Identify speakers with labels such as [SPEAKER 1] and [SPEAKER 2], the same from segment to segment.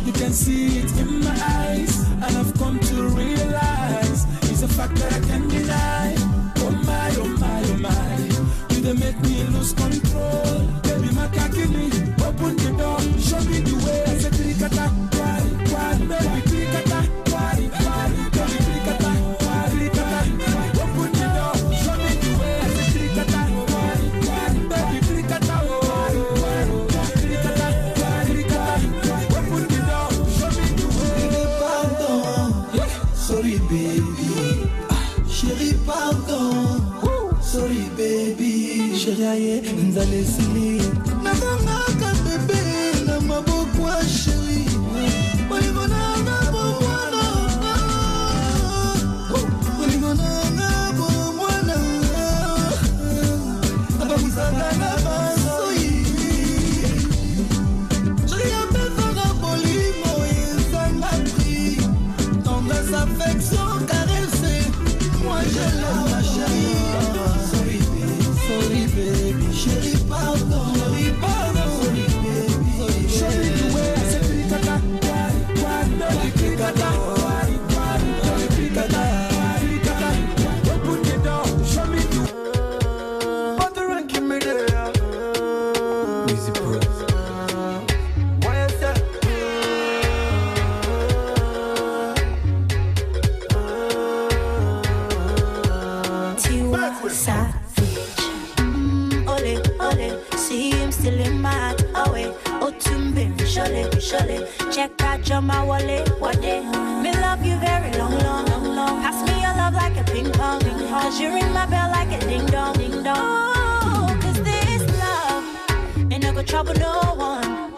[SPEAKER 1] You can see it in my eyes, and I've come to realize it's a fact that I can't deny. Oh my, oh my, oh my, you they make me lose control. Baby, my kakini, open the door, show me the way. I said, krikata, why, baby, krikata, why, baby, krikata, krikata, open the door, show me the way. I said, krikata, why, baby, krikata, krikata, open the door, show me the way. Pardon, sorry baby, chérie pardon, sorry baby, chérie nzale sili, namanga bébé, namabokwa chérie, oligona bomwana, oligona bomwana, abamuzanga basoyi, chérie abefanga bolimo ezanga prix, tendresse affection caressée, moi je l'aime ma chérie. Sorry baby, chérie pardon, sorry baby, show me the way. I said krikata, krikata, open the door, show me the way. Put the rank in me there. Easy bros. Why is that? Tiwa Ole, see him still in my heart, away. Oh, Tumbe, surely. Check out your my wallet, what day? Me love you very long. Pass me your love like a ping pong. Cause you ring my bell like a ding dong. Oh, cause this love ain't no good trouble, no one.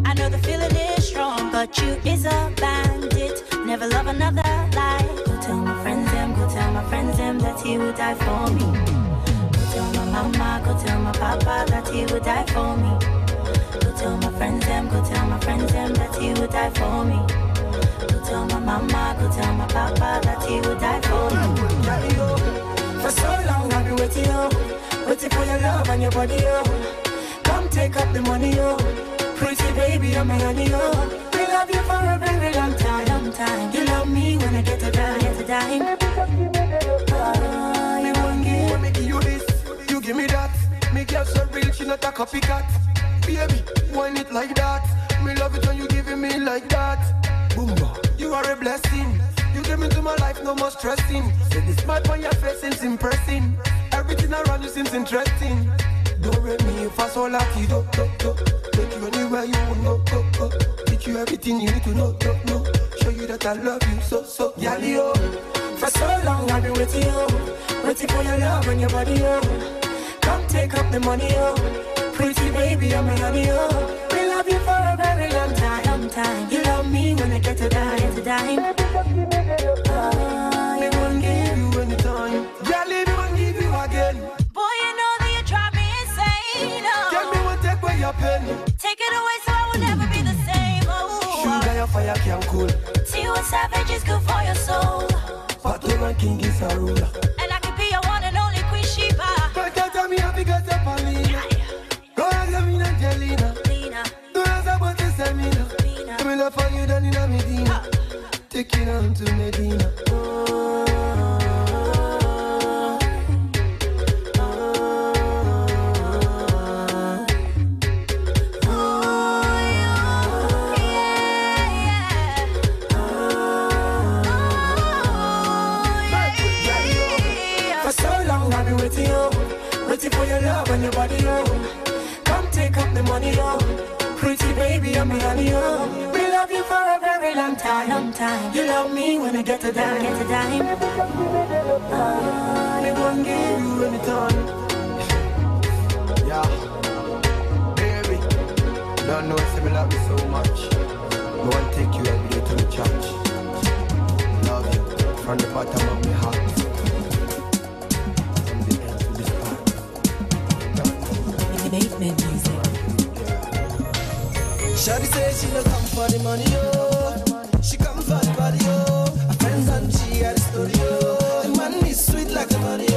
[SPEAKER 1] I know the feeling is strong, but you is a bandit. Never love another like. Go tell my friends them that he would die for me. Tell my mama, go tell my papa that he would die for me. Go tell my friends them that he would die for me. Go tell my mama, go tell my papa that he would die for me. For so long I've been waiting, waiting for your love and your body, come take up the money, pretty baby, I'm a honey, we love you for a very long time. You love me when I get to dime. Me one game, when making you this. You give me that, me girl so real, she not a copycat. Baby, wine it like that. Me love it when you giving me like that. Boomba, you are a blessing. You give me to my life, no more stressing. Say the smile on your face seems impressing. Everything around you seems interesting. Don't rate me if I so lucky, do. Take you anywhere you want, go. Teach you everything you need to know. Show you that I love you so. Yalio, for so long I've been waiting, waiting for your love and your body, come take up the money, pretty baby, I'm a honey, we love you for a very long time. You love me when I get to dime. Me won't give you anytime. Yeah, me won't give you again.
[SPEAKER 2] Boy, you know that you drive me insane.
[SPEAKER 1] Tell me what take away your pain.
[SPEAKER 2] Take it away so I will never be the same.
[SPEAKER 1] Sugar, your fire can cool.
[SPEAKER 2] Tiwa Savage is good for your soul.
[SPEAKER 1] But the ranking is a ruler.
[SPEAKER 2] And I can be your one and only Queen Sheba.
[SPEAKER 1] But tell me how because you're Paulina. Go ahead, I'm in Angelina. Do as I want to say me now. I'm in love for you, then in a Medina. Take it on to Medina. Waiting for your love and your body, come take up the money, pretty baby, I'm a honey, we love you for a very long time. You love me when I get to dime. I won't give you any time. Yeah, baby, don't know if you love me so much. I want to take you every day to the church. Love you from the bottom of my heart. Shawty says she no come for the money, she come for the body, her friends and she at the studio. The man is sweet like the money,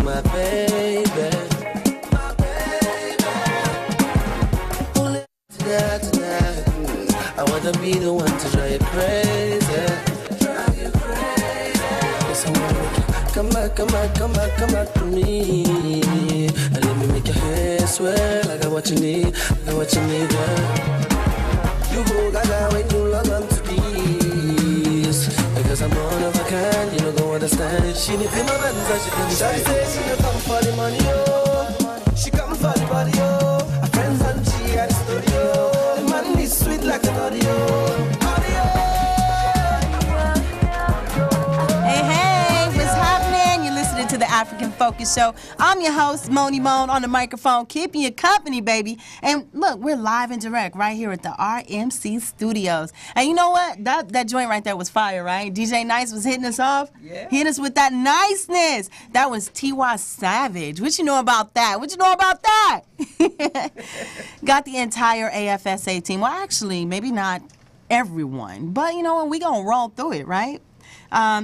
[SPEAKER 3] my baby. Tonight. I wanna be the one to drive you crazy. Yes, I wanna make you come back to me. And let me make your hair swell. I got what you need, girl. You go gaga when you log on to this. Because I'm one of a kind, you don't go understand. She need my bands and she can say she don't come for the money, oh. She come for the body, oh. Her friends and she at the studio. The man is sweet like an audio.
[SPEAKER 4] Hey, what's happening? You're listening to the African Focus Show. I'm your host, Moni Moan, on the microphone, keeping you company, baby. And look, we're live and direct right here at the RMC Studios. And you know what? That joint right there was fire, right? DJ Nice was hitting us off. Yeah. Hitting us with that niceness. That was T.Y. Savage. What you know about that? Got the entire AFSA team. Well, actually, maybe not everyone. But you know what? We gonna roll through it, right?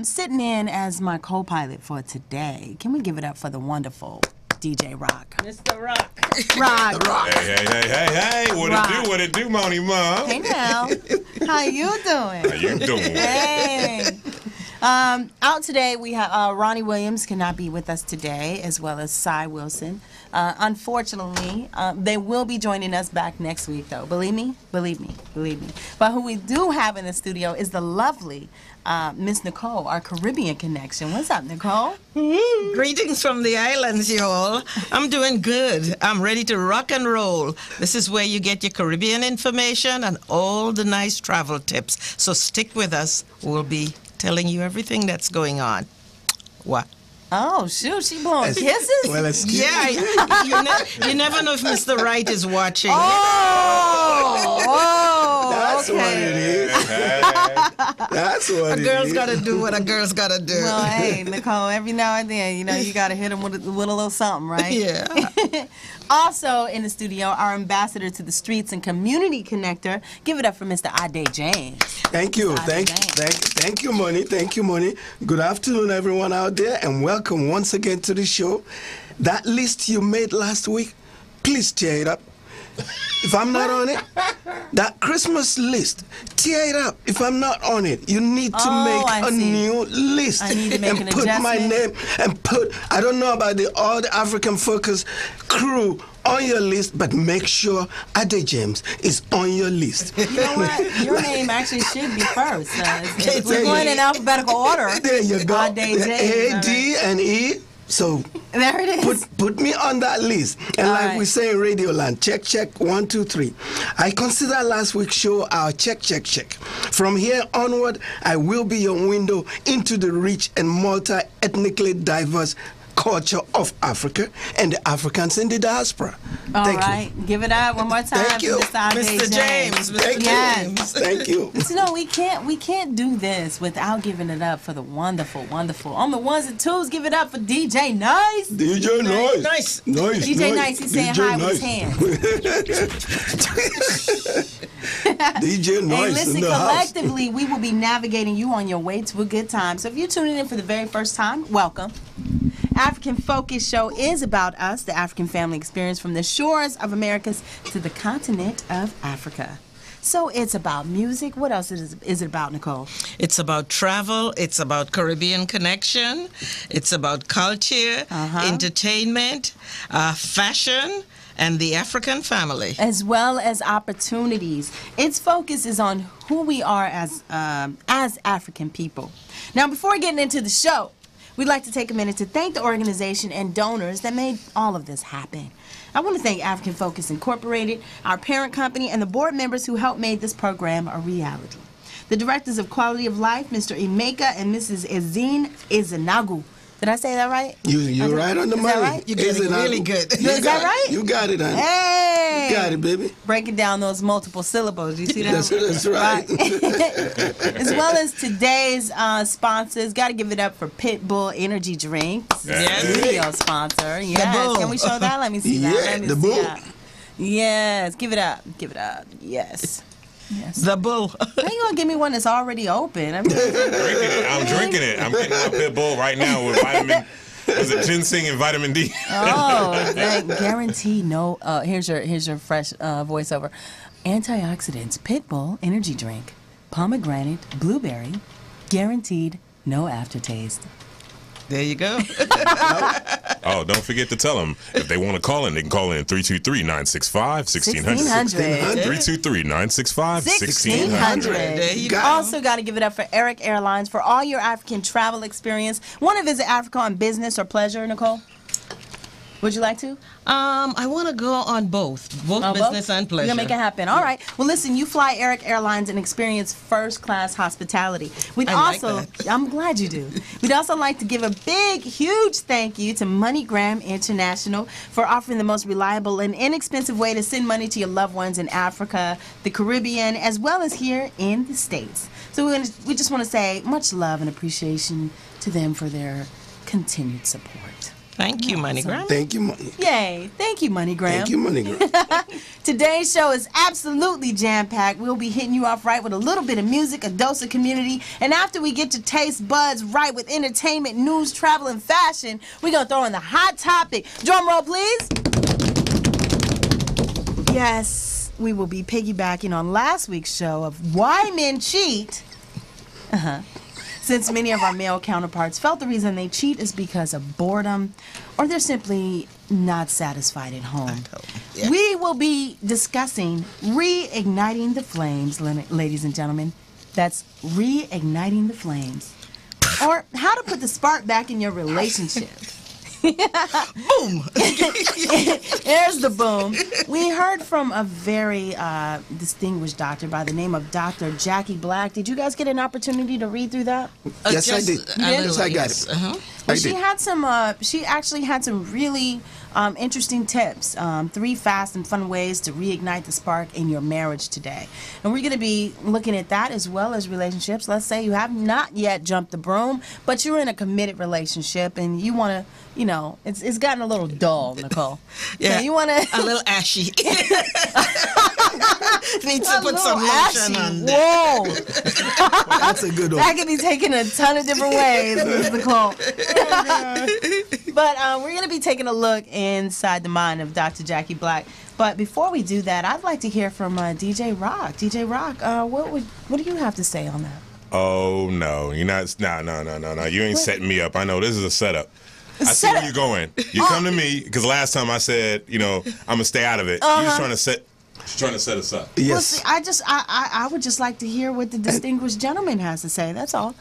[SPEAKER 4] Sitting in as my co-pilot for today. Can we give it up for the wonderful DJ Rock?
[SPEAKER 5] Mr. Rock.
[SPEAKER 4] Rock.
[SPEAKER 6] Hey. What it do, Moni Mom?
[SPEAKER 4] Hey now. How you doing? Hey. Out today, we have Ronnie Williams cannot be with us today, as well as Cy Wilson. Unfortunately, they will be joining us back next week, though. Believe me. But who we do have in the studio is the lovely Miss Nicole, our Caribbean connection. What's up, Nicole?
[SPEAKER 5] Greetings from the islands, y'all. I'm doing good. I'm ready to rock and roll. This is where you get your Caribbean information and all the nice travel tips. So stick with us. We'll be telling you everything that's going on. What?
[SPEAKER 4] Oh, shoot, she blowing kisses?
[SPEAKER 7] Well, excuse me.
[SPEAKER 5] Yeah, you never know if Mr. Wright is watching.
[SPEAKER 7] That's
[SPEAKER 4] okay.
[SPEAKER 7] what it is. That's what it is.
[SPEAKER 5] A girl's got to do what a girl's got to do.
[SPEAKER 4] Well, hey, Nicole, every now and then, you got to hit them with a little something, right?
[SPEAKER 5] Yeah.
[SPEAKER 4] Also in the studio, our ambassador to the streets and community connector. Give it up for Mr. Ade James.
[SPEAKER 7] Thank you, thank you, Moni. Good afternoon, everyone out there, and welcome once again to the show. That list you made last week, please tear it up. If I'm not on it, that Christmas list, tear it up. If I'm not on it, you need to make a new list.
[SPEAKER 4] I need to make
[SPEAKER 7] and
[SPEAKER 4] an
[SPEAKER 7] put
[SPEAKER 4] adjustment.
[SPEAKER 7] my name and I don't know about all the African Focus crew on your list, but make sure Ade James is on your list.
[SPEAKER 4] You know what? Your name actually should be first. If we're going in alphabetical order.
[SPEAKER 7] There you go.
[SPEAKER 4] Ade James.
[SPEAKER 7] A, D, and E. So
[SPEAKER 4] there it is.
[SPEAKER 7] Put me on that list. And
[SPEAKER 4] all
[SPEAKER 7] like
[SPEAKER 4] right.
[SPEAKER 7] we say in Radioland, check, 1, 2, 3. I consider last week's show our check. From here onward, I will be your window into the rich and multi-ethnically diverse culture of Africa and the Africans in the diaspora.
[SPEAKER 4] All
[SPEAKER 7] Thank
[SPEAKER 4] right.
[SPEAKER 7] you.
[SPEAKER 4] Give it up one more time.
[SPEAKER 7] Thank you.
[SPEAKER 5] Mr. James.
[SPEAKER 7] Thank you. Thank you.
[SPEAKER 4] But you know, we can't do this without giving it up for the wonderful. On the ones and twos, give it up for DJ Nice.
[SPEAKER 7] DJ Nice.
[SPEAKER 5] Nice.
[SPEAKER 4] DJ Nice, he's saying hi with his hand.
[SPEAKER 7] DJ Nice
[SPEAKER 4] Hey, listen,
[SPEAKER 7] in the house.
[SPEAKER 4] collectively, we will be navigating you on your way to a good time. So if you're tuning in for the very first time, welcome. African Focus Show is about us, the African family experience from the shores of Americas to the continent of Africa. So it's about music. What else is it about, Nicole?
[SPEAKER 5] It's about travel. It's about Caribbean connection. It's about culture, entertainment, fashion, and the African family.
[SPEAKER 4] As well as opportunities. Its focus is on who we are as African people. Now, before getting into the show, we'd like to take a minute to thank the organization and donors that made all of this happen. I want to thank African Focus Incorporated, our parent company, and the board members who helped make this program a reality. The directors of Quality of Life, Mr. Emeka and Mrs. Ezine Izanagu. Did I say that right?
[SPEAKER 7] You're right on the money.
[SPEAKER 4] Right?
[SPEAKER 5] You're getting really good.
[SPEAKER 4] Is that right?
[SPEAKER 7] You got it, honey.
[SPEAKER 4] Hey!
[SPEAKER 7] You got it, baby.
[SPEAKER 4] Breaking down those multiple syllables. You see that?
[SPEAKER 7] That's right.
[SPEAKER 4] As well as today's sponsors. Got to give it up for Pitbull Energy Drinks.
[SPEAKER 5] Yes.
[SPEAKER 4] Studio sponsor. Yes.
[SPEAKER 5] The Bull.
[SPEAKER 4] Can we show that? Let me see that.
[SPEAKER 7] Yeah,
[SPEAKER 4] Let me
[SPEAKER 7] the
[SPEAKER 4] see
[SPEAKER 7] Bull.
[SPEAKER 4] that. Yes. Give it up. Give it up. Yes.
[SPEAKER 5] The Bull.
[SPEAKER 4] How you gonna give me one that's already open? I mean,
[SPEAKER 6] I'm drinking it. I'm getting my Pitbull right now with Is it ginseng and vitamin D?
[SPEAKER 4] Oh, guaranteed no. Here's your fresh voiceover. Antioxidants, Pitbull energy drink, pomegranate, blueberry, guaranteed no aftertaste.
[SPEAKER 5] There you go.
[SPEAKER 6] Oh, don't forget to tell them if they want to call in, they can call in 323-965-1600. 323-965-1600.
[SPEAKER 5] There you go.
[SPEAKER 4] Also got to give it up for Eric Airlines for all your African travel experience. Want to visit Africa on business or pleasure, Nicole? Would you like to?
[SPEAKER 5] I want to go on both
[SPEAKER 4] Oh,
[SPEAKER 5] business and pleasure.
[SPEAKER 4] You're going to make it happen. All right. Well, listen, you fly Eric Airlines and experience first-class hospitality. I'm glad you do. We'd also like to give a big, huge thank you to MoneyGram International for offering the most reliable and inexpensive way to send money to your loved ones in Africa, the Caribbean, as well as here in the States. So we just want to say much love and appreciation to them for their continued support.
[SPEAKER 5] Thank you, MoneyGram.
[SPEAKER 7] Thank you, Money.
[SPEAKER 4] Yay. Thank you, MoneyGram.
[SPEAKER 7] Thank you, MoneyGram.
[SPEAKER 4] Today's show is absolutely jam-packed. We'll be hitting you off right with a little bit of music, a dose of community, and after we get your taste buds right with entertainment, news, travel, and fashion, we're going to throw in the hot topic. Drum roll, please. Yes, we will be piggybacking on last week's show of why men cheat. Since many of our male counterparts felt the reason they cheat is because of boredom or they're simply not satisfied at home.
[SPEAKER 5] Yeah.
[SPEAKER 4] We will be discussing reigniting the flames, ladies and gentlemen. That's reigniting the flames. Or how to put the spark back in your relationship.
[SPEAKER 5] Boom!
[SPEAKER 4] There's the boom. We heard from a very distinguished doctor by the name of Dr. Jackie Black. Did you guys get an opportunity to read through that?
[SPEAKER 7] Yes, I did. Yes, I got it.
[SPEAKER 4] Well, she had some. She actually had some really interesting tips. 3 fast and fun ways to reignite the spark in your marriage today, and we're going to be looking at that as well as relationships. Let's say you have not yet jumped the broom, but you're in a committed relationship and you want to. You know, it's gotten a little dull, Nicole.
[SPEAKER 5] Yeah,
[SPEAKER 4] so you want to
[SPEAKER 5] a little ashy. Needs to put some lotion on there.
[SPEAKER 4] Whoa,
[SPEAKER 7] That's a good one.
[SPEAKER 4] that could be taken a ton of different ways, Ms. Nicole. But we're going to be taking a look inside the mind of Dr. Jackie Black. But before we do that, I'd like to hear from DJ Rock. DJ Rock, what do you have to say on that?
[SPEAKER 6] Oh, no. You're not. No. You ain't setting me up. I know this is a setup. I see where you're going. You come to me because last time I said, I'm gonna stay out of it. You're just trying to set us up.
[SPEAKER 7] Yes.
[SPEAKER 4] Well, see, I would just like to hear what the distinguished gentleman has to say. That's all.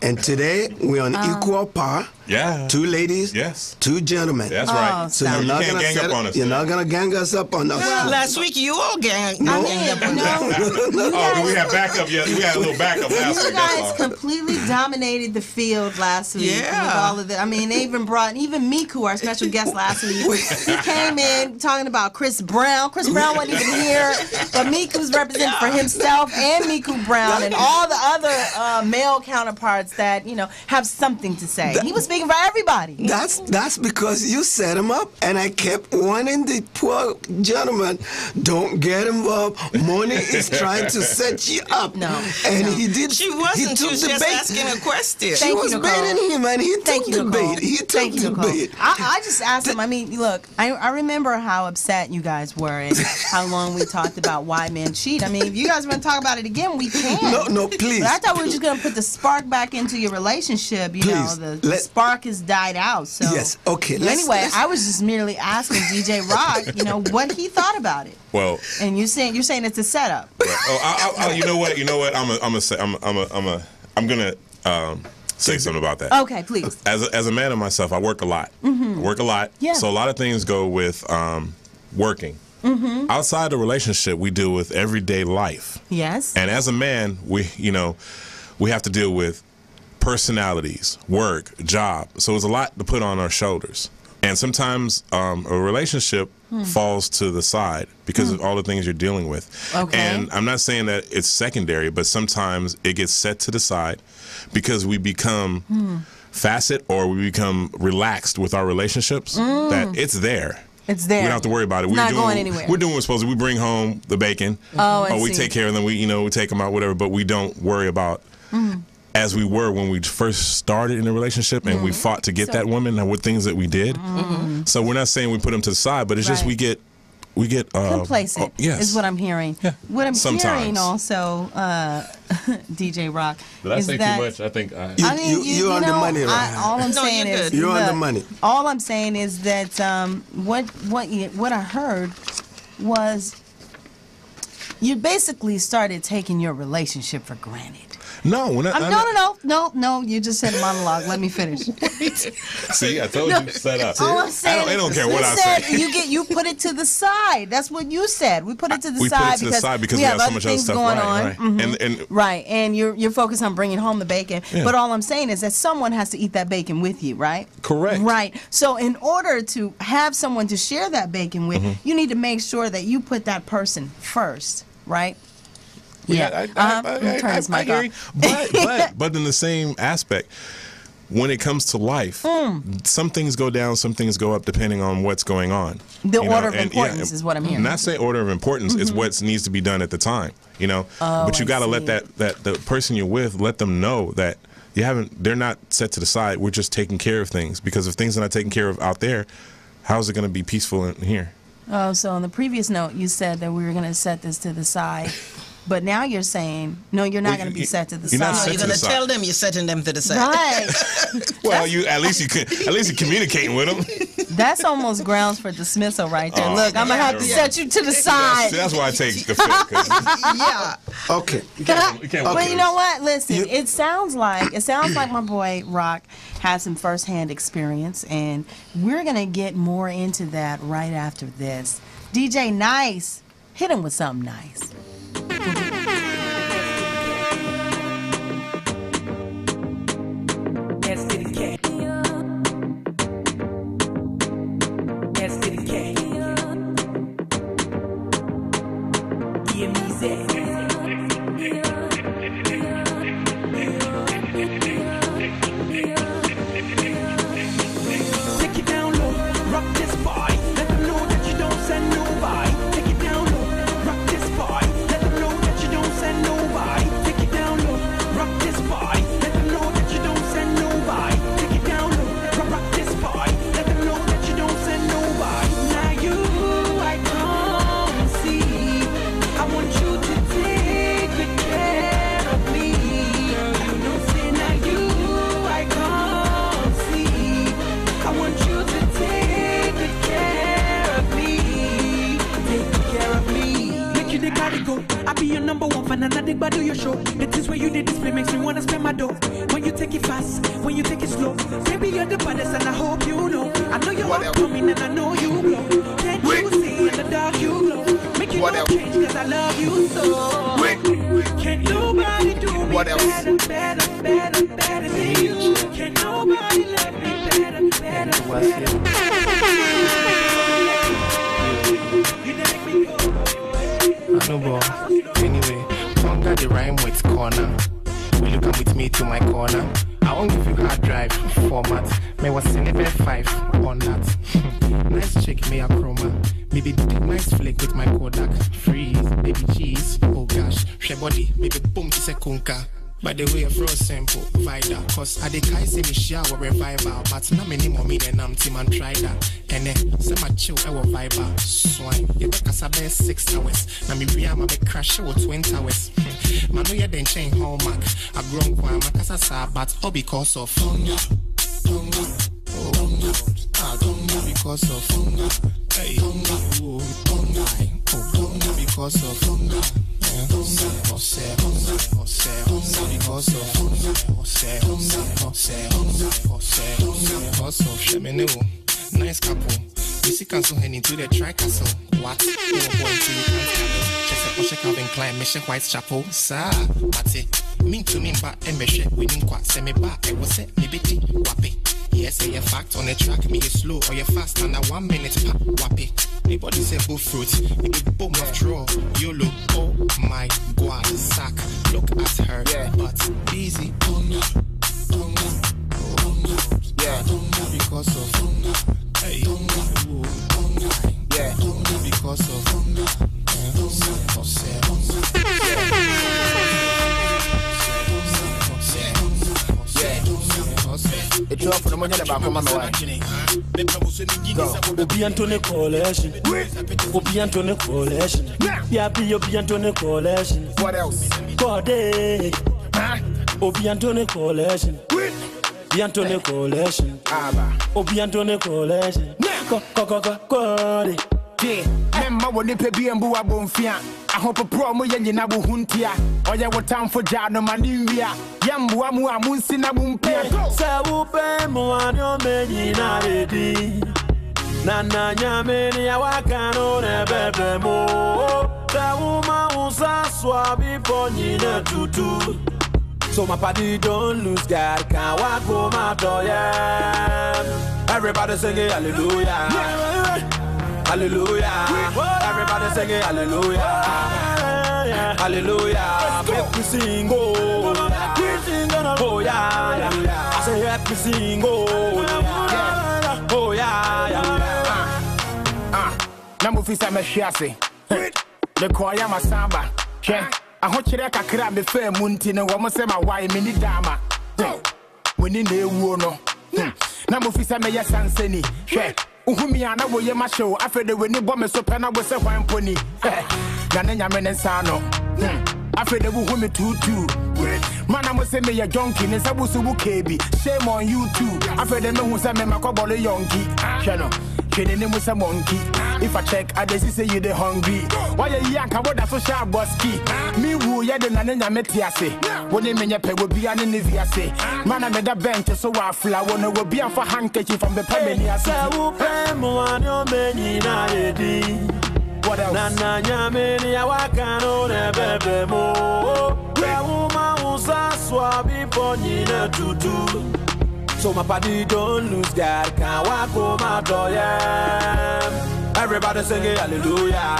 [SPEAKER 7] And today we're on equal par.
[SPEAKER 6] Yeah.
[SPEAKER 7] 2 ladies.
[SPEAKER 6] Yes.
[SPEAKER 7] 2 gentlemen.
[SPEAKER 6] That's right.
[SPEAKER 7] So
[SPEAKER 6] you
[SPEAKER 7] you're not
[SPEAKER 6] can't
[SPEAKER 7] gonna
[SPEAKER 6] gang up on us.
[SPEAKER 7] You're not gonna gang us up on us.
[SPEAKER 5] Last week you all ganged up on
[SPEAKER 6] Oh, do we have backup? Yeah, we had a little backup last
[SPEAKER 4] You
[SPEAKER 6] week.
[SPEAKER 4] guys completely dominated the field last week with all of the. I mean, they even brought Miku, our special guest last week. He came in talking about Chris Brown. Chris Brown wasn't even here, but Miku's representing for himself and Miku Brown and all the other male counterparts that have something to say. He was speaking for everybody.
[SPEAKER 7] That's because you set him up, and I kept warning the poor gentleman, don't get involved. Money is trying to set you up. And he did.
[SPEAKER 5] She wasn't. She was just asking a question.
[SPEAKER 7] She was baiting him, and he took the bait. He took the bait.
[SPEAKER 4] I just asked him. I mean, look, I remember how upset you guys were and how long we talked about why men cheat. I mean, if you guys want to talk about it again, we can.
[SPEAKER 7] No, please.
[SPEAKER 4] But I thought we were just going to put the spark back into your relationship. The spark has died out. So
[SPEAKER 7] yes, okay.
[SPEAKER 4] Anyway, I was just merely asking DJ Rock, what he thought about it.
[SPEAKER 6] Well,
[SPEAKER 4] and you're saying it's a setup.
[SPEAKER 6] You know what? I'm gonna say something about that.
[SPEAKER 4] Okay, please.
[SPEAKER 6] As a man of myself, I work a lot.
[SPEAKER 4] Mm-hmm.
[SPEAKER 6] I work a lot.
[SPEAKER 4] Yeah.
[SPEAKER 6] So a lot of things go with working.
[SPEAKER 4] Mm-hmm.
[SPEAKER 6] Outside the relationship, we deal with everyday life.
[SPEAKER 4] Yes.
[SPEAKER 6] And as a man, we have to deal with personalities, work, job. So it's a lot to put on our shoulders. And sometimes a relationship falls to the side because of all the things you're dealing with.
[SPEAKER 4] Okay.
[SPEAKER 6] And I'm not saying that it's secondary, but sometimes it gets set to the side because we become facet or we become relaxed with our relationships that it's there.
[SPEAKER 4] It's there.
[SPEAKER 6] We don't have to worry about it.
[SPEAKER 4] It's not going anywhere.
[SPEAKER 6] We're doing what we're supposed to. We bring home the bacon.
[SPEAKER 4] Oh, I
[SPEAKER 6] or we
[SPEAKER 4] see.
[SPEAKER 6] take care of them. We take them out, whatever. But we don't worry about as we were when we first started in a relationship and we fought to get that woman and what things that we did. So we're not saying we put them to the side, but it's just we get
[SPEAKER 4] complacent.
[SPEAKER 6] Yes.
[SPEAKER 4] Is what I'm hearing.
[SPEAKER 6] Yeah.
[SPEAKER 4] What I'm
[SPEAKER 6] Sometimes.
[SPEAKER 4] hearing also, DJ Rock.
[SPEAKER 6] Did I
[SPEAKER 4] is
[SPEAKER 6] say
[SPEAKER 4] that,
[SPEAKER 6] too much? I think
[SPEAKER 7] You're on the money, right?
[SPEAKER 4] All I'm
[SPEAKER 5] No,
[SPEAKER 4] saying
[SPEAKER 5] you're
[SPEAKER 4] is
[SPEAKER 5] good.
[SPEAKER 7] You're on the
[SPEAKER 4] look,
[SPEAKER 7] money.
[SPEAKER 4] All I'm saying is that what I heard was you basically started taking your relationship for granted.
[SPEAKER 6] no, we're not.
[SPEAKER 4] No. You just said a monologue. Let me finish.
[SPEAKER 6] See, I told you, set up.
[SPEAKER 4] All I'm saying
[SPEAKER 6] They don't
[SPEAKER 4] is,
[SPEAKER 6] care what
[SPEAKER 4] you
[SPEAKER 6] I
[SPEAKER 4] said
[SPEAKER 6] say.
[SPEAKER 4] you put it to the side. That's what you said. We put it to the
[SPEAKER 6] We put
[SPEAKER 4] side
[SPEAKER 6] it to the side because we
[SPEAKER 4] have
[SPEAKER 6] have so
[SPEAKER 4] other
[SPEAKER 6] much other
[SPEAKER 4] things
[SPEAKER 6] stuff
[SPEAKER 4] going
[SPEAKER 6] right,
[SPEAKER 4] on.
[SPEAKER 6] right.
[SPEAKER 4] Mhm.
[SPEAKER 6] And
[SPEAKER 4] Right, and you're focused on bringing home the bacon.
[SPEAKER 6] Yeah.
[SPEAKER 4] But all I'm saying is that someone has to eat that bacon with you, right?
[SPEAKER 6] Correct.
[SPEAKER 4] Right. So in order to have someone to share that bacon with, you need to make sure that you put that person first, right?
[SPEAKER 6] Yeah,
[SPEAKER 4] Let me turn this
[SPEAKER 6] I
[SPEAKER 4] mic
[SPEAKER 6] hear
[SPEAKER 4] off.
[SPEAKER 6] you. But in the same aspect, when it comes to life, some things go down, some things go up, depending on what's going on.
[SPEAKER 4] The
[SPEAKER 6] You know,
[SPEAKER 4] order of
[SPEAKER 6] and,
[SPEAKER 4] importance is what I'm hearing.
[SPEAKER 6] Not say order of importance; it's what needs to be done at the time. You know, but you
[SPEAKER 4] I
[SPEAKER 6] got to let
[SPEAKER 4] see.
[SPEAKER 6] that the person you're with, let them know that they're not set to the side. We're just taking care of things, because if things are not taken care of out there, how's it going to be peaceful in here?
[SPEAKER 4] Oh, so on the previous note, you said that we were going to set this to the side. But now you're saying, no, you're not
[SPEAKER 6] Well,
[SPEAKER 4] going to be set to the
[SPEAKER 6] you're not
[SPEAKER 4] side.
[SPEAKER 6] set
[SPEAKER 5] You're
[SPEAKER 6] to
[SPEAKER 5] going
[SPEAKER 6] the
[SPEAKER 5] to
[SPEAKER 6] side.
[SPEAKER 5] tell them you're setting them to the side.
[SPEAKER 4] Right.
[SPEAKER 6] Well, at least you're communicating with them.
[SPEAKER 4] That's almost grounds for dismissal right there.
[SPEAKER 6] Oh,
[SPEAKER 4] Look, I'm going to have to
[SPEAKER 6] yeah.
[SPEAKER 4] set you to the side.
[SPEAKER 6] That's why I take the fifth. 'Cause
[SPEAKER 5] Yeah.
[SPEAKER 7] Okay.
[SPEAKER 6] you can't
[SPEAKER 4] But
[SPEAKER 6] walk
[SPEAKER 4] you
[SPEAKER 6] in.
[SPEAKER 4] know what? Listen, it sounds like my boy Rock has some firsthand experience, and we're gonna get more into that right after this. DJ Nice, hit him with something nice.
[SPEAKER 8] Take it down low, rock this boy. Let them know that you don't send nobody. Take it down low, rock this boy. Let them know that you don't send nobody. Take it down low, rock this boy. Let them know that you don't send nobody. Take it down low, rock this boy. Let them know that you don't send nobody. Now you, I come see. I want you to take good care of me. Girl, you know, say now you, I come see. I want you to take good care of me. Take good care of me. Make you the carry go. I be your number one fan and I think about do your show. The things where you did display makes me wanna spend my dough. When you take it fast, when you take it slow. Baby, you're the baddest and I hope you know. I know you're upcoming and I know you blow. Can't you see in the dark you glow? Make you no change cause I love you so. Can't nobody do me better, better, better, better than you. Can't nobody love me better, better, better. You make me go.
[SPEAKER 9] I know, boy. Anyway, conquer the rhyme with corner. Will you come with me to my corner? I won't give you hard drive format. May was Cinebet 5 on that. Nice chick, may a chroma. Maybe big nice flick with my Kodak. Freeze, baby cheese. Oh gosh, she body, baby boom, she say kunka. By the way, for simple, Vida. Cause I the kai say me shower revival. But now many more me than team and try that. And then, say my chill, I will vibe. Swine, you make us a 6 hours. Now me real, my big crash, I will 20 hours. Man, no, you then chain hallmark. I grown kwa, my casa sa, but all because of hunger. Hunger, oh, hunger. Ah, hunger because of hunger. Hey, hunger, oh, hunger. Oh, hunger because of hunger. Nice couple. You see, cancel head into the tri castle. What? Oh, boy, to you can't just a push a Calvin Klein, Mission Whitechapel. Sir, Mate, mean to me, but and measure winning quite semi back. I was set, me bitty, wappy. Yes, say a fact on the track, me is slow or you fast under 1 minute, pop, wappy. Anybody say bull fruit, maybe boom of draw. YOLO, oh my god, sack. Look at her, but easy. Hunger, yeah, hunger because of hunger. Hey, hunger, hunger, yeah, hunger because of hunger. nyale ba ko mama wa
[SPEAKER 8] Obi Antone Coalition. Obi Antone Coalition. Yeah, be Obi Antone Coalition.
[SPEAKER 9] What else?
[SPEAKER 8] Code. Obi Antone Coalition. Obi Antone Coalition. Obi Antone Coalition. Code.
[SPEAKER 9] Yeah, memma woni pe bi embu abonfia. Ahopo pro mo yenye na bo huntia. Oye wo time for jano maniwia. Yambu amu amunsi na bumpia.
[SPEAKER 8] Sa upe mo anyo menyi na redi. Nana nyameni ya wakano ne bebe mo. Sa uma usa swabi ponyi ne tutu. So my party don't lose God, can't walk home after yeah. Everybody singing hallelujah. Hallelujah. Everybody singing hallelujah. Hallelujah. Make me sing, oh. Oh, yeah. I say, let me sing, oh. Oh, yeah.
[SPEAKER 9] Namu fisa me shiase. The choir ma samba. I want you to cry me fair munti no woman say my wife mini dama. When in the wono. Namu fisa me ya sanseni. Uhumi ana wo ye ma show afede we ni bomb so pena we say wan pony. Na nya me nsano. Afede wo humi tutu. Man am say me ya junkie ne sabusu bu kebi. Shame on you too. Afede me hu say me makobole yonki. Shano. Kene ne musa monkey. If I check, I just say you the hungry. Why you yank about that social busky? Me woo ya the nanya metiase. When they mean pe will be an inviase. Man, I made a bench so I fly when I will be for handkerchief from the Pemenia. What else?
[SPEAKER 8] Nana nyameni ya wakano ne bebe mo. Uma usa swabi ponyi ne tutu. So my party don't lose God, can't walk home after yeah. Everybody singing hallelujah.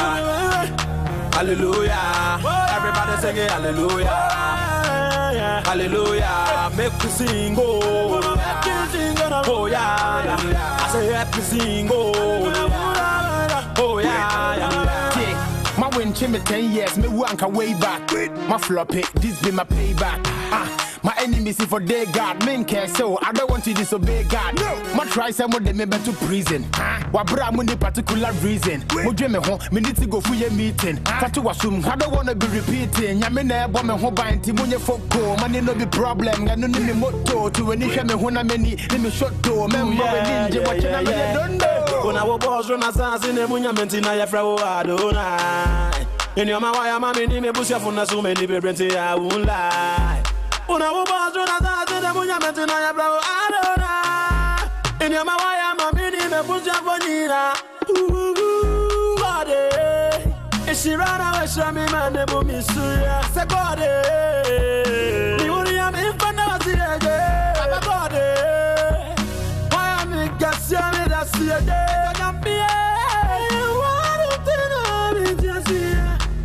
[SPEAKER 8] Hallelujah. Everybody singing hallelujah. Hallelujah. Make me sing, oh. Oh, yeah. I say, let me sing, oh. Oh, yeah.
[SPEAKER 9] My win chimney 10 years, me wank way back. My floppy, this be my payback. My enemies see for their God, men care so I don't want to disobey God. No. My try some of them me to prison. What bra money particular reason? Mo dream me home, me need to go for your meeting. Katu assume I don't wanna be repeating. Ya me na bomb me home by Timunye Foko. Money no be problem. I no need me motto to any shame me hona many. Let me shot to member ninja watching I don't know.
[SPEAKER 8] When I was boss run as in the munya mentina ya fra adonai. In your mawaya mami ni me busia funa so many brenti I won't lie. Una wo boss run as in the munya mentina ya fra adonai. In your mawaya mami ni me busia fonira. Body. If she ran away from me man de bu misuya. Se body. Ni wuri am in fana wasi ege. Body. Why am I gassia me da siege.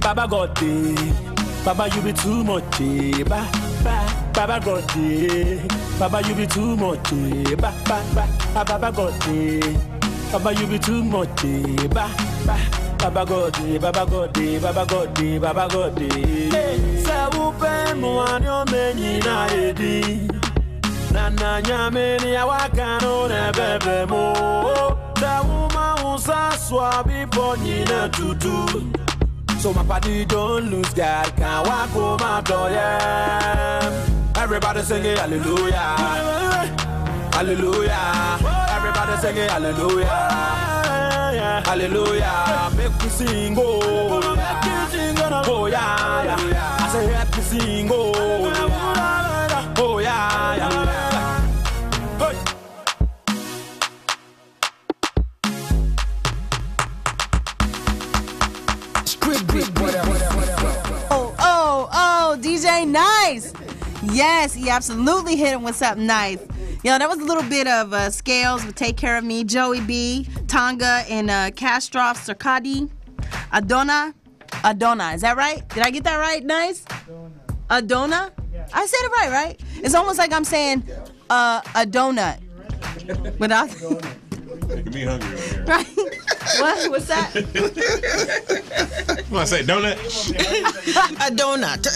[SPEAKER 8] Baba God, Baba you be too much, Baba God, Baba you be too much, Baba God, Baba you be too much, Baba God, Baba God, Baba God, Baba God. Say upe muanyo menyi na edi, nana nyameni ya wakano ne bebe mo. Da uma usa swabi ponyi na tutu. So my party don't lose God, can't walk home after yeah. Everybody singing hallelujah. Hallelujah. Everybody singing hallelujah. Hallelujah. Make me sing, oh. Oh yeah. I say let me sing, oh. Oh yeah. Hey.
[SPEAKER 4] Oh, DJ Nice. Yes, he absolutely hit him with something nice. You know, that was a little bit of Scales with Take Care of Me, Joey B, Tonga, and Castroff, Circadi, Adona. Is that right? Did I get that right? Nice? Adona? Yeah. I said it right? It's almost like I'm saying a donut. Without
[SPEAKER 6] making me hungry over here.
[SPEAKER 4] Right? What? What's that?
[SPEAKER 6] What I say, donut?
[SPEAKER 5] A donut.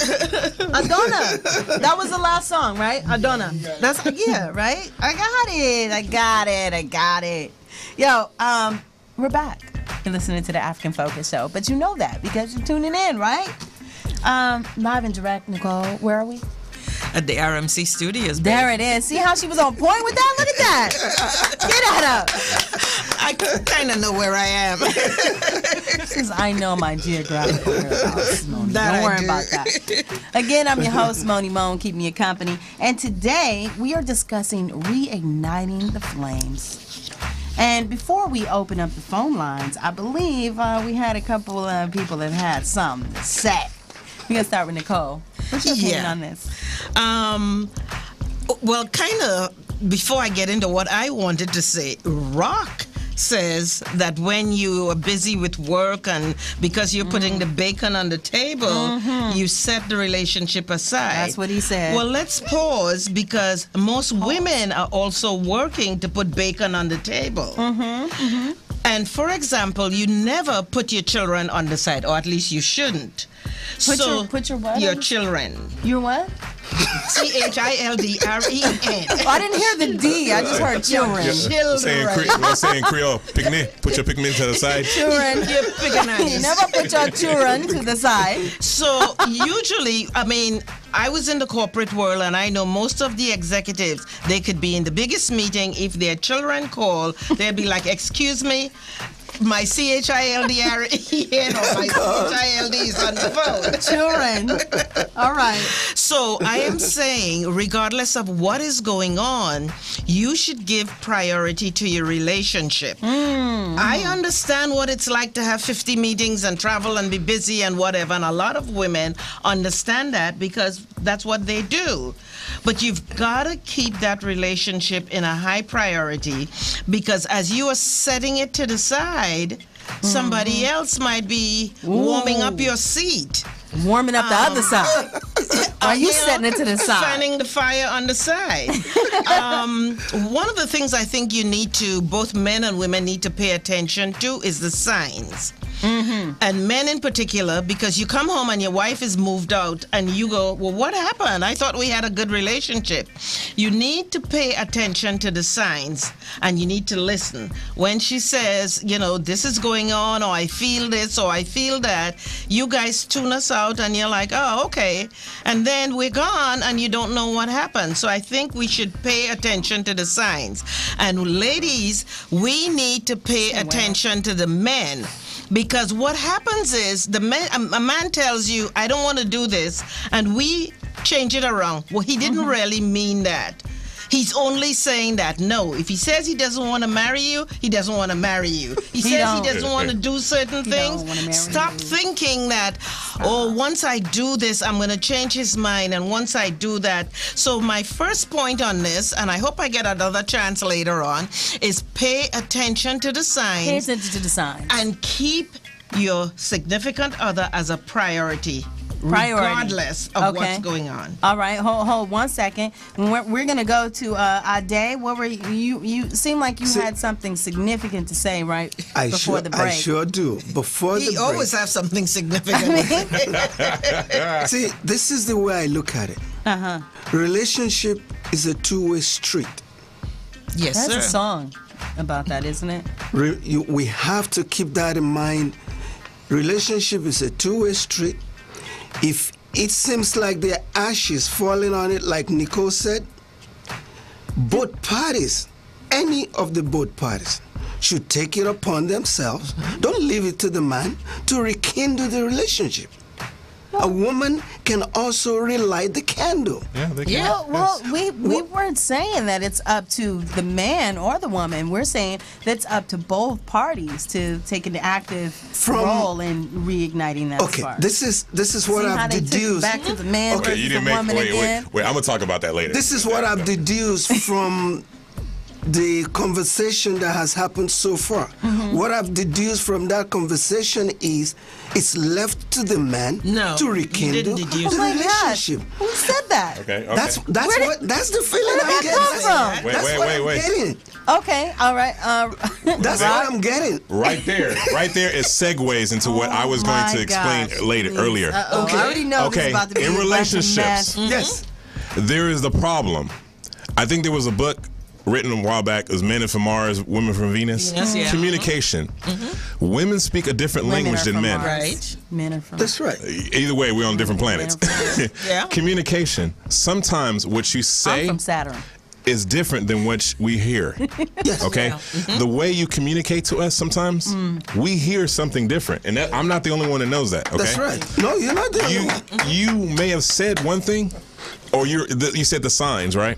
[SPEAKER 4] A donut. That was the last song, right? A donut. That's right? I got it. Yo, we're back. You're listening to the African Focus Show, but you know that because you're tuning in, right? Live and direct, Nicole. Where are we?
[SPEAKER 5] At the RMC studios. Babe.
[SPEAKER 4] There it is. See how she was on point with that? Look at that. Get that up.
[SPEAKER 5] I kind of know where I am.
[SPEAKER 4] Since I know my geographical whereabouts, Moni. Don't worry about that. Again, I'm your host, Moni Moan, keeping you company. And today, we are discussing reigniting the flames. And before we open up the phone lines, I believe we had a couple of people that had something to say. We're going to start with Nicole. What's your opinion on this?
[SPEAKER 5] Well, kind of before I get into what I wanted to say, Rock says that when you are busy with work and because you're putting the bacon on the table, you set the relationship aside.
[SPEAKER 4] That's what he said.
[SPEAKER 5] Well, let's pause because most women are also working to put bacon on the table. And for example, you never put your children on the side, or at least you shouldn't.
[SPEAKER 4] Put your what?
[SPEAKER 5] Your children.
[SPEAKER 4] Your what?
[SPEAKER 5] Children.
[SPEAKER 4] Oh, I didn't hear the D. I just heard children.
[SPEAKER 6] Saying Creole, picnic. Put your pigment to the side.
[SPEAKER 4] Children. You never put your children to the side.
[SPEAKER 5] So usually, I mean, I was in the corporate world and I know most of the executives, they could be in the biggest meeting. If their children call, they'd be like, excuse me, my CHILD or my CHILD is on the phone.
[SPEAKER 4] Children. All right.
[SPEAKER 5] So I am saying, regardless of what is going on, you should give priority to your relationship. I understand what it's like to have 50 meetings and travel and be busy and whatever. And a lot of women understand that because that's what they do. But you've got to keep that relationship in a high priority because as you are setting it to the side, somebody else might be warming up your seat.
[SPEAKER 4] Warming up the other side. Are you setting it to the side?
[SPEAKER 5] Fanning the fire on the side. One of the things I think both men and women need to pay attention to is the signs. And men in particular, because you come home and your wife is moved out and you go, well, what happened? I thought we had a good relationship. You need to pay attention to the signs and you need to listen. When she says, this is going on, or I feel this, or I feel that, you guys tune us out and you're like, oh, okay. And then we're gone and you don't know what happened. So I think we should pay attention to the signs. And ladies, we need to pay attention to the men. Because what happens is a man tells you, I don't want to do this, and we change it around. Well, he didn't really mean that. He's only saying that. No, if he says he doesn't want to marry you, he doesn't want to marry you. He says he doesn't want to do certain things. Stop thinking that, once I do this, I'm going to change his mind, and once I do that. So my first point on this, and I hope I get another chance later on, is pay attention to the signs.
[SPEAKER 4] Pay attention to the signs.
[SPEAKER 5] And keep your significant other as a priority. Regardless of what's going on.
[SPEAKER 4] All right, hold 1 second. We're gonna go to Ade. What were you seem like you had something significant to say before the break.
[SPEAKER 7] I sure do. Before the break.
[SPEAKER 5] He always have something significant.
[SPEAKER 7] See, this is the way I look at it. Relationship is a two-way street.
[SPEAKER 5] Yes,
[SPEAKER 4] That's
[SPEAKER 5] sir.
[SPEAKER 4] a song about that, isn't it?
[SPEAKER 7] We have to keep that in mind. Relationship is a two-way street. If it seems like there are ashes falling on it, like Nicole said, both parties, any of the both parties, should take it upon themselves. Don't leave it to the man to rekindle the relationship. A woman can also relight the candle.
[SPEAKER 6] Yeah, they can.
[SPEAKER 4] Well, we weren't saying that it's up to the man or the woman. We're saying that's up to both parties to take an active role in reigniting that spark.
[SPEAKER 7] This is what I've deduced.
[SPEAKER 4] Back to the man versus the woman again.
[SPEAKER 6] Wait, I'm gonna talk about that later.
[SPEAKER 7] This is what I've deduced from the conversation that has happened so far. What I've deduced from that conversation is it's left to the man
[SPEAKER 5] No,
[SPEAKER 7] to
[SPEAKER 5] you
[SPEAKER 7] rekindle
[SPEAKER 5] didn't deduce
[SPEAKER 7] the
[SPEAKER 4] Oh my gosh.
[SPEAKER 7] relationship.
[SPEAKER 4] Who said that?
[SPEAKER 6] Okay. Okay.
[SPEAKER 7] That's the feeling
[SPEAKER 4] where did
[SPEAKER 7] I'm
[SPEAKER 4] that come
[SPEAKER 7] getting.
[SPEAKER 4] from?
[SPEAKER 6] Wait,
[SPEAKER 7] That's
[SPEAKER 6] wait,
[SPEAKER 7] what
[SPEAKER 6] wait,
[SPEAKER 7] I'm
[SPEAKER 6] wait.
[SPEAKER 7] getting.
[SPEAKER 4] Okay, all right.
[SPEAKER 7] That's what I'm getting.
[SPEAKER 6] Right there. Right there is segues into what I was going
[SPEAKER 4] my
[SPEAKER 6] to explain
[SPEAKER 4] gosh,
[SPEAKER 6] later
[SPEAKER 4] please.
[SPEAKER 6] earlier.
[SPEAKER 7] Okay.
[SPEAKER 4] I already know this
[SPEAKER 6] Okay,
[SPEAKER 4] is about to be
[SPEAKER 6] in
[SPEAKER 4] a bunch of
[SPEAKER 6] relationships.
[SPEAKER 4] mess.
[SPEAKER 7] Yes.
[SPEAKER 6] There is the problem. I think there was a book written a while back. It was Men from Mars, Women from Venus.
[SPEAKER 5] Yes, yeah.
[SPEAKER 6] Communication. Women speak a different
[SPEAKER 4] Women
[SPEAKER 6] language
[SPEAKER 4] are
[SPEAKER 6] than
[SPEAKER 4] from
[SPEAKER 6] men.
[SPEAKER 4] Mars.
[SPEAKER 5] Right.
[SPEAKER 4] Men are from.
[SPEAKER 7] That's right.
[SPEAKER 6] Either way, we're on different planets.
[SPEAKER 5] Yeah.
[SPEAKER 6] Communication. Sometimes what you
[SPEAKER 4] I'm
[SPEAKER 6] say
[SPEAKER 4] from Saturn.
[SPEAKER 6] is different than what we hear.
[SPEAKER 7] Yes.
[SPEAKER 6] Okay? The way you communicate to us sometimes, we hear something different. And that, I'm not the only one that knows that. Okay?
[SPEAKER 7] That's right. No, you're not the only one.
[SPEAKER 6] You may have said one thing, or you said the signs, right?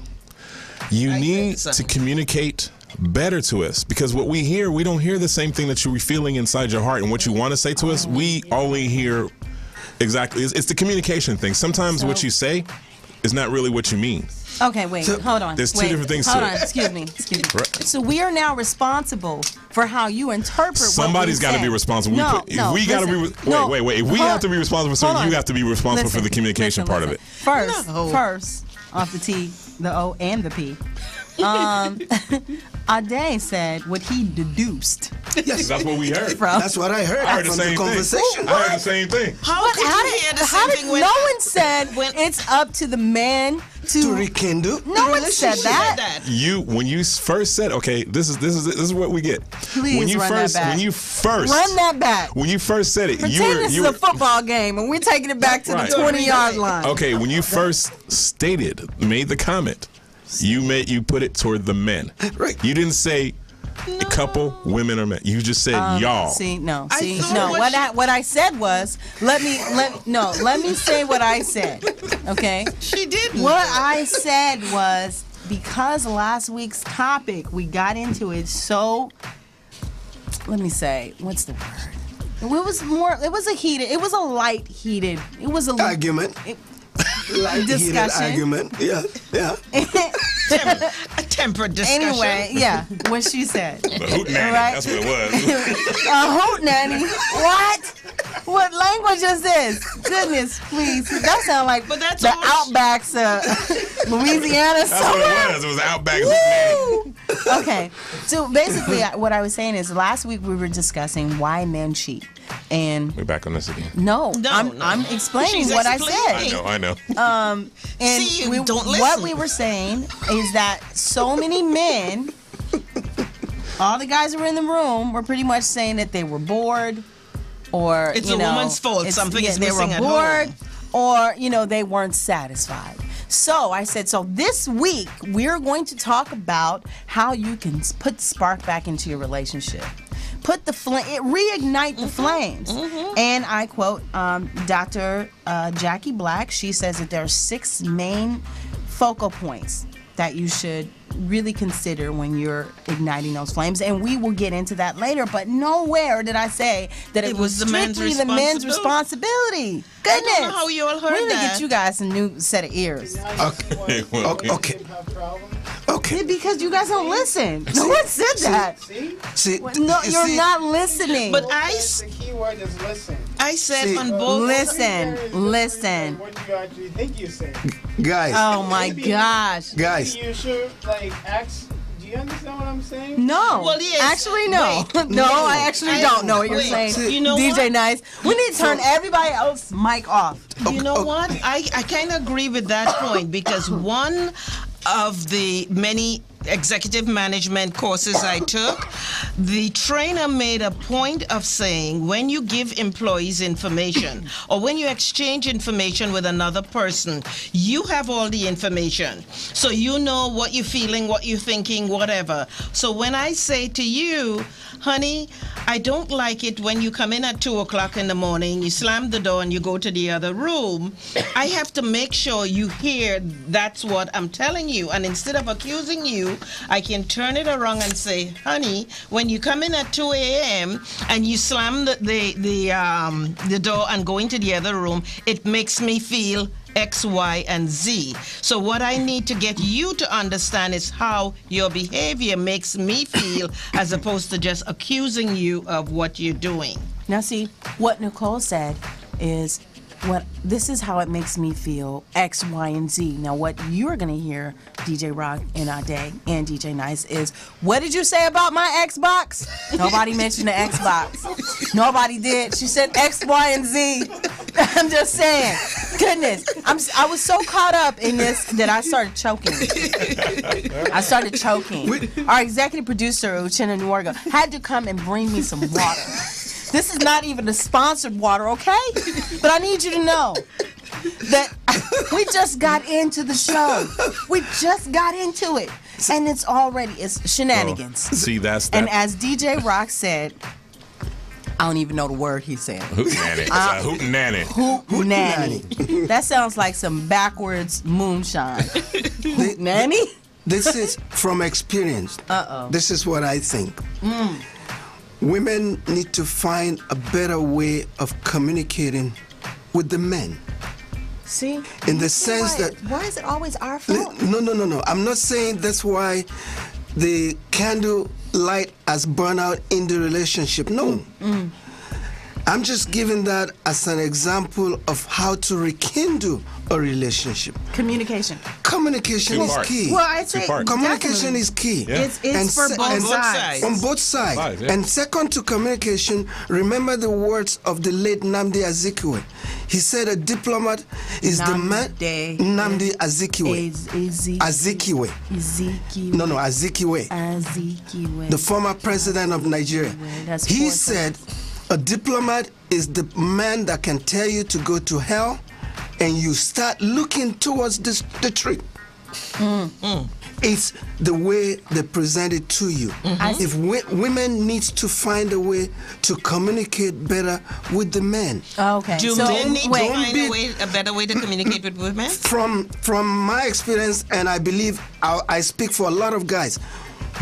[SPEAKER 6] You
[SPEAKER 5] I
[SPEAKER 6] need
[SPEAKER 5] said
[SPEAKER 6] to
[SPEAKER 5] signs.
[SPEAKER 6] communicate better to us, because what we hear, we don't hear the same thing that you're feeling inside your heart, and what you want to say to us, we only hear exactly. It's the communication thing. Sometimes what you say is not really what you mean.
[SPEAKER 4] Okay, wait, hold on.
[SPEAKER 6] There's two
[SPEAKER 4] Wait,
[SPEAKER 6] different things to
[SPEAKER 4] Hold
[SPEAKER 6] it.
[SPEAKER 4] on, excuse me.
[SPEAKER 6] Right.
[SPEAKER 4] So we are now responsible for how you interpret
[SPEAKER 6] Somebody's
[SPEAKER 4] got to
[SPEAKER 6] be responsible. If we got to be wait. If we have to be responsible for something, you have to be responsible for the communication part of it.
[SPEAKER 4] First, off the T, the O, and the P. Ade said what he deduced
[SPEAKER 7] Yes.
[SPEAKER 6] That's what we heard.
[SPEAKER 4] from.
[SPEAKER 7] That's what I heard,
[SPEAKER 6] I heard the
[SPEAKER 7] from
[SPEAKER 6] same
[SPEAKER 7] the conversation.
[SPEAKER 6] thing. I heard the same thing.
[SPEAKER 5] How could you hear the same thing when
[SPEAKER 4] no one said
[SPEAKER 5] when-
[SPEAKER 4] it's up to the man
[SPEAKER 7] To rekindle the
[SPEAKER 4] No one said
[SPEAKER 7] relationship.
[SPEAKER 4] that.
[SPEAKER 6] When you first said, okay, this is what we get.
[SPEAKER 4] Please
[SPEAKER 6] when you
[SPEAKER 4] run that
[SPEAKER 6] first
[SPEAKER 4] back.
[SPEAKER 6] when you first
[SPEAKER 4] Run that back.
[SPEAKER 6] when you first said it,
[SPEAKER 4] Pretend this
[SPEAKER 6] you
[SPEAKER 4] is
[SPEAKER 6] were
[SPEAKER 4] a football game and we're taking it back to
[SPEAKER 6] Right.
[SPEAKER 4] the 20-yard line.
[SPEAKER 6] okay. When you first made the comment, you put it toward the men.
[SPEAKER 7] Right.
[SPEAKER 6] You didn't say a couple women or men. You just said y'all.
[SPEAKER 5] I thought
[SPEAKER 4] What I said was let me say what I said. Okay.
[SPEAKER 5] she did.
[SPEAKER 4] What I said was because last week's topic we got into it so. Let me say what's the word? It was a light heated. It was a
[SPEAKER 7] Argument. Heated
[SPEAKER 4] discussion.
[SPEAKER 7] argument. Yeah.
[SPEAKER 5] A tempered discussion.
[SPEAKER 4] Anyway, yeah, what she said.
[SPEAKER 6] The hoot nanny,
[SPEAKER 4] Right.
[SPEAKER 6] that's what it was.
[SPEAKER 4] A hoot nanny? What? What language is this? Goodness, please. That sounds like
[SPEAKER 5] But that's
[SPEAKER 4] the
[SPEAKER 5] all
[SPEAKER 4] Outbacks of Louisiana
[SPEAKER 6] That's what
[SPEAKER 4] somewhere.
[SPEAKER 6] it was. It was Outback hoot nanny.
[SPEAKER 4] Woo! Okay, so basically what I was saying is last week we were discussing why men cheat. And
[SPEAKER 6] We're back on this again.
[SPEAKER 4] no,
[SPEAKER 5] No,
[SPEAKER 4] I'm explaining
[SPEAKER 5] She's
[SPEAKER 4] what
[SPEAKER 5] explaining.
[SPEAKER 4] I said.
[SPEAKER 6] I know.
[SPEAKER 4] And
[SPEAKER 5] See, you don't
[SPEAKER 4] what
[SPEAKER 5] listen.
[SPEAKER 4] we were saying is that so many men, all the guys who were in the room were pretty much saying that they were bored, or
[SPEAKER 5] It's a woman's fault. Something is missing
[SPEAKER 4] they
[SPEAKER 5] at
[SPEAKER 4] were bored,
[SPEAKER 5] home.
[SPEAKER 4] or they weren't satisfied. So I said, so this week we're going to talk about how you can put the spark back into your relationship. Put the reignite the flames. And I quote Dr. Jackie Black. She says that there are 6 main focal points that you should really consider when you're igniting those flames, and we will get into that later. But nowhere did I say that it was
[SPEAKER 5] the men's
[SPEAKER 4] strictly the men's responsibility. Goodness,
[SPEAKER 5] I don't know how you all heard
[SPEAKER 4] we need to
[SPEAKER 5] that.
[SPEAKER 4] get you guys a new set of ears.
[SPEAKER 7] Okay.
[SPEAKER 4] Because you guys don't listen. No one said that.
[SPEAKER 7] See,
[SPEAKER 4] No,
[SPEAKER 7] you
[SPEAKER 4] you're
[SPEAKER 7] see,
[SPEAKER 4] not listening.
[SPEAKER 5] But
[SPEAKER 10] The key word is listen.
[SPEAKER 5] I said
[SPEAKER 7] See,
[SPEAKER 5] on both.
[SPEAKER 4] Listen.
[SPEAKER 10] What you actually think you're saying.
[SPEAKER 7] guys.
[SPEAKER 4] Oh my gosh.
[SPEAKER 7] Guys.
[SPEAKER 10] You should ask. Do you understand what I'm saying?
[SPEAKER 4] No.
[SPEAKER 5] Well, yes.
[SPEAKER 4] Actually, no.
[SPEAKER 5] Wait.
[SPEAKER 4] No, I actually don't know what you're
[SPEAKER 5] Wait.
[SPEAKER 4] saying.
[SPEAKER 5] You know
[SPEAKER 4] DJ
[SPEAKER 5] what?
[SPEAKER 4] Nice. We need to turn everybody else's mic off.
[SPEAKER 5] You know what? I kind of agree with that point, because one of the many executive management courses I took, the trainer made a point of saying when you give employees information or when you exchange information with another person, you have all the information. So you know what you're feeling, what you're thinking, whatever. So when I say to you, honey, I don't like it when you come in at 2 o'clock in the morning, you slam the door and you go to the other room, I have to make sure you hear that's what I'm telling you. And instead of accusing you, I can turn it around and say, honey, when you come in at 2 a.m. and you slam the door and go into the other room, it makes me feel X, Y, and Z. So what I need to get you to understand is how your behavior makes me feel as opposed to just accusing you of what you're doing.
[SPEAKER 4] Now see, what Nicole said is, this is how it makes me feel, X, Y, and Z. Now what you're gonna hear, DJ Rock and Ade and DJ Nice, is, what did you say about my Xbox? Nobody mentioned the Xbox. Nobody did. She said X, Y, and Z. I'm just saying. Goodness. I was so caught up in this that I started choking. Our executive producer, Uchenna Nwargo, had to come and bring me some water. This is not even a sponsored water, okay? But I need you to know that we just got into the show. We just got into it. And it's shenanigans.
[SPEAKER 6] Well, see, that's that.
[SPEAKER 4] And as DJ Rock said, I don't even know the word he said.
[SPEAKER 6] Hootenanny. Hootenanny.
[SPEAKER 4] Hootenanny. That sounds like some backwards moonshine. Hootenanny?
[SPEAKER 7] This is from experience.
[SPEAKER 4] Uh-oh.
[SPEAKER 7] This is what I think. Women need to find a better way of communicating with the men.
[SPEAKER 4] See?
[SPEAKER 7] In the sense that...
[SPEAKER 4] Why is it always our fault?
[SPEAKER 7] No. I'm not saying that's why the candle light has burned out in the relationship. No. I'm just giving that as an example of how to rekindle a relationship.
[SPEAKER 4] Communication.
[SPEAKER 7] Communication is key.
[SPEAKER 4] Well, I say
[SPEAKER 7] communication is key.
[SPEAKER 6] Yeah.
[SPEAKER 4] It's for both sides.
[SPEAKER 7] On both sides.
[SPEAKER 6] Yeah.
[SPEAKER 7] And second to communication, remember the words of the late Nnamdi Azikiwe. He said a diplomat is the man. Nnamdi Azikiwe. Azikiwe. Azikiwe. The former president of Nigeria. He said a diplomat is the man that can tell you to go to hell and you start looking towards the tree. It's the way they present it to you. If women need to find a way to communicate better with the men.
[SPEAKER 4] Okay.
[SPEAKER 5] Do men need to find a better way to communicate with women?
[SPEAKER 7] From my experience, and I believe I speak for a lot of guys,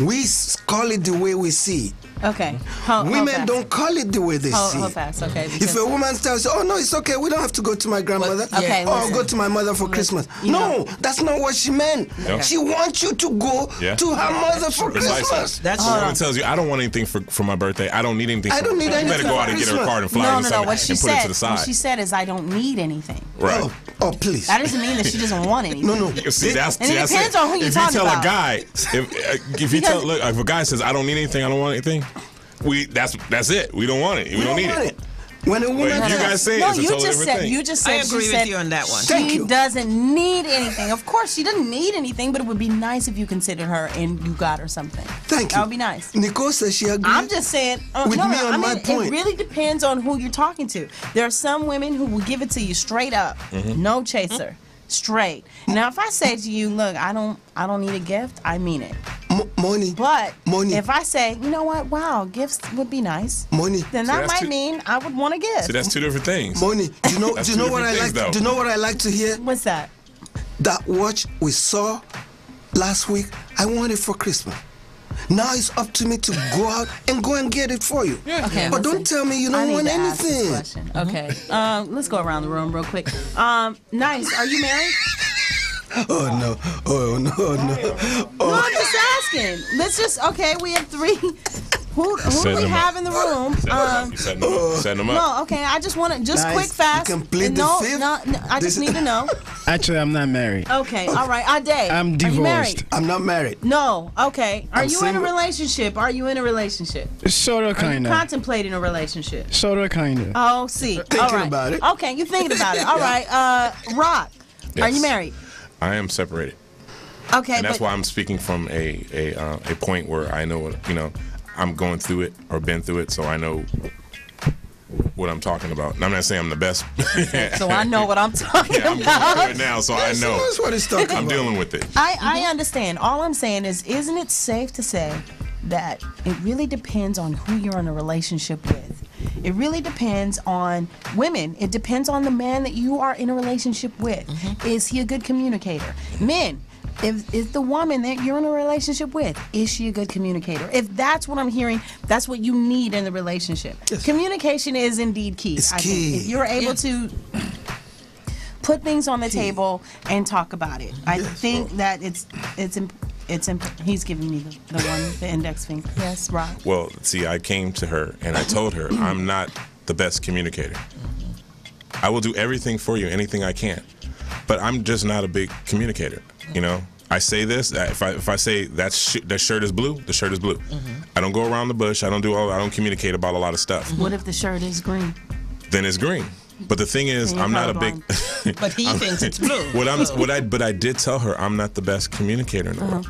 [SPEAKER 7] we call it the way we see it.
[SPEAKER 4] Okay.
[SPEAKER 7] Women don't call it the way they see it.
[SPEAKER 4] Hold fast, okay.
[SPEAKER 7] If a woman tells you, oh no, it's okay, we don't have to go to my grandmother, or go to my mother for Christmas. No, that's not what she meant. Okay. She wants you to go to her mother for Christmas.
[SPEAKER 6] That's what woman tells you, I don't want anything for my birthday. I don't need anything.
[SPEAKER 7] I don't need anything.
[SPEAKER 6] You better go out and get her a card and flowers and put it to the side.
[SPEAKER 4] What she said is, I don't need anything.
[SPEAKER 6] Right.
[SPEAKER 7] Oh, please.
[SPEAKER 4] That doesn't mean that she doesn't want anything.
[SPEAKER 7] No.
[SPEAKER 6] See,
[SPEAKER 4] it depends on who you're talking about.
[SPEAKER 6] If you tell a guy, if a guy says, I don't need anything, I don't want anything, that's it. We don't want it. We don't need it.
[SPEAKER 7] When a woman,
[SPEAKER 6] you guys say it's a totally different thing.
[SPEAKER 4] You just said.
[SPEAKER 5] I agree with you on that one.
[SPEAKER 4] She doesn't need anything. Of course, she doesn't need anything, but it would be nice if you considered her and you got her something.
[SPEAKER 7] Thank you.
[SPEAKER 4] That would be nice.
[SPEAKER 7] Nicole says she agrees.
[SPEAKER 4] I'm just saying.
[SPEAKER 7] With me on my point.
[SPEAKER 4] It really depends on who you're talking to. There are some women who will give it to you straight up, no chaser, straight. Now, if I say to you, look, I don't need a gift, I mean it.
[SPEAKER 7] Money.
[SPEAKER 4] But
[SPEAKER 7] money.
[SPEAKER 4] If I say, you know what, wow, gifts would be nice.
[SPEAKER 7] Money.
[SPEAKER 4] Then that might mean I would want a gift.
[SPEAKER 6] See, that's two different things.
[SPEAKER 7] Money. Do you know what I like? Do you know what I like to hear?
[SPEAKER 4] What's that?
[SPEAKER 7] That watch we saw last week, I want it for Christmas. Now it's up to me to go and get it for you.
[SPEAKER 4] Yeah. Okay,
[SPEAKER 7] but don't tell me you don't want anything.
[SPEAKER 4] Okay. Let's go around the room real quick. Nice. Are you married?
[SPEAKER 7] Oh no.
[SPEAKER 4] No, I'm just asking. Let's just, we have three. Who do we have in the room?
[SPEAKER 6] Setting them up.
[SPEAKER 4] No, okay, I just want to, quick, fast.
[SPEAKER 7] You can plead the fifth?
[SPEAKER 4] No, I just need to know.
[SPEAKER 9] Actually, I'm not married.
[SPEAKER 4] Okay, all right. Ade,
[SPEAKER 9] I'm divorced.
[SPEAKER 4] Are you married?
[SPEAKER 7] I'm not married.
[SPEAKER 4] No, okay. Are you
[SPEAKER 7] single.
[SPEAKER 4] in a relationship?
[SPEAKER 9] Sort of, kind of.
[SPEAKER 4] Contemplating a relationship?
[SPEAKER 9] Sort of, kind of.
[SPEAKER 4] Oh, see.
[SPEAKER 7] Thinking about it.
[SPEAKER 4] Okay, you're thinking about it. All right. Rock,
[SPEAKER 6] Yes.
[SPEAKER 4] are you married?
[SPEAKER 6] I am separated.
[SPEAKER 4] Okay,
[SPEAKER 6] and that's why I'm speaking from a point where I know, I'm going through it or been through it, so I know what I'm talking about. And I'm not saying I'm the best.
[SPEAKER 4] So I know what I'm talking
[SPEAKER 6] I'm
[SPEAKER 4] about.
[SPEAKER 6] going through it now, so I know.
[SPEAKER 7] That's what it's talking about.
[SPEAKER 6] I'm dealing with it.
[SPEAKER 4] I understand. All I'm saying is, isn't it safe to say that it really depends on who you're in a relationship with? It really depends on women. It depends on the man that you are in a relationship with. Is he a good communicator? Men, if the woman that you're in a relationship with, is she a good communicator? If that's what I'm hearing, that's what you need in the relationship. Yes. Communication is indeed key.
[SPEAKER 7] It's
[SPEAKER 4] I
[SPEAKER 7] key.
[SPEAKER 4] think. If you're able to put things on the table and talk about it. I think that he's giving me the index finger. Yes, Rob.
[SPEAKER 6] Well, see, I came to her and I told her I'm not the best communicator. I will do everything for you, anything I can, but I'm just not a big communicator. You know, I say this. If I say that shirt is blue, the shirt is blue. I don't go around the bush. I don't communicate about a lot of stuff.
[SPEAKER 4] What if the shirt is green?
[SPEAKER 6] Then it's green. But the thing is, I'm not a big.
[SPEAKER 5] But he thinks it's blue.
[SPEAKER 6] But I did tell her I'm not the best communicator in the world.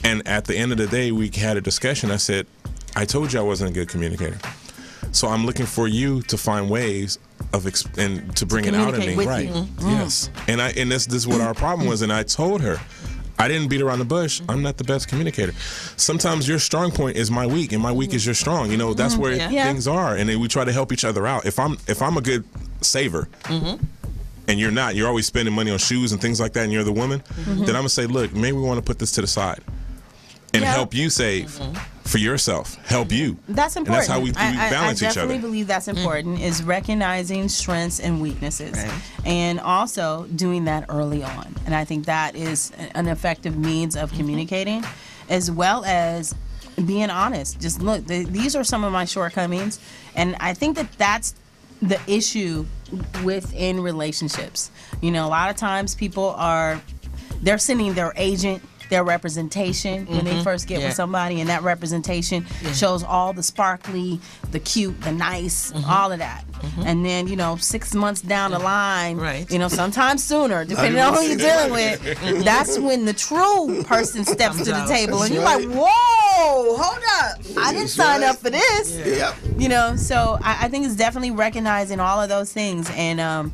[SPEAKER 6] And at the end of the day, we had a discussion. I said, I told you I wasn't a good communicator. So I'm looking for you to find ways and to bring it out in me, right? Yes. And this is what our problem was. And I told her, I didn't beat around the bush. I'm not the best communicator. Sometimes your strong point is my weak, and my weak is your strong. You know, that's where things are, and then we try to help each other out. If I'm a good saver, and you're not, you're always spending money on shoes and things like that, and you're the woman, then I'm gonna say, look, maybe we want to put this to the side and help you save for yourself. Help you.
[SPEAKER 4] That's important.
[SPEAKER 6] And that's how we balance each other.
[SPEAKER 4] I definitely believe that's important, is recognizing strengths and weaknesses, and also doing that early on. And I think that is an effective means of communicating, as well as being honest. Just look, these are some of my shortcomings, and I think that that's the issue within relationships. You know, a lot of times people they're sending their agent their representation when they first get with somebody, and that representation shows all the sparkly, the cute, the nice, all of that. And then, 6 months down the line, sometimes sooner, depending on who you're dealing with, that's when the true person steps to the table, and you're like, whoa, hold up, I didn't sign up for this. So I think it's definitely recognizing all of those things, and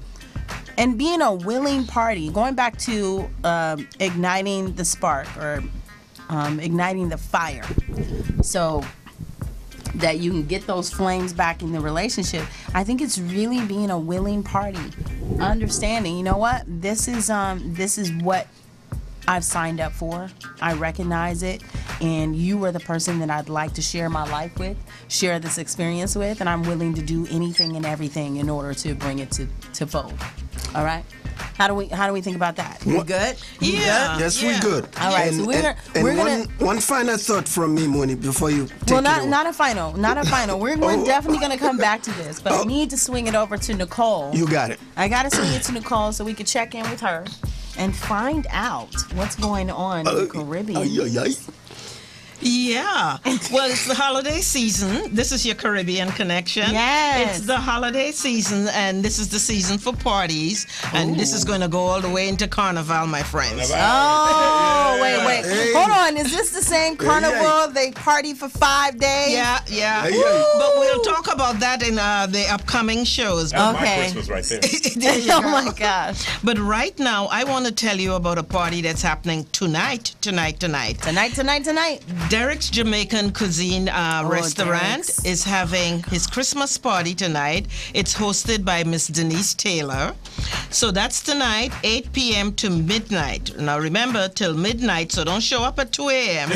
[SPEAKER 4] being a willing party, going back to igniting the spark or igniting the fire so that you can get those flames back in the relationship. I think it's really being a willing party, understanding, you know what, this is what I've signed up for. I recognize it, and you are the person that I'd like to share my life with, share this experience with, and I'm willing to do anything and everything in order to bring it to fold. All right. How do we think about that? We good?
[SPEAKER 5] Yeah.
[SPEAKER 7] Yes, we good.
[SPEAKER 4] All right. So we're gonna
[SPEAKER 7] one final thought from me, Moni, before you take
[SPEAKER 4] well,
[SPEAKER 7] it over.
[SPEAKER 4] not a final. We're definitely gonna come back to this, but I need to swing it over to Nicole.
[SPEAKER 7] You got it.
[SPEAKER 4] I gotta swing it to Nicole so we can check in with her and find out what's going on in the Caribbean.
[SPEAKER 5] Yeah. Well, it's the holiday season. This is your Caribbean connection.
[SPEAKER 4] Yes.
[SPEAKER 5] It's the holiday season, and this is the season for parties. And this is going to go all the way into Carnival, my friends.
[SPEAKER 4] Oh, wait. Hey. Hold on. Is this the same Carnival? They party for 5 days?
[SPEAKER 5] Yeah. But we'll talk about that in the upcoming shows.
[SPEAKER 6] That's my Christmas right there.
[SPEAKER 4] Oh, my gosh.
[SPEAKER 5] But right now, I want to tell you about a party that's happening tonight.
[SPEAKER 4] Tonight.
[SPEAKER 5] Derek's Jamaican Cuisine restaurant is having his Christmas party tonight. It's hosted by Miss Denise Taylor. So that's tonight, 8 p.m. to midnight. Now remember, till midnight, so don't show up at 2 a.m.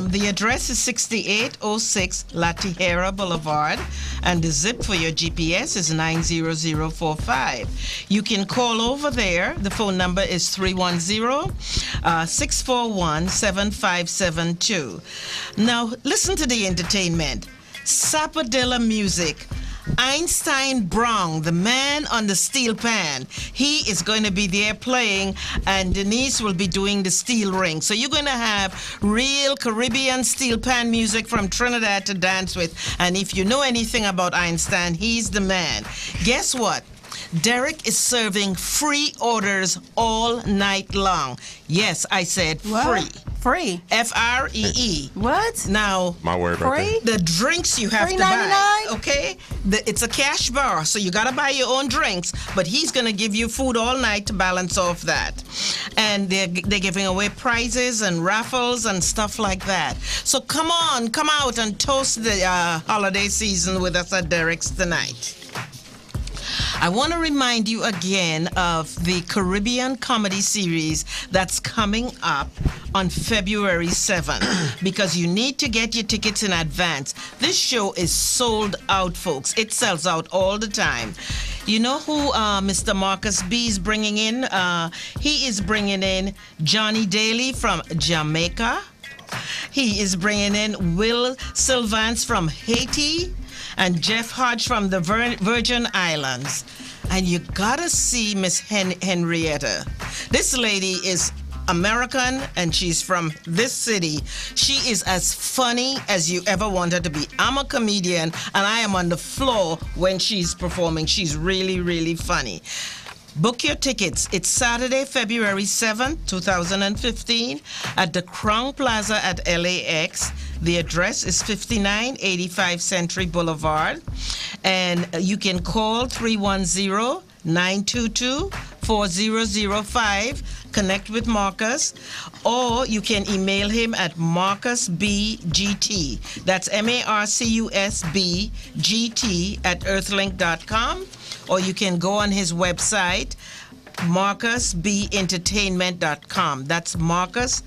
[SPEAKER 5] The address is 6806 La Tijera Boulevard, and the zip for your GPS is 90045. You can call over there. The phone number is 310-641-7572. Now, listen to the entertainment. Sapodilla Music. Einstein Brown, the man on the steel pan, he is going to be there playing, and Denise will be doing the steel ring. So you're going to have real Caribbean steel pan music from Trinidad to dance with. And if you know anything about Einstein, he's the man. Guess what? Derek is serving free orders all night long. Yes, I said free.
[SPEAKER 4] Free.
[SPEAKER 5] F-R-E-E.
[SPEAKER 4] What?
[SPEAKER 5] Now,
[SPEAKER 6] my word
[SPEAKER 4] free?
[SPEAKER 6] right there.
[SPEAKER 5] The drinks you have to buy, okay? It's a cash bar, so you gotta buy your own drinks, but he's gonna give you food all night to balance off that. And they're giving away prizes and raffles and stuff like that. So come out and toast the holiday season with us at Derek's tonight. I want to remind you again of the Caribbean comedy series that's coming up on February 7th, because you need to get your tickets in advance. This show is sold out, folks. It sells out all the time. You know who Mr. Marcus B is bringing in? He is bringing in Johnny Daly from Jamaica. He is bringing in Will Sylvans from Haiti and Jeff Hodge from the Virgin Islands. And you gotta see Miss Henrietta. This lady is American and she's from this city. She is as funny as you ever want her to be. I'm a comedian and I am on the floor when she's performing. She's really, really funny. Book your tickets. It's Saturday, February 7th, 2015 at the Crown Plaza at LAX. The address is 5985 Century Boulevard. And you can call 310-922-4005. Connect with Marcus, or you can email him at marcusbgt. That's MARCUSBGT @earthlink.com, or you can go on his website, marcusbentertainment.com. That's Marcus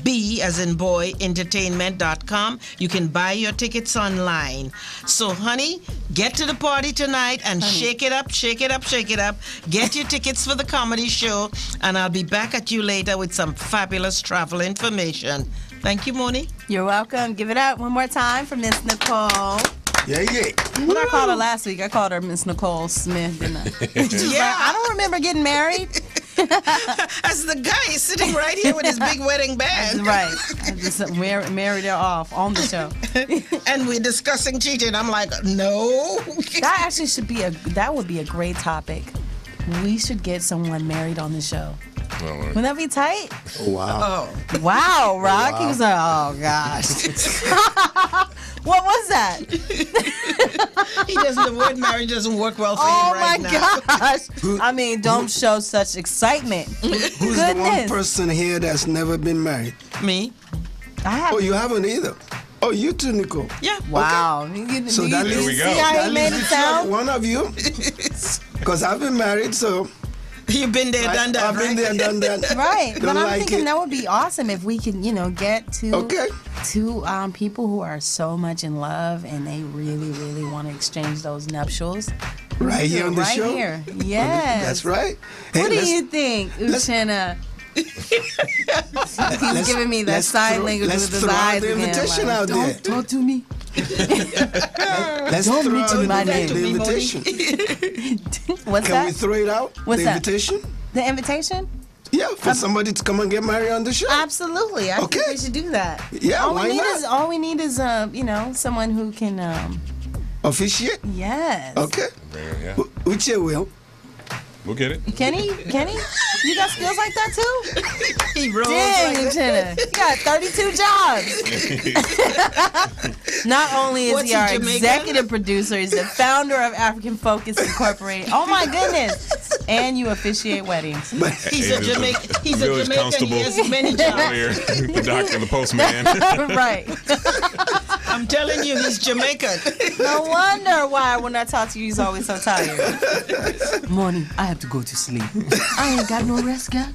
[SPEAKER 5] B as in boy entertainment.com. You can buy your tickets online. So honey, get to the party tonight and shake it up, shake it up, shake it up. Get your tickets for the comedy show, and I'll be back at you later with some fabulous travel information. Thank you, Moni.
[SPEAKER 4] You're welcome. Give it up one more time for Miss Nicole.
[SPEAKER 7] Yeah.
[SPEAKER 4] What I called her last week, I called her Miss Nicole Smith, didn't I?
[SPEAKER 5] Yeah.
[SPEAKER 4] I don't remember getting married.
[SPEAKER 5] As the guy is sitting right here with his big wedding band.
[SPEAKER 4] Right. I just married her off on the show.
[SPEAKER 5] And we're discussing cheating. I'm like, no.
[SPEAKER 4] That actually that would be a great topic. We should get someone married on the show. Wouldn't that be tight?
[SPEAKER 7] Oh, wow.
[SPEAKER 4] Wow, Rock.
[SPEAKER 7] Wow.
[SPEAKER 4] He was like, oh, gosh. What was that?
[SPEAKER 5] The word marriage doesn't work well for
[SPEAKER 4] Oh,
[SPEAKER 5] him right
[SPEAKER 4] my
[SPEAKER 5] now.
[SPEAKER 4] gosh. I mean, don't show such excitement.
[SPEAKER 7] Who's the one person here that's never been married?
[SPEAKER 5] Me.
[SPEAKER 4] I have.
[SPEAKER 7] Oh, you haven't either. Oh, you too, Nicole.
[SPEAKER 5] Yeah.
[SPEAKER 4] Wow.
[SPEAKER 7] Okay. So that leaves,
[SPEAKER 6] we go.
[SPEAKER 4] See how
[SPEAKER 7] that
[SPEAKER 4] he made
[SPEAKER 7] leaves
[SPEAKER 4] it sound?
[SPEAKER 7] one of you. Because I've been married, so
[SPEAKER 5] You've been there, done that,
[SPEAKER 7] I've been there, done that.
[SPEAKER 4] Right.
[SPEAKER 7] Don't
[SPEAKER 4] But I'm
[SPEAKER 7] like
[SPEAKER 4] thinking
[SPEAKER 7] it.
[SPEAKER 4] that would be awesome if we can, get to people who are so much in love and they really, really want to exchange those nuptials.
[SPEAKER 7] Right here on the
[SPEAKER 4] right
[SPEAKER 7] show?
[SPEAKER 4] Here. Yes.
[SPEAKER 7] That's right. Hey,
[SPEAKER 4] What do you think, Uchenna? He's giving me that sign language with his eyes
[SPEAKER 7] the
[SPEAKER 4] again.
[SPEAKER 7] invitation
[SPEAKER 4] like,
[SPEAKER 7] out there.
[SPEAKER 4] Don't talk to me.
[SPEAKER 7] Let's
[SPEAKER 4] Don't
[SPEAKER 7] throw
[SPEAKER 4] mention
[SPEAKER 7] out
[SPEAKER 4] my
[SPEAKER 7] the
[SPEAKER 4] name.
[SPEAKER 7] invitation.
[SPEAKER 4] What's
[SPEAKER 7] Can
[SPEAKER 4] that?
[SPEAKER 7] we throw it out?
[SPEAKER 4] What's
[SPEAKER 7] the
[SPEAKER 4] that?
[SPEAKER 7] invitation?
[SPEAKER 4] The invitation?
[SPEAKER 7] Yeah, for somebody to come and get married on the show.
[SPEAKER 4] Absolutely. I think we should do that.
[SPEAKER 7] Yeah, why not?
[SPEAKER 4] All we need is someone who can
[SPEAKER 7] Officiate?
[SPEAKER 4] yes.
[SPEAKER 7] Okay.
[SPEAKER 6] Yeah.
[SPEAKER 7] Which you will.
[SPEAKER 6] We'll get it.
[SPEAKER 4] Kenny, you got skills like that too?
[SPEAKER 5] He rolls
[SPEAKER 4] Dang,
[SPEAKER 5] like
[SPEAKER 4] Uchenna. You got 32 jobs. Not only is
[SPEAKER 5] What's
[SPEAKER 4] he our
[SPEAKER 5] he, Jamaican?
[SPEAKER 4] executive producer, he's the founder of African Focus Incorporated. Oh my goodness. And you officiate weddings.
[SPEAKER 5] He's a Jamaican. He's a
[SPEAKER 6] Village
[SPEAKER 5] Jamaican.
[SPEAKER 6] constable.
[SPEAKER 5] He has many jobs.
[SPEAKER 6] Earlier, the doctor, the postman.
[SPEAKER 4] Right.
[SPEAKER 5] I'm telling you, he's Jamaican.
[SPEAKER 4] No wonder why when I talk to you, he's always so tired. Morning, I have to go to sleep. I ain't got no rest, girl.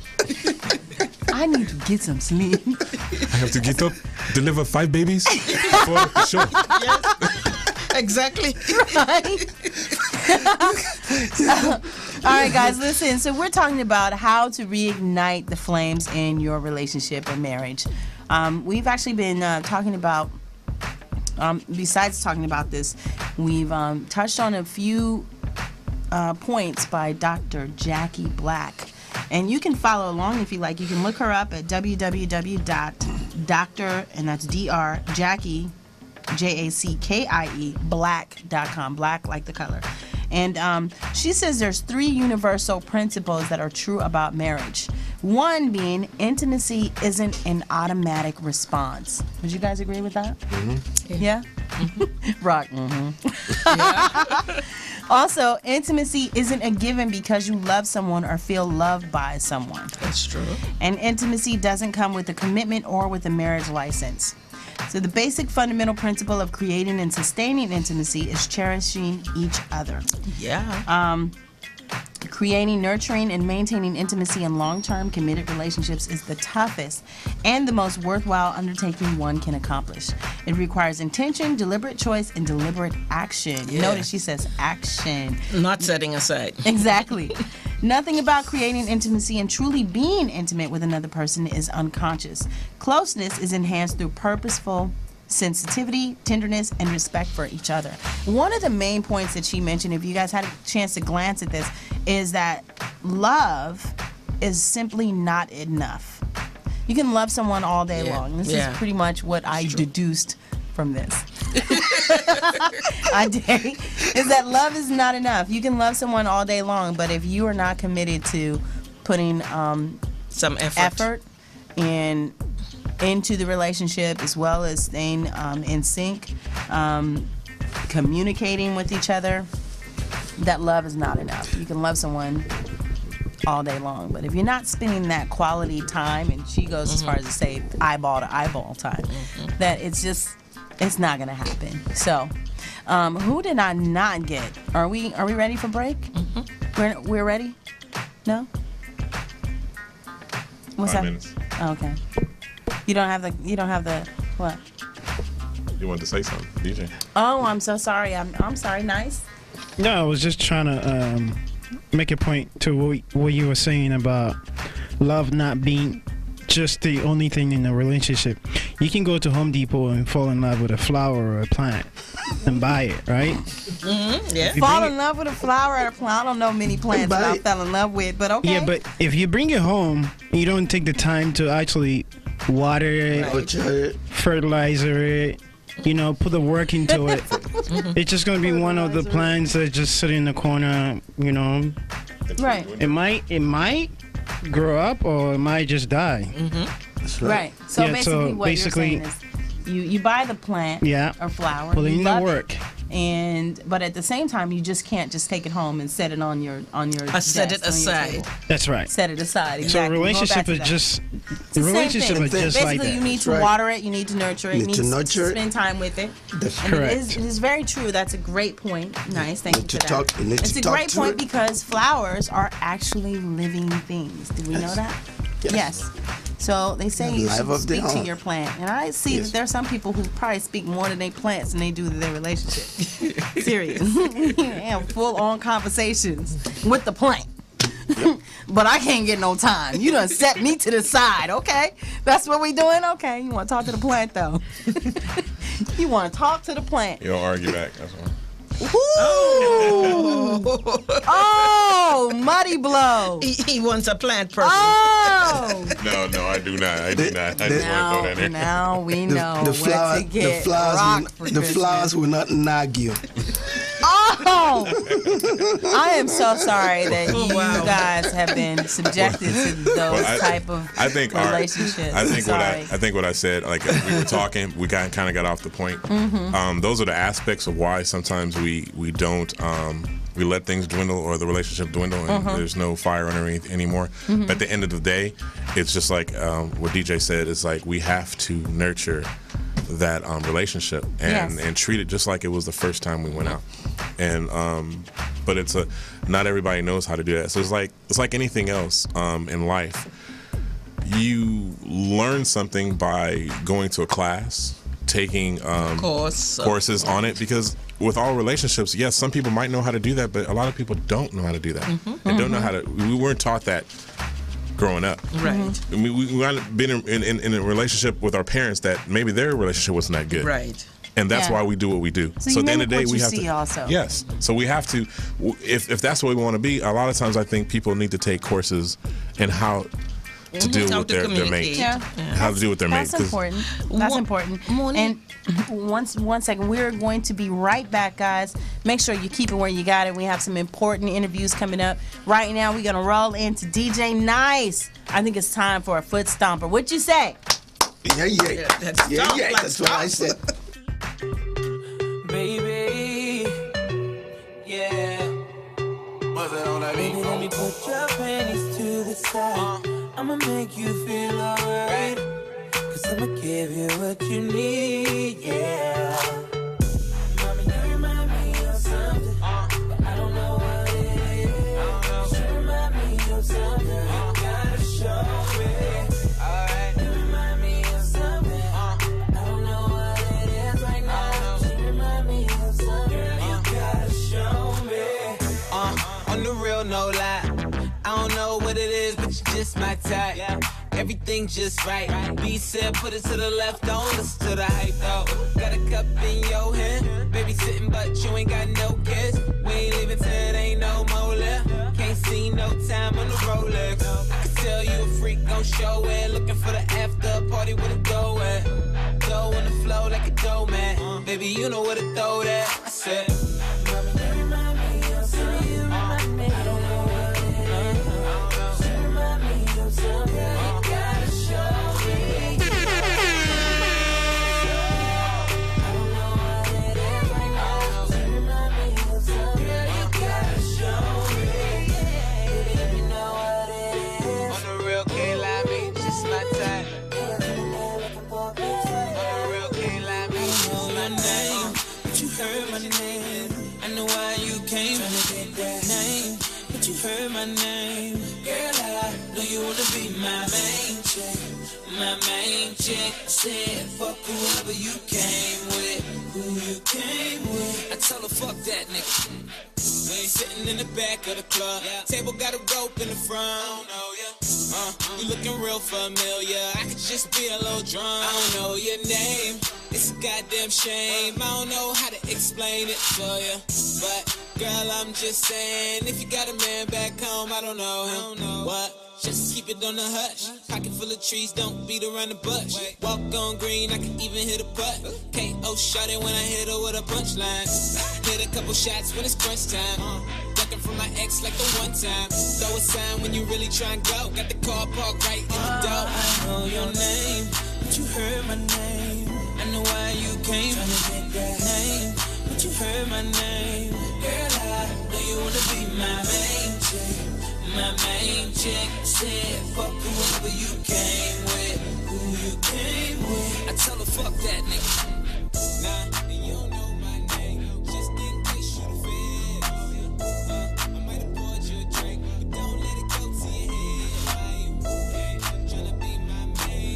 [SPEAKER 4] I need to get some sleep.
[SPEAKER 6] I have to get up, deliver 5 babies before the show.
[SPEAKER 5] Yes. Exactly.
[SPEAKER 4] Right? All right, guys, listen. So we're talking about how to reignite the flames in your relationship or marriage. We've actually been talking about, besides talking about this, we've touched on a few points by Dr. Jackie Black. And you can follow along if you like. You can look her up at www.dr, and that's Dr. Jackie, Jackie, black.com. Black like the color. And she says there's 3 universal principles that are true about marriage. One being intimacy isn't an automatic response. Would you guys agree with that? Mm-hmm. Yeah? Mm-hmm. Rock. Mm-hmm. Yeah. Also, intimacy isn't a given because you love someone or feel loved by someone.
[SPEAKER 5] That's true.
[SPEAKER 4] And intimacy doesn't come with a commitment or with a marriage license. So the basic fundamental principle of creating and sustaining intimacy is cherishing each other.
[SPEAKER 5] Yeah.
[SPEAKER 4] Creating, nurturing, and maintaining intimacy in long-term committed relationships is the toughest and the most worthwhile undertaking one can accomplish. It requires intention, deliberate choice, and deliberate action.
[SPEAKER 5] Yeah.
[SPEAKER 4] Notice she says action.
[SPEAKER 5] Not setting aside.
[SPEAKER 4] Exactly. Nothing about creating intimacy and truly being intimate with another person is unconscious. Closeness is enhanced through purposeful sensitivity, tenderness, and respect for each other. One of the main points that she mentioned, if you guys had a chance to glance at this, is that love is simply not enough. You can love someone all day long. This is pretty much what I deduced from this. I dare, is that love is not enough. You can love someone all day long, but if you are not committed to putting
[SPEAKER 5] some effort
[SPEAKER 4] and into the relationship, as well as staying in sync, communicating with each other, that love is not enough. You can love someone all day long, but if you're not spending that quality time, and she goes as far as to say eyeball to eyeball time, that it's not gonna happen. So who did I not get? Are we ready for break? We're ready? No? What's
[SPEAKER 6] 5
[SPEAKER 4] that?
[SPEAKER 6] minutes.
[SPEAKER 4] Oh, okay. You don't have the what?
[SPEAKER 6] You wanted to say something, DJ?
[SPEAKER 4] Oh, I'm so sorry. I'm sorry. Nice.
[SPEAKER 11] No, I was just trying to make a point to what you were saying about love not being just the only thing in a relationship. You can go to Home Depot and fall in love with a flower or a plant and buy it, right?
[SPEAKER 5] Yeah.
[SPEAKER 4] Fall in love with a flower or a plant. I don't know many plants that I fell in love with, but okay.
[SPEAKER 11] Yeah, but if you bring it home, you don't take the time to actually water it, fertilizer it, put the work into it. It's just going to be one of the plants that just sit in the corner,
[SPEAKER 4] Right.
[SPEAKER 11] It might grow up or it might just die.
[SPEAKER 7] That's
[SPEAKER 4] Right. So
[SPEAKER 11] Yeah,
[SPEAKER 4] basically
[SPEAKER 11] so
[SPEAKER 4] what
[SPEAKER 11] basically-
[SPEAKER 4] you're saying is you buy the plant or flower,
[SPEAKER 11] put
[SPEAKER 4] you
[SPEAKER 11] in the
[SPEAKER 4] love
[SPEAKER 11] work.
[SPEAKER 4] it, but at the same time you just can't just take it home and set it on your
[SPEAKER 5] set
[SPEAKER 4] desk,
[SPEAKER 5] it
[SPEAKER 4] on your
[SPEAKER 5] aside.
[SPEAKER 4] table.
[SPEAKER 11] That's right.
[SPEAKER 4] Set it aside.
[SPEAKER 11] So
[SPEAKER 4] Exactly.
[SPEAKER 11] a relationship
[SPEAKER 4] Going back
[SPEAKER 11] is
[SPEAKER 4] to that.
[SPEAKER 11] just
[SPEAKER 4] It's the same thing.
[SPEAKER 11] like
[SPEAKER 4] Basically,
[SPEAKER 11] that.
[SPEAKER 4] you need to
[SPEAKER 7] That's right.
[SPEAKER 4] water it. You need to nurture it. You
[SPEAKER 7] Need to nurture it.
[SPEAKER 4] spend time with it.
[SPEAKER 7] That's
[SPEAKER 4] And
[SPEAKER 11] correct.
[SPEAKER 4] It is very true. That's a great point. Nice. Thank you
[SPEAKER 7] Need
[SPEAKER 4] for
[SPEAKER 7] to
[SPEAKER 4] that.
[SPEAKER 7] talk- you need
[SPEAKER 4] It's
[SPEAKER 7] to
[SPEAKER 4] a
[SPEAKER 7] talk
[SPEAKER 4] great
[SPEAKER 7] to
[SPEAKER 4] point
[SPEAKER 7] it.
[SPEAKER 4] because flowers are actually living things. Did we know that? Yes. So they say you
[SPEAKER 7] Life
[SPEAKER 4] should
[SPEAKER 7] of their
[SPEAKER 4] speak to
[SPEAKER 7] own.
[SPEAKER 4] your plant. And I see that there are some people who probably speak more to their plants than they do to their relationship. Serious. They have full-on conversations with the plant. But I can't get no time. You done set me to the side, okay? That's what we doing? Okay, you want to talk to the plant, though. You want to talk to the plant.
[SPEAKER 6] You'll argue back. That's why.
[SPEAKER 4] Oh, muddy blow.
[SPEAKER 5] He wants a plant person.
[SPEAKER 4] Oh.
[SPEAKER 6] No, I do not. I do not. I just want to throw that in.
[SPEAKER 4] Now we know
[SPEAKER 7] The
[SPEAKER 4] what to get. Rock for
[SPEAKER 7] the flowers will not nag you.
[SPEAKER 4] Oh! I am so sorry that you guys have been subjected to those type of relationships.
[SPEAKER 6] I think what I said, like we were talking, we kind of got off the point. Those are the aspects of why sometimes we don't we let things dwindle or the relationship dwindle and there's no fire underneath anymore. But at the end of the day, it's just like what DJ said. It's like we have to nurture that relationship and treat it just like it was the first time we went out. And but not everybody knows how to do that. So it's like anything else in life. You learn something by going to a class, taking courses on it, because with all relationships, yes, some people might know how to do that, but a lot of people don't know how to do that. They don't know how to. We weren't taught that growing up.
[SPEAKER 5] Right.
[SPEAKER 6] I mean, we might have been in a relationship with our parents that maybe their relationship wasn't that good.
[SPEAKER 5] Right.
[SPEAKER 6] And that's why we do what we do.
[SPEAKER 4] So
[SPEAKER 6] at the end of the day,
[SPEAKER 4] what
[SPEAKER 6] we
[SPEAKER 4] you
[SPEAKER 6] have
[SPEAKER 4] see
[SPEAKER 6] to.
[SPEAKER 4] also.
[SPEAKER 6] Yes. So we have to. If that's what we want to be, a lot of times I think people need to take courses in how to deal with their mate.
[SPEAKER 4] Yeah.
[SPEAKER 6] How to deal with their mate.
[SPEAKER 4] That's important. That's important. And one second, we're going to be right back, guys. Make sure you keep it where you got it. We have some important interviews coming up. Right now, we're going to roll into DJ Nice. I think it's time for a foot stomper. What you say?
[SPEAKER 7] Yeah. That's what I said.
[SPEAKER 8] Baby, yeah. Baby, let me put your panties to the side. I'ma make you feel alright. Cause I'ma give you what you need, yeah. Mommy, you remind me of something, but I don't know what it is.
[SPEAKER 12] real, no lie. I don't know what it is, but you just my type. Everything just right. B said, put it to the left, don't listen to the hype, though. Got a cup in your hand, baby sitting, but you ain't got no kiss. We ain't leaving till it ain't no more left. Can't see no time on the Rolex. I can tell you a freak, gon' show it. Looking for the after party with a dough at. Dough on the flow like a dough man. Baby, you know where to throw that. I said, my name, girl, I know you wanna be my main chick. My main chick said, fuck whoever you came with. Who you came with? I told her, fuck that nigga. We ain't sitting in the back of the club. Table got a rope in the front. I don't know ya. You looking real familiar. I could just be a little drunk. I don't know your name. It's a goddamn shame. I don't know how to explain it to ya, but girl, I'm just saying, if you got a man back home, I don't know him. What? Just keep it on the hush. Pocket full of trees, don't beat around the bush. Walk on green, I can even hit a putt. KO shot it when I hit her with a punchline. Hit a couple shots when it's crunch time. Ducking from my ex like the one time. Throw a sign when you really try and go. Got the car parked right in the door. I know your name, but you heard my name. I know why you came. Tryna get that name, but you heard my name. Girl, I know you wanna be my main chick. My main chick said, fuck whoever you came with. Who you came with? I tell her, fuck that nigga. Nah, you don't know my name. Just in case you the fed. I might have poured you a drink, but don't let it go to your head. Hey, tryna be my main.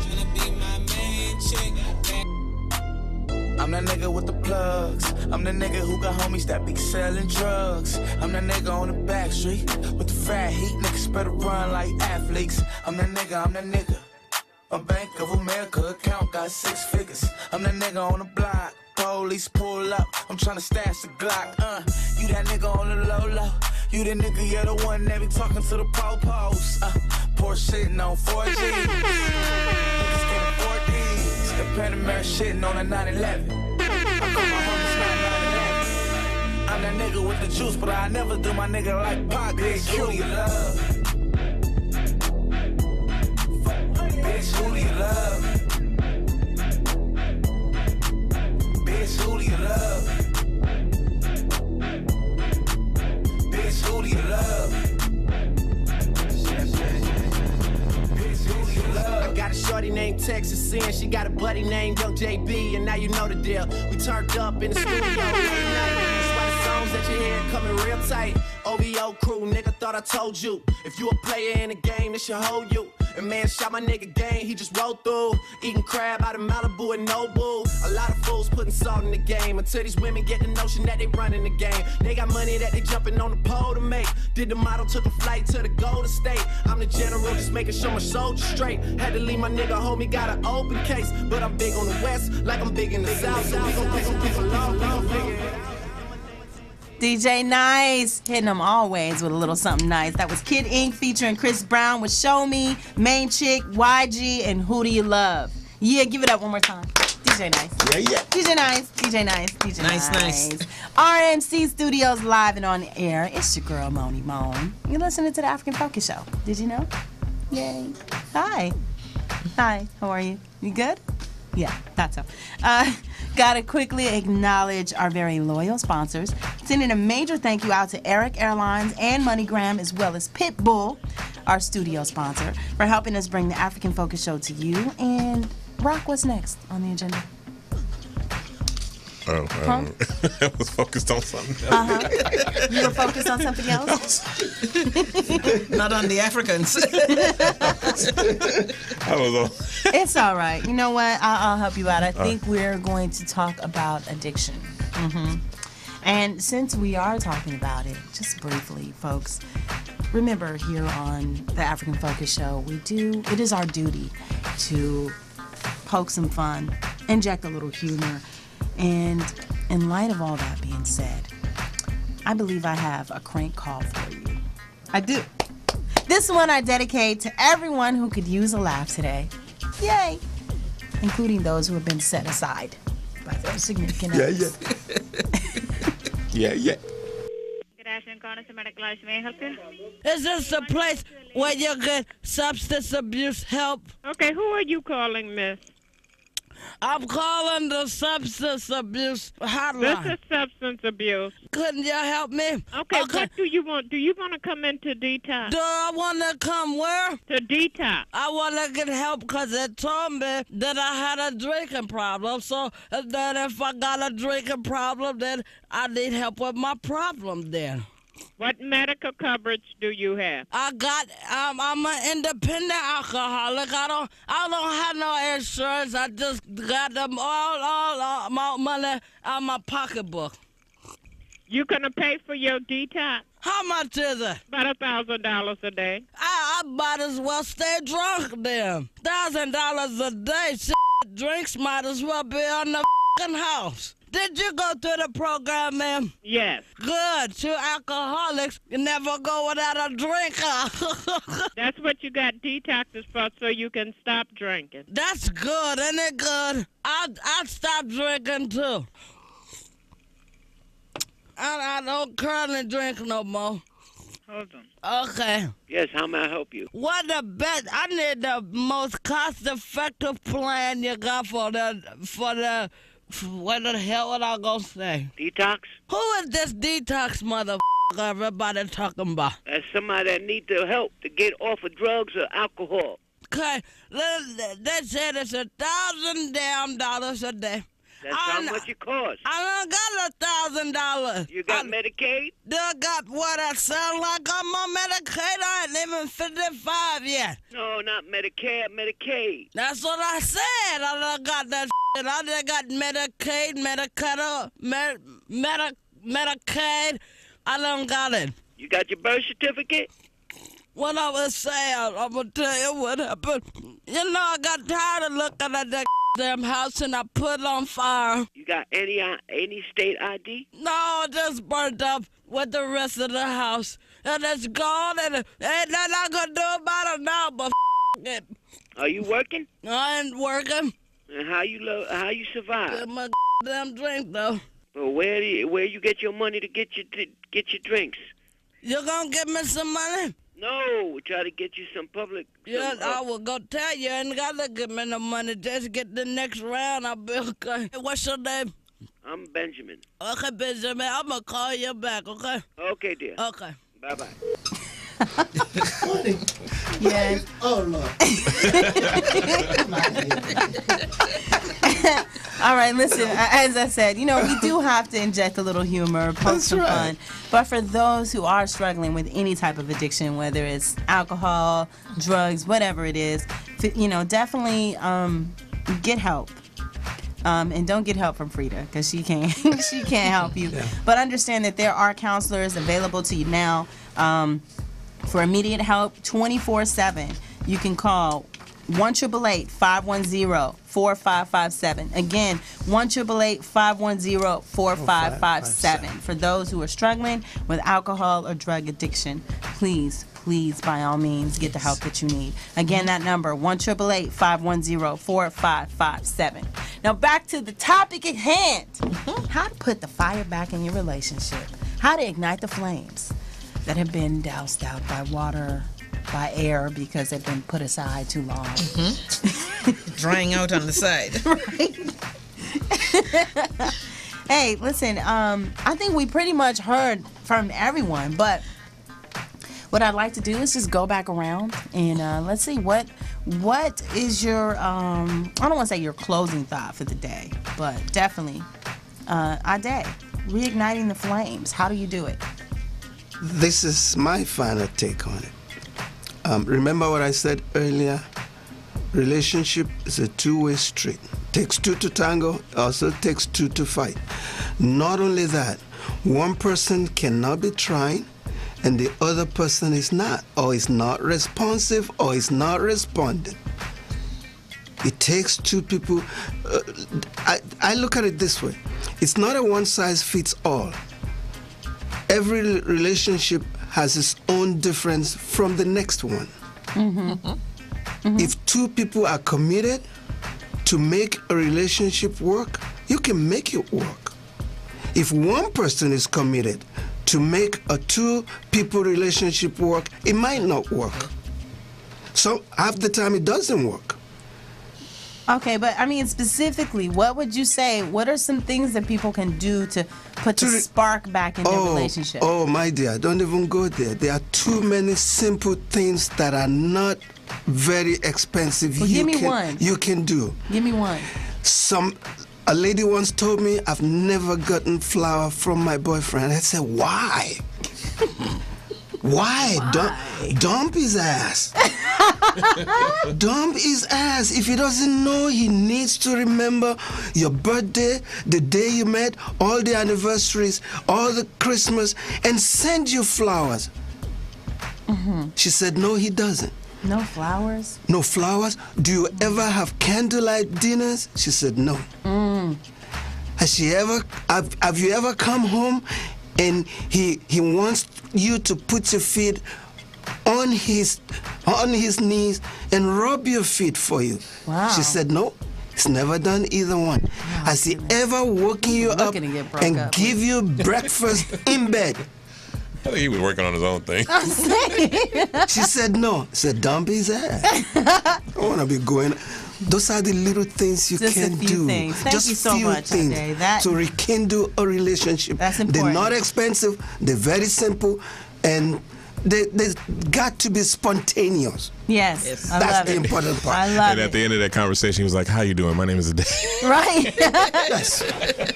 [SPEAKER 12] Tryna be my main chick.
[SPEAKER 13] I'm that nigga with the plugs. I'm the nigga who got homies that be selling drugs. I'm the nigga on the back street with the fat heat. Niggas better run like athletes. I'm the nigga, I'm the nigga. A Bank of America account got 6 figures. I'm the nigga on the block. Police pull up. I'm tryna stash the Glock. You that nigga on the low low. You the nigga, you're the one that be talking to the po-pos. Porsche sitting on 4G. Niggas can't afford these. The Panamera shitting on a 911. I call my homies 911. I'm that nigga with the juice, but I never do my nigga like Pac. Bitch, who do you love? Bitch, who do you love? Bitch, who do you love? Bitch, who do you love?
[SPEAKER 14] I got a shorty named Texas Sin, she got a buddy named Young JB, and now you know the deal. We turned up in the studio late night. That's why the songs that you hear coming real tight. OVO crew, nigga, thought I told you. If you a player in the game, this should hold you. And man shot my nigga game, he just rolled through. Eating crab out of Malibu and Nobu. A lot of fools putting salt in the game until these women get the notion that they running the game. They got money that they jumping on the pole to make. Did the model, took a flight to the Golden State. I'm the general, just making sure my soldiers straight. Had to leave my nigga homie, got an open case. But I'm big on the west, like I'm big in the south. So we gon' pick some people off, we gon' figure it out.
[SPEAKER 4] DJ Nice, hitting them always with a little something nice. That was Kid Ink featuring Chris Brown with Show Me, Main Chick, YG, and Who Do You Love? Yeah, give it up one more time. DJ Nice.
[SPEAKER 7] Yeah.
[SPEAKER 4] DJ Nice, DJ Nice, DJ Nice.
[SPEAKER 5] Nice.
[SPEAKER 4] RMC Studios live and on the air. It's your girl, Moni Moan. You're listening to the African Focus Show. Did you know? Yay. Hi. Hi, how are you? You good? Yeah, that's so. Gotta quickly acknowledge our very loyal sponsors. Sending a major thank you out to Eric Airlines and MoneyGram, as well as Pitbull, our studio sponsor, for helping us bring the African Focus Show to you. And Rock, what's next on the agenda?
[SPEAKER 6] I was focused on something else.
[SPEAKER 4] You were focused on something else?
[SPEAKER 5] Not on the Africans.
[SPEAKER 6] I was on.
[SPEAKER 4] It's all right. You know what? I'll help you out. I think we're going to talk about addiction. And since we are talking about it, just briefly, folks, remember here on the African Focus Show, it is our duty to poke some fun, inject a little humor, and in light of all that being said, I believe I have a crank call for you. I do. This one I dedicate to everyone who could use a laugh today. Yay! Including those who have been set aside by their significant others.
[SPEAKER 7] Yeah.
[SPEAKER 15] Good afternoon, Continental Medical Life. May I help you?
[SPEAKER 16] Is this a place where you get substance abuse help?
[SPEAKER 15] Okay, who are you calling, miss?
[SPEAKER 16] I'm calling the substance abuse hotline.
[SPEAKER 15] This is substance abuse.
[SPEAKER 16] Couldn't you help me?
[SPEAKER 15] Okay, what do you want? Do you want to come into detox?
[SPEAKER 16] Do I want to come where?
[SPEAKER 15] To detox.
[SPEAKER 16] I want to get help because they told me that I had a drinking problem. So then if I got a drinking problem, then I need help with my problem then.
[SPEAKER 15] What medical coverage do you have?
[SPEAKER 16] I got, I'm an independent alcoholic. I don't have no insurance. I just got them all my money out my pocketbook.
[SPEAKER 15] You gonna pay for your detox?
[SPEAKER 16] How much is it?
[SPEAKER 15] About $1,000 a day.
[SPEAKER 16] I might as well stay drunk then. $1,000 a day. Shit, drinks might as well be on the fucking house. Did you go through the program, ma'am?
[SPEAKER 15] Yes.
[SPEAKER 16] Good. Two alcoholics you never go without a drink.
[SPEAKER 15] That's what you got detoxes for, so you can stop drinking.
[SPEAKER 16] That's good, isn't it good? I'll stop drinking, too. I don't currently drink no more.
[SPEAKER 15] Hold on.
[SPEAKER 16] Okay.
[SPEAKER 15] Yes, how may I help you?
[SPEAKER 16] What the best? I need the most cost-effective plan you got for the. What the hell would I gonna say?
[SPEAKER 15] Detox?
[SPEAKER 16] Who is this detox motherfucker everybody talking about?
[SPEAKER 15] That's somebody that needs the help to get off of drugs or alcohol.
[SPEAKER 16] Okay, they said it's $1,000 damn a day.
[SPEAKER 15] That's how much it costs.
[SPEAKER 16] I done got $1,000.
[SPEAKER 15] You got Medicaid?
[SPEAKER 16] I got what I sound like I'm on Medicaid. I ain't even 55 yet.
[SPEAKER 15] No, not Medicare, Medicaid.
[SPEAKER 16] That's what I said. I done got that shit. I done got Medicaid, Medicaid. I done got it.
[SPEAKER 15] You got your birth certificate?
[SPEAKER 16] What I was saying, I'm going to tell you what happened. You know, I got tired of looking at that damn house and I put it on fire.
[SPEAKER 15] You got any state ID?
[SPEAKER 16] No, it just burnt up with the rest of the house. And it's gone and ain't nothing I gonna do about it now, but it.
[SPEAKER 15] Are you working?
[SPEAKER 16] I ain't working.
[SPEAKER 15] And how you survive?
[SPEAKER 16] Get my damn drink, though.
[SPEAKER 15] Well, where you get your money to get your drinks?
[SPEAKER 16] You gonna give me some money?
[SPEAKER 15] No, we try to get you some public.
[SPEAKER 16] Yeah, I will go tell you. Ain't gotta give me no money. Just get the next round. I'll be okay. What's your name?
[SPEAKER 15] I'm Benjamin.
[SPEAKER 16] Okay, Benjamin. I'm gonna call you back, okay?
[SPEAKER 15] Okay, dear.
[SPEAKER 16] Okay.
[SPEAKER 15] Bye-bye.
[SPEAKER 4] Yes.
[SPEAKER 7] Oh, Lord.
[SPEAKER 4] All right, listen, as I said, we do have to inject a little humor, poke some fun. But for those who are struggling with any type of addiction, whether it's alcohol, drugs, whatever it is, definitely get help. And don't get help from Frida because she can't help you. Yeah. But understand that there are counselors available to you now for immediate help 24/7. You can call 1-888-510-4557. Again, 1-888-510-4557. For those who are struggling with alcohol or drug addiction, please, by all means, get the help that you need. Again, that number, 1-888-510-4557. Now back to the topic at hand. How to put the fire back in your relationship. How to ignite the flames that have been doused out by water, by air, because they've been put aside too long.
[SPEAKER 5] Drying out on the side.
[SPEAKER 4] Right. Hey, listen, I think we pretty much heard from everyone, but what I'd like to do is just go back around and let's see what is your I don't want to say your closing thought for the day, but definitely our day. Reigniting the flames. How do you do it?
[SPEAKER 7] This is my final take on it. Remember what I said earlier? Relationship is a two-way street. Takes two to tango, also takes two to fight. Not only that, one person cannot be trying and the other person is not, or is not responsive, or is not responding. It takes two people. I look at it this way. It's not a one-size-fits-all. Every relationship has its own difference from the next one. If two people are committed to make a relationship work, you can make it work. If one person is committed to make a two-people relationship work, it might not work. So half the time it doesn't work.
[SPEAKER 4] Okay, but I mean specifically, what would you say? What are some things that people can do to put the spark back in their relationship?
[SPEAKER 7] Oh, my dear, don't even go there. There are too many simple things that are not very expensive.
[SPEAKER 4] Well, give me one.
[SPEAKER 7] You can do.
[SPEAKER 4] Give me one.
[SPEAKER 7] A lady once told me, I've never gotten flower from my boyfriend. I said, why? Why? Dump his ass. Dump his ass. If he doesn't know, he needs to remember your birthday, the day you met, all the anniversaries, all the Christmas, and send you flowers. She said, no, he doesn't.
[SPEAKER 4] No flowers?
[SPEAKER 7] No flowers? Do you ever have candlelight dinners? She said, no. Have you ever come home and he wants you to put your feet on his knees and rub your feet for you?
[SPEAKER 4] Wow.
[SPEAKER 7] She said, no. He's never done either one. Has he ever woken you up and give you breakfast in bed?
[SPEAKER 6] I think he was working on his own thing.
[SPEAKER 7] She said no. I said, dump his ass. I want to be going. Those are the little things you can do.
[SPEAKER 4] Things. Thank
[SPEAKER 7] Just
[SPEAKER 4] you so
[SPEAKER 7] few
[SPEAKER 4] much,
[SPEAKER 7] things
[SPEAKER 4] Ade.
[SPEAKER 7] to rekindle a relationship.
[SPEAKER 4] That's important.
[SPEAKER 7] They're not expensive. They're very simple, and they got to be spontaneous.
[SPEAKER 4] Yes. I
[SPEAKER 7] That's
[SPEAKER 4] love
[SPEAKER 7] the
[SPEAKER 4] it.
[SPEAKER 7] important part.
[SPEAKER 4] I love
[SPEAKER 6] And at the end of that conversation, he was like, how you doing? My name is Ade.
[SPEAKER 4] Right.
[SPEAKER 7] Yes.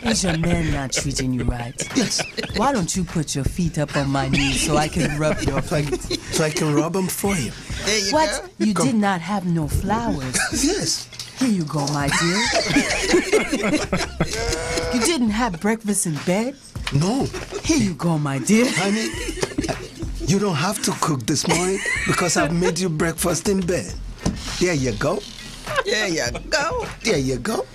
[SPEAKER 4] Is your man not treating you right?
[SPEAKER 7] Yes.
[SPEAKER 4] Why don't you put your feet up on my knees so I can rub your feet?
[SPEAKER 7] So I can rub them for you.
[SPEAKER 5] There you
[SPEAKER 4] What?
[SPEAKER 5] go.
[SPEAKER 4] You did not have no flowers.
[SPEAKER 7] Yes.
[SPEAKER 4] Here you go, my dear. You didn't have breakfast in bed?
[SPEAKER 7] No.
[SPEAKER 4] Here you go, my dear.
[SPEAKER 7] Honey, you don't have to cook this morning because I've made you breakfast in bed. There you go.
[SPEAKER 5] There you go.
[SPEAKER 7] There you go.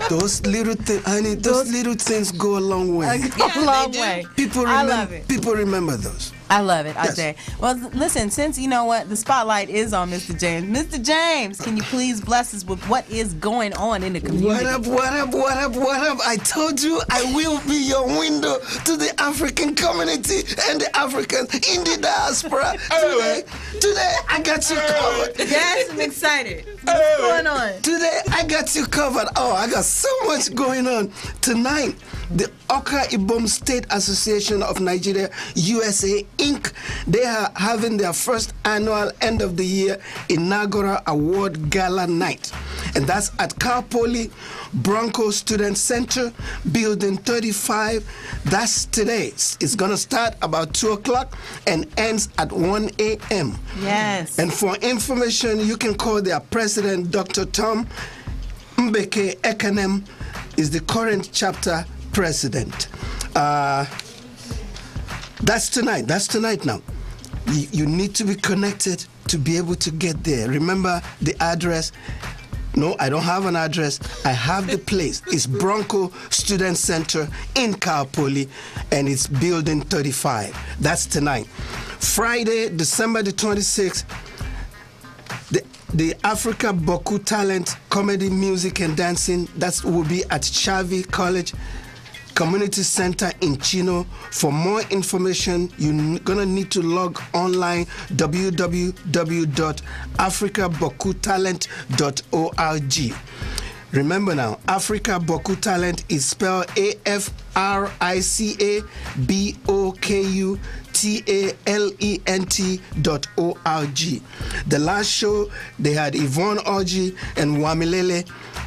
[SPEAKER 7] Those little things, honey, those little things go a long way.
[SPEAKER 4] A long way.
[SPEAKER 7] People
[SPEAKER 4] I
[SPEAKER 7] remember,
[SPEAKER 4] love it.
[SPEAKER 7] people remember those.
[SPEAKER 4] I love it,
[SPEAKER 7] Yes.
[SPEAKER 4] Ade. Well, listen, since you know what, the spotlight is on Mr. James. Mr. James, can you please bless us with what is going on in the community?
[SPEAKER 7] What up? I told you I will be your window to the African community and the Africans in the diaspora. Today I got you covered.
[SPEAKER 4] Yes, I'm excited. What's going on?
[SPEAKER 7] Today I got you covered. Oh, I got so much going on. Tonight, the Oka Ibom State Association of Nigeria, USA, Inc., they are having their first annual end of the year inaugural award gala night. And that's at Cal Poly Bronco Student Center, Building 35. That's today. It's going to start about 2 o'clock and ends at 1 a.m.
[SPEAKER 4] Yes.
[SPEAKER 7] And for information, you can call their president, Dr. Tom Mbeke Ekanem, is the current chapter president. That's tonight. That's tonight now. You need to be connected to be able to get there. Remember the address. No, I don't have an address. I have the place. It's Bronco Student Center in Cal Poly, and it's Building 35. That's tonight. Friday, December the 26th, the Africa Boku Talent Comedy, Music, and Dancing, that will be at Chavi College Community Center in Chino. For more information, you're gonna need to log online www.africabokutalent.org. Remember now, Africa Boku Talent is spelled AfricaBokutalent.org. The last show, they had Yvonne Orji and Wamilele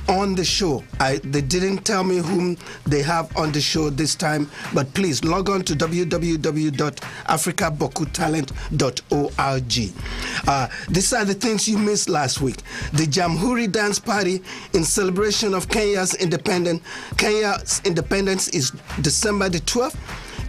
[SPEAKER 7] on the show. They didn't tell me whom they have on the show this time, but please log on to www.africabokutalent.org. These are the things you missed last week. The Jamhuri Dance Party in celebration of Kenya's independence. Kenya's independence is December the 12th.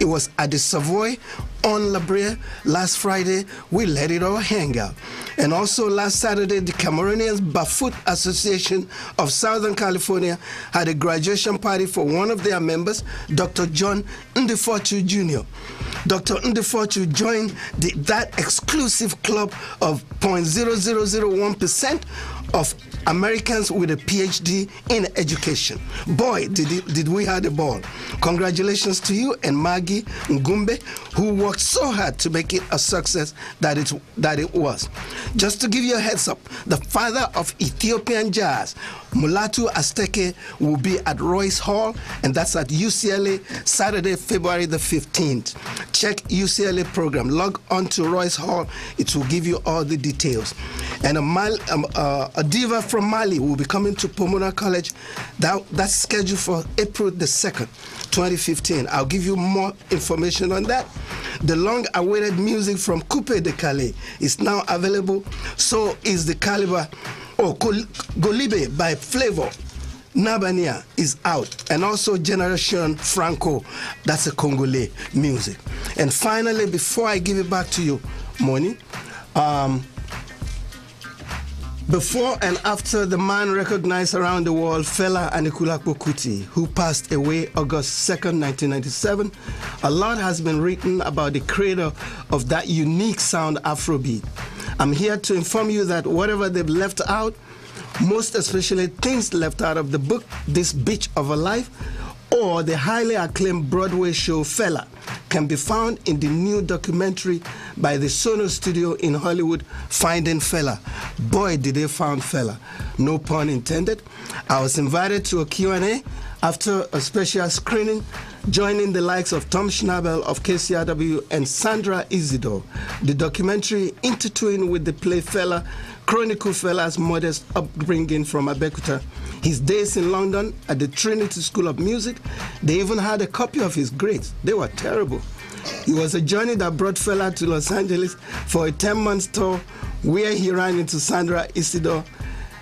[SPEAKER 7] It was at the Savoy on La Brea last Friday. We let it all hang out. And also last Saturday, the Cameroonians Bafoot Association of Southern California had a graduation party for one of their members, Dr. John Ndefortu Jr. Dr. Ndefortu joined that exclusive club of 0.0001% of Americans with a PhD in education. Boy, did we have the ball. Congratulations to you and Maggie Ngumbe, who worked so hard to make it a success that it was. Just to give you a heads up, the father of Ethiopian jazz, Mulatu Asteke, will be at Royce Hall, and that's at UCLA, Saturday, February the 15th. Check UCLA program. Log on to Royce Hall. It will give you all the details. And a diva from Mali will be coming to Pomona College. That's scheduled for April the 2nd, 2015. I'll give you more information on that. The long-awaited music from Coupe de Calais is now available. So is the Caliber, Golibe by Flavor. Nabania is out. And also Generation Franco, that's a Congolese music. And finally, before I give it back to you, Moni, before and after the man recognized around the world, Fela Anikulapo Kuti, who passed away August 2nd, 1997, a lot has been written about the creator of that unique sound Afrobeat. I'm here to inform you that whatever they've left out, most especially things left out of the book, This Bitch of a Life, or the highly acclaimed Broadway show Fela, can be found in the new documentary by the Sono Studio in Hollywood, Finding Fela. Boy, did they find Fela. No pun intended. I was invited to a Q&A after a special screening, joining the likes of Tom Schnabel of KCRW and Sandra Isidore. The documentary, intertwined with the play Fela, chronicle Fela's modest upbringing from Abeokuta, his days in London at the Trinity School of Music. They even had a copy of his grades. They were terrible. It was a journey that brought Fela to Los Angeles for a 10-month tour where he ran into Sandra Isidore.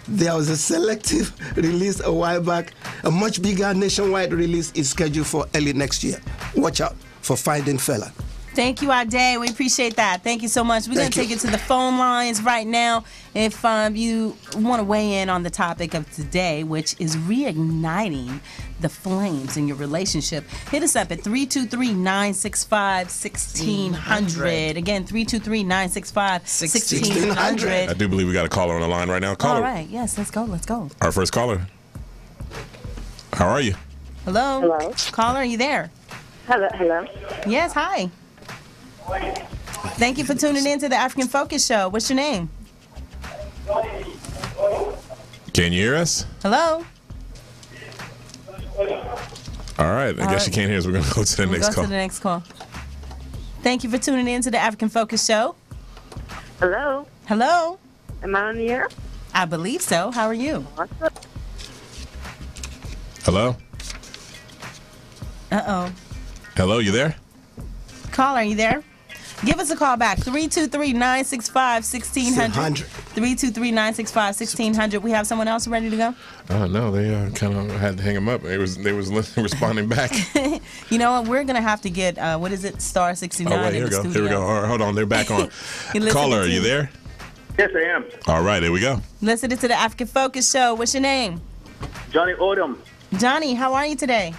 [SPEAKER 7] There was a selective release a while back. A much bigger nationwide release is scheduled for early next year. Watch out for Finding Fela.
[SPEAKER 4] Thank you, Ade. We appreciate that. Thank you so much. We're going to take it to the phone lines right now. If you want to weigh in on the topic of today, which is reigniting the flames in your relationship, hit us up at 323-965-1600. Again, 323-965-1600.
[SPEAKER 6] I do believe we got a caller on the line right now. Caller.
[SPEAKER 4] All right. Yes, let's go.
[SPEAKER 6] Our first caller. How are you?
[SPEAKER 4] Hello?
[SPEAKER 17] Hello?
[SPEAKER 4] Caller, are you there?
[SPEAKER 17] Hello?
[SPEAKER 4] Yes, hi. Thank you for tuning in to the African Focus Show. What's your name?
[SPEAKER 6] Can you hear us?
[SPEAKER 4] Hello?
[SPEAKER 6] All right. I guess you can't hear us. We're going to go to the next call.
[SPEAKER 4] Go to the next call. Thank you for tuning in to the African Focus Show.
[SPEAKER 17] Hello?
[SPEAKER 4] Hello?
[SPEAKER 17] Am I on the air?
[SPEAKER 4] I believe so. How are you?
[SPEAKER 17] What's up?
[SPEAKER 6] Hello?
[SPEAKER 4] Uh-oh.
[SPEAKER 6] Hello, you there?
[SPEAKER 4] Caller, are you there? Give us a call back, 323-965-1600. 323-965-1600. We have someone else ready to go?
[SPEAKER 6] No, they kind of had to hang them up. They was responding back.
[SPEAKER 4] You know what? We're going to have to get, what is it, Star 69
[SPEAKER 6] Oh, wait, here we go. Here we go. All right, hold on. They're back on. Caller, are you there?
[SPEAKER 18] Yes, I am.
[SPEAKER 6] All right, there we go.
[SPEAKER 4] Listening to the African Focus Show. What's your name?
[SPEAKER 18] Johnny Odom.
[SPEAKER 4] Johnny, how are you today?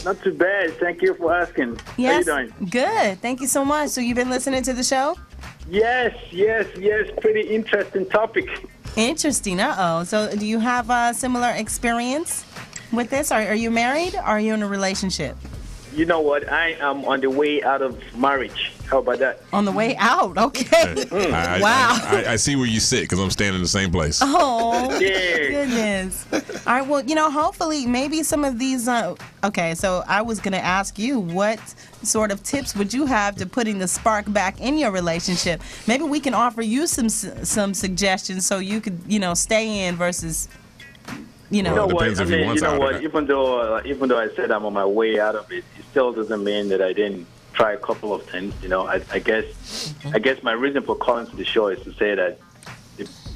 [SPEAKER 18] Not too bad. Thank you for asking.
[SPEAKER 4] Yes.
[SPEAKER 18] How you doing?
[SPEAKER 4] Good. Thank you so much. So you've been listening to the show?
[SPEAKER 18] Yes. Pretty interesting topic.
[SPEAKER 4] Interesting. Uh-oh. So do you have a similar experience with this? Are you married or are you in a relationship?
[SPEAKER 18] You know what? I am on the way out of marriage. How about that?
[SPEAKER 4] On the way out? Okay. Wow.
[SPEAKER 6] I see where you sit because I'm standing in the same place.
[SPEAKER 4] Oh,
[SPEAKER 18] yeah.
[SPEAKER 4] Goodness. All right. Well, hopefully maybe some of these. Okay. So I was going to ask you, what sort of tips would you have to putting the spark back in your relationship? Maybe we can offer you some suggestions so you could, stay in versus.
[SPEAKER 18] You know what? Even though I said I'm on my way out of it, it still doesn't mean that I didn't try a couple of things. I guess my reason for calling to the show is to say that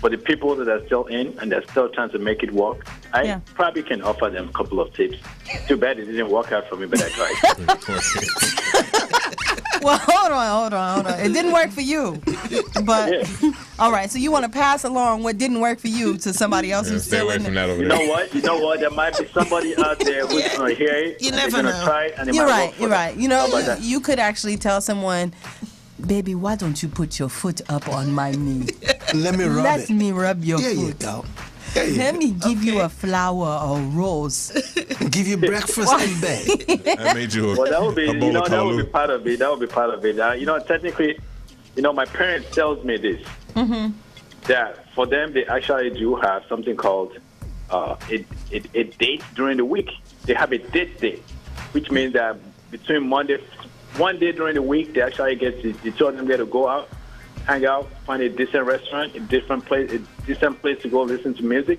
[SPEAKER 18] for the people that are still in and they're still trying to make it work, I probably can offer them a couple of tips. Too bad it didn't work out for me, but I tried.
[SPEAKER 4] Well, hold on. It didn't work for you. But, all right, so you want to pass along what didn't work for you to somebody else who's
[SPEAKER 6] Stay
[SPEAKER 4] still
[SPEAKER 6] away
[SPEAKER 4] in
[SPEAKER 6] from
[SPEAKER 4] it.
[SPEAKER 6] that over
[SPEAKER 18] You
[SPEAKER 6] there.
[SPEAKER 18] know what? There might be somebody out there who's going to hear it.
[SPEAKER 5] You
[SPEAKER 18] and
[SPEAKER 5] never
[SPEAKER 18] they're going
[SPEAKER 5] know.
[SPEAKER 18] to try it, and it
[SPEAKER 4] You're
[SPEAKER 18] might
[SPEAKER 4] right.
[SPEAKER 18] work for
[SPEAKER 4] You're
[SPEAKER 18] them.
[SPEAKER 4] right. You know,
[SPEAKER 18] How about that?
[SPEAKER 4] you could actually tell someone, baby, why don't you put your foot up on my knee?
[SPEAKER 7] Let me rub
[SPEAKER 4] Let
[SPEAKER 7] it.
[SPEAKER 4] me rub your
[SPEAKER 7] There you
[SPEAKER 4] foot.
[SPEAKER 7] go. There you
[SPEAKER 4] Let
[SPEAKER 7] go.
[SPEAKER 4] me give you a flower or rose.
[SPEAKER 7] Give you breakfast in bed.
[SPEAKER 6] That made you
[SPEAKER 18] Well, that would be,
[SPEAKER 6] a bowl of
[SPEAKER 18] that would be
[SPEAKER 6] Kalu.
[SPEAKER 18] part of it. That would be part of it. Technically, my parents tells me this.
[SPEAKER 4] Mm-hmm.
[SPEAKER 18] That for them, they actually do have something called a date during the week. They have a date day, which means that between one day during the week, they actually the two of them get to go out, hang out, find a decent restaurant, a decent place to go listen to music.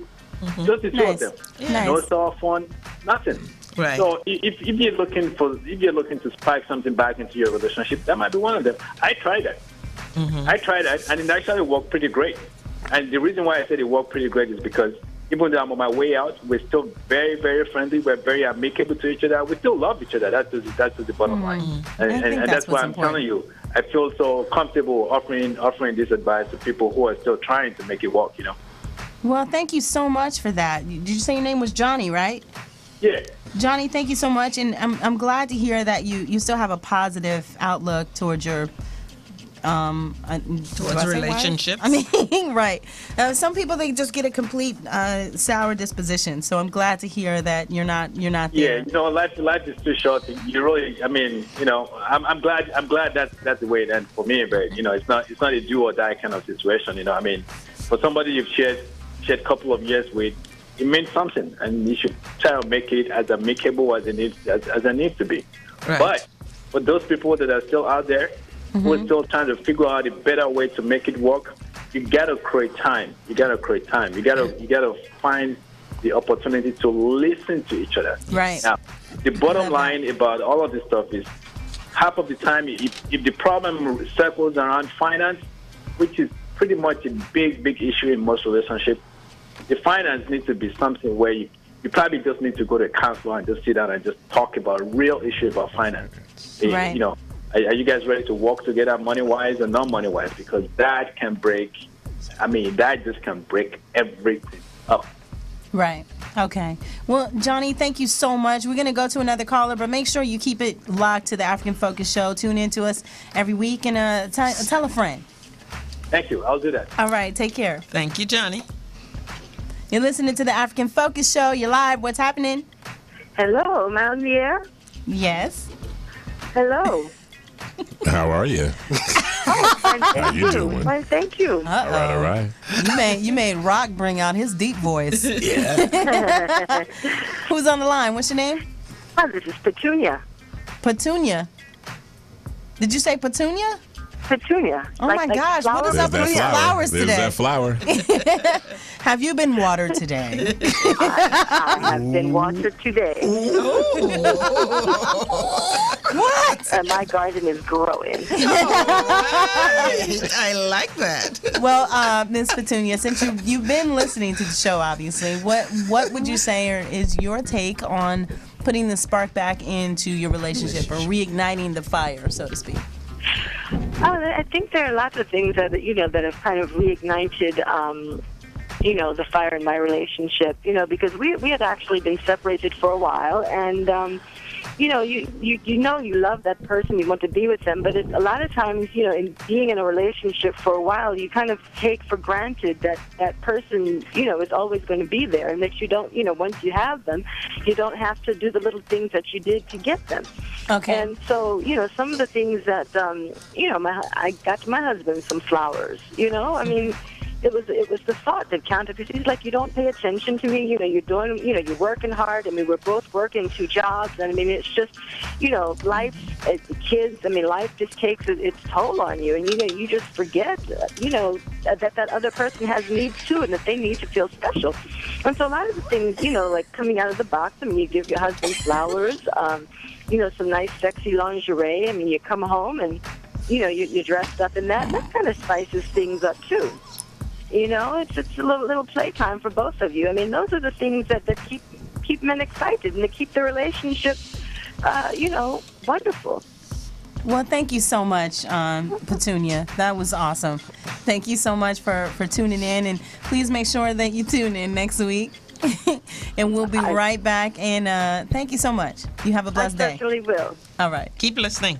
[SPEAKER 18] Just the two of them.
[SPEAKER 4] Yeah.
[SPEAKER 18] No cell phone, nothing.
[SPEAKER 5] Right.
[SPEAKER 18] So if you're looking to spike something back into your relationship, that might be one of them. I tried that. I tried that, and it actually worked pretty great. And the reason why I said it worked pretty great is because even though I'm on my way out, we're still very, very friendly. We're very amicable to each other. We still love each other. That's the bottom line. And that's why I'm telling you, I feel so comfortable offering this advice to people who are still trying to make it work.
[SPEAKER 4] Well, thank you so much for that. Did you say your name was Johnny, right?
[SPEAKER 18] Yeah.
[SPEAKER 4] Johnny, thank you so much, and I'm glad to hear that you still have a positive outlook towards your
[SPEAKER 5] Towards relationship.
[SPEAKER 4] I mean, right. Some people, they just get a complete sour disposition. So I'm glad to hear that you're not there.
[SPEAKER 18] Yeah, life is too short. You really, I'm glad that's the way it ends for me. But it's not a do or die kind of situation. For somebody you've shared a couple of years with, it means something, and you should try to make it as amicable as it needs to be.
[SPEAKER 5] Right.
[SPEAKER 18] But for those people that are still out there who are still trying to figure out a better way to make it work, you gotta create time. You gotta find the opportunity to listen to each other.
[SPEAKER 4] Right.
[SPEAKER 18] Now, the bottom line about all of this stuff is half of the time, if the problem circles around finance, which is pretty much a big issue in most relationships, the finance needs to be something where you probably just need to go to a counselor and just sit down and just talk about a real issue about finance.
[SPEAKER 4] Right.
[SPEAKER 18] Are you guys ready to work together money-wise or non-money-wise? Because that just can break everything up.
[SPEAKER 4] Right. Okay. Well, Johnny, thank you so much. We're going to go to another caller, but make sure you keep it locked to the African Focus Show. Tune in to us every week and tell a friend.
[SPEAKER 18] Thank you. I'll do that.
[SPEAKER 4] All right. Take care.
[SPEAKER 5] Thank you, Johnny.
[SPEAKER 4] You're listening to the African Focus Show. You're live. What's happening?
[SPEAKER 17] Hello, am I on the air?
[SPEAKER 4] Yes.
[SPEAKER 17] Hello.
[SPEAKER 6] How are you?
[SPEAKER 17] Fine, thank
[SPEAKER 6] How you doing?
[SPEAKER 17] Fine, thank you.
[SPEAKER 6] All right.
[SPEAKER 4] You made Rock bring out his deep voice.
[SPEAKER 17] Yeah.
[SPEAKER 4] Who's on the line? What's your name?
[SPEAKER 17] Oh, this is Petunia.
[SPEAKER 4] Petunia. Did you say Petunia?
[SPEAKER 17] Petunia.
[SPEAKER 4] Oh my gosh, what is up with these flowers
[SPEAKER 6] There's
[SPEAKER 4] today?
[SPEAKER 6] that flower.
[SPEAKER 4] Have you been watered today?
[SPEAKER 17] I have been watered today.
[SPEAKER 4] What?
[SPEAKER 17] And my garden is growing.
[SPEAKER 5] I like that.
[SPEAKER 4] Well, Miss Petunia, since you've been listening to the show, obviously, what would you say is your take on putting the spark back into your relationship or reigniting the fire, so to speak?
[SPEAKER 17] I think there are lots of things that that have kind of reignited the fire in my relationship, because we had actually been separated for a while, and you love that person, you want to be with them, but a lot of times, in being in a relationship for a while, you kind of take for granted that person, is always going to be there, and that you don't, once you have them, you don't have to do the little things that you did to get them.
[SPEAKER 4] Okay.
[SPEAKER 17] And so, some of the things that, I got my husband some flowers, I mean, it was the thought that counted, because he's like, you don't pay attention to me, you're doing, you're working hard. I mean, we're both working 2 jobs, and I mean, it's just, life, kids, I mean, life just takes its toll on you, and you just forget, that other person has needs too, and that they need to feel special. And so a lot of the things, like coming out of the box, I mean, you give your husband flowers, some nice sexy lingerie. I mean, you come home and, you're dressed up in that. That kind of spices things up too. It's a little playtime for both of you. I mean, those are the things that keep men excited and that keep the relationship, wonderful.
[SPEAKER 4] Well, thank you so much, Petunia. That was awesome. Thank you so much for tuning in, and please make sure that you tune in next week. And we'll be right back. And thank you so much. You have a blessed day.
[SPEAKER 17] I certainly will.
[SPEAKER 4] All right.
[SPEAKER 5] Keep listening.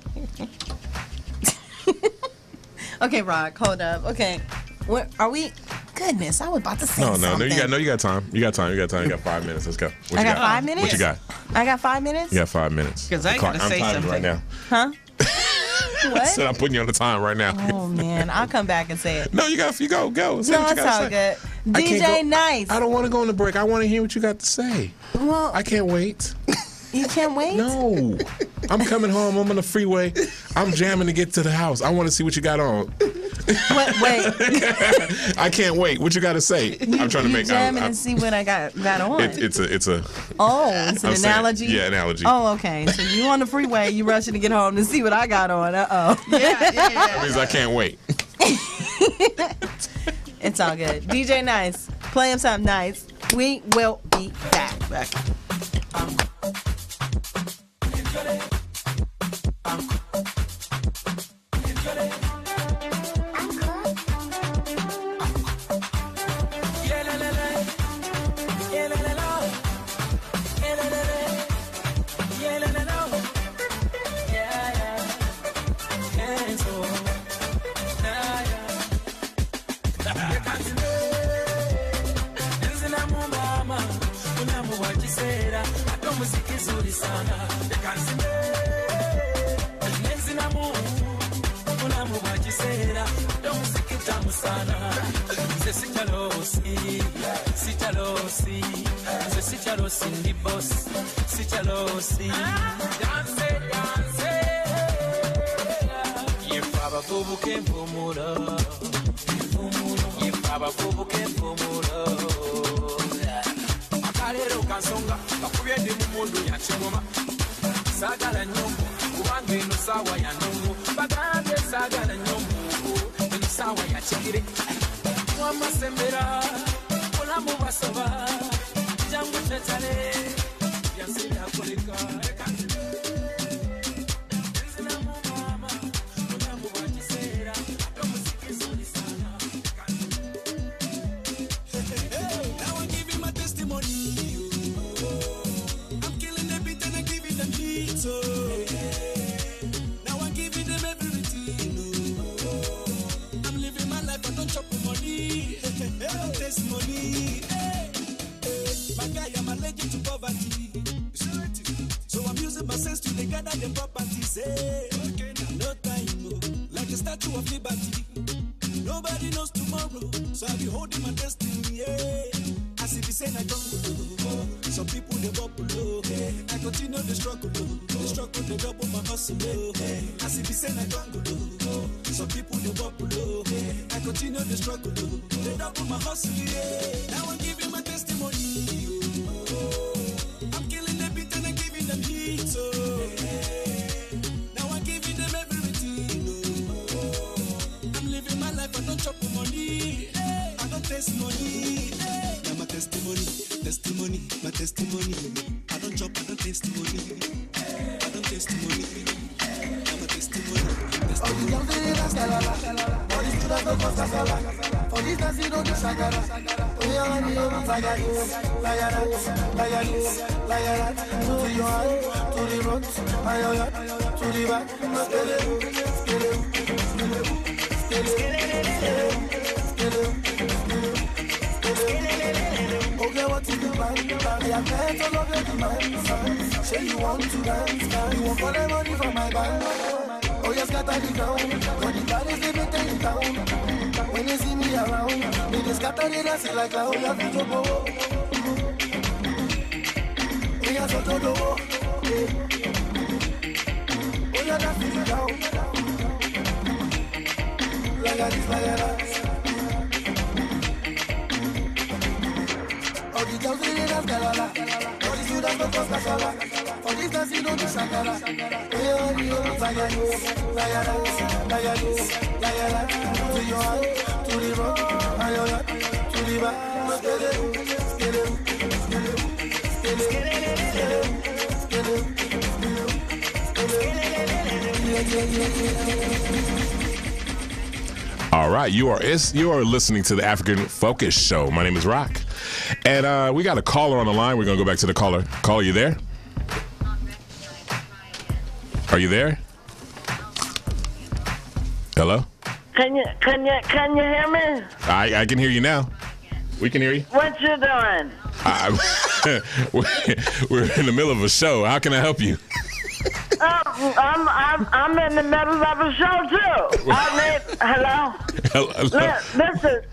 [SPEAKER 4] Okay, Rock, hold up. Okay. What are we? Goodness, I was about to say
[SPEAKER 6] No,
[SPEAKER 4] something.
[SPEAKER 6] you got time. You got 5 minutes. Let's go. What
[SPEAKER 4] I
[SPEAKER 6] you
[SPEAKER 4] got 5 minutes?
[SPEAKER 6] What you got?
[SPEAKER 4] I got 5 minutes?
[SPEAKER 6] You got 5 minutes.
[SPEAKER 5] Because I gotta say something
[SPEAKER 6] right now.
[SPEAKER 4] Huh? What?
[SPEAKER 6] I said I'm putting you on the time right now.
[SPEAKER 4] Oh man, I'll come back and say it.
[SPEAKER 6] No, you go. Say
[SPEAKER 4] No,
[SPEAKER 6] what you
[SPEAKER 4] it's
[SPEAKER 6] gotta
[SPEAKER 4] all
[SPEAKER 6] say.
[SPEAKER 4] good.
[SPEAKER 6] I can't
[SPEAKER 4] DJ
[SPEAKER 6] go-
[SPEAKER 4] Nice.
[SPEAKER 6] I don't want to go on the break. I want to hear what you got to say.
[SPEAKER 4] Well,
[SPEAKER 6] I can't wait.
[SPEAKER 4] You can't wait?
[SPEAKER 6] No. I'm coming home. I'm on the freeway. I'm jamming to get to the house. I want to see what you got on.
[SPEAKER 4] Wait.
[SPEAKER 6] I can't wait. What you got to say? I'm trying to make.
[SPEAKER 4] jamming and see what I got on.
[SPEAKER 6] It's a.
[SPEAKER 4] Oh, it's an
[SPEAKER 6] I'm saying-
[SPEAKER 4] analogy?
[SPEAKER 6] yeah, analogy.
[SPEAKER 4] Oh, okay. So you on the freeway, you rushing to get home to see what I got on. Uh-oh.
[SPEAKER 6] That means I can't wait.
[SPEAKER 4] It's all good. DJ Nice, play him something nice. We will be back.
[SPEAKER 12] Sagala nyombo, kubanga eno sawa ya nongo. Bagambe sagala nyombo, eno sawa ya chikire. Mwamasembera, mulamu basaba, jangu chetale, yansira koleka.
[SPEAKER 19] Money, my guy, I'm allergic to poverty. So I'm using my sense to gather the properties. No time, like a statue of liberty. Nobody knows tomorrow, so I'll be holding my destiny. As if it's I don't go. Some people they bubble. I continue the struggle, they double my hustle. As if it's I don't go. Some people they bubble. I continue the struggle, they double my hustle. Now I'm giving my testimony. I'm killing the beat and I'm giving them heat. Now I'm giving them everything. I'm living my life, I don't chop money. I don't taste money. Now my testimony, my testimony. I don't chop, I don't taste money. I don't taste money. Now my testimony.
[SPEAKER 3] For this dance you don't do shakara. Oh yeah, I need a fire. To your hand, to the front, to the back. Okay, what is the plan? I am meant to love your demand. Say you want to dance, you want for the money from my band. Oh yes, scatter the ground. When the band is living in town. When you see me around, they just scatter the dance like a whole lot of trouble. We are so todo. Oh yeah, that's the ground. Like a this, like a that. Oh, the girls they dance galala. Oh, the students don't cost casala. For this dance you don't do shakara. Oh yeah, like a to your hand, to the rock, to the back.
[SPEAKER 6] All right, you are listening to the African Focus Show. My name is Rock, and we got a caller on the line. We're gonna go back to the caller. Caller, you there? Are you there? Hello?
[SPEAKER 20] Can you hear me?
[SPEAKER 6] I can hear you now. We can hear you.
[SPEAKER 20] What you doing?
[SPEAKER 6] We're in the middle of a show. How can I help you?
[SPEAKER 20] I'm in the middle of a show too. Hello.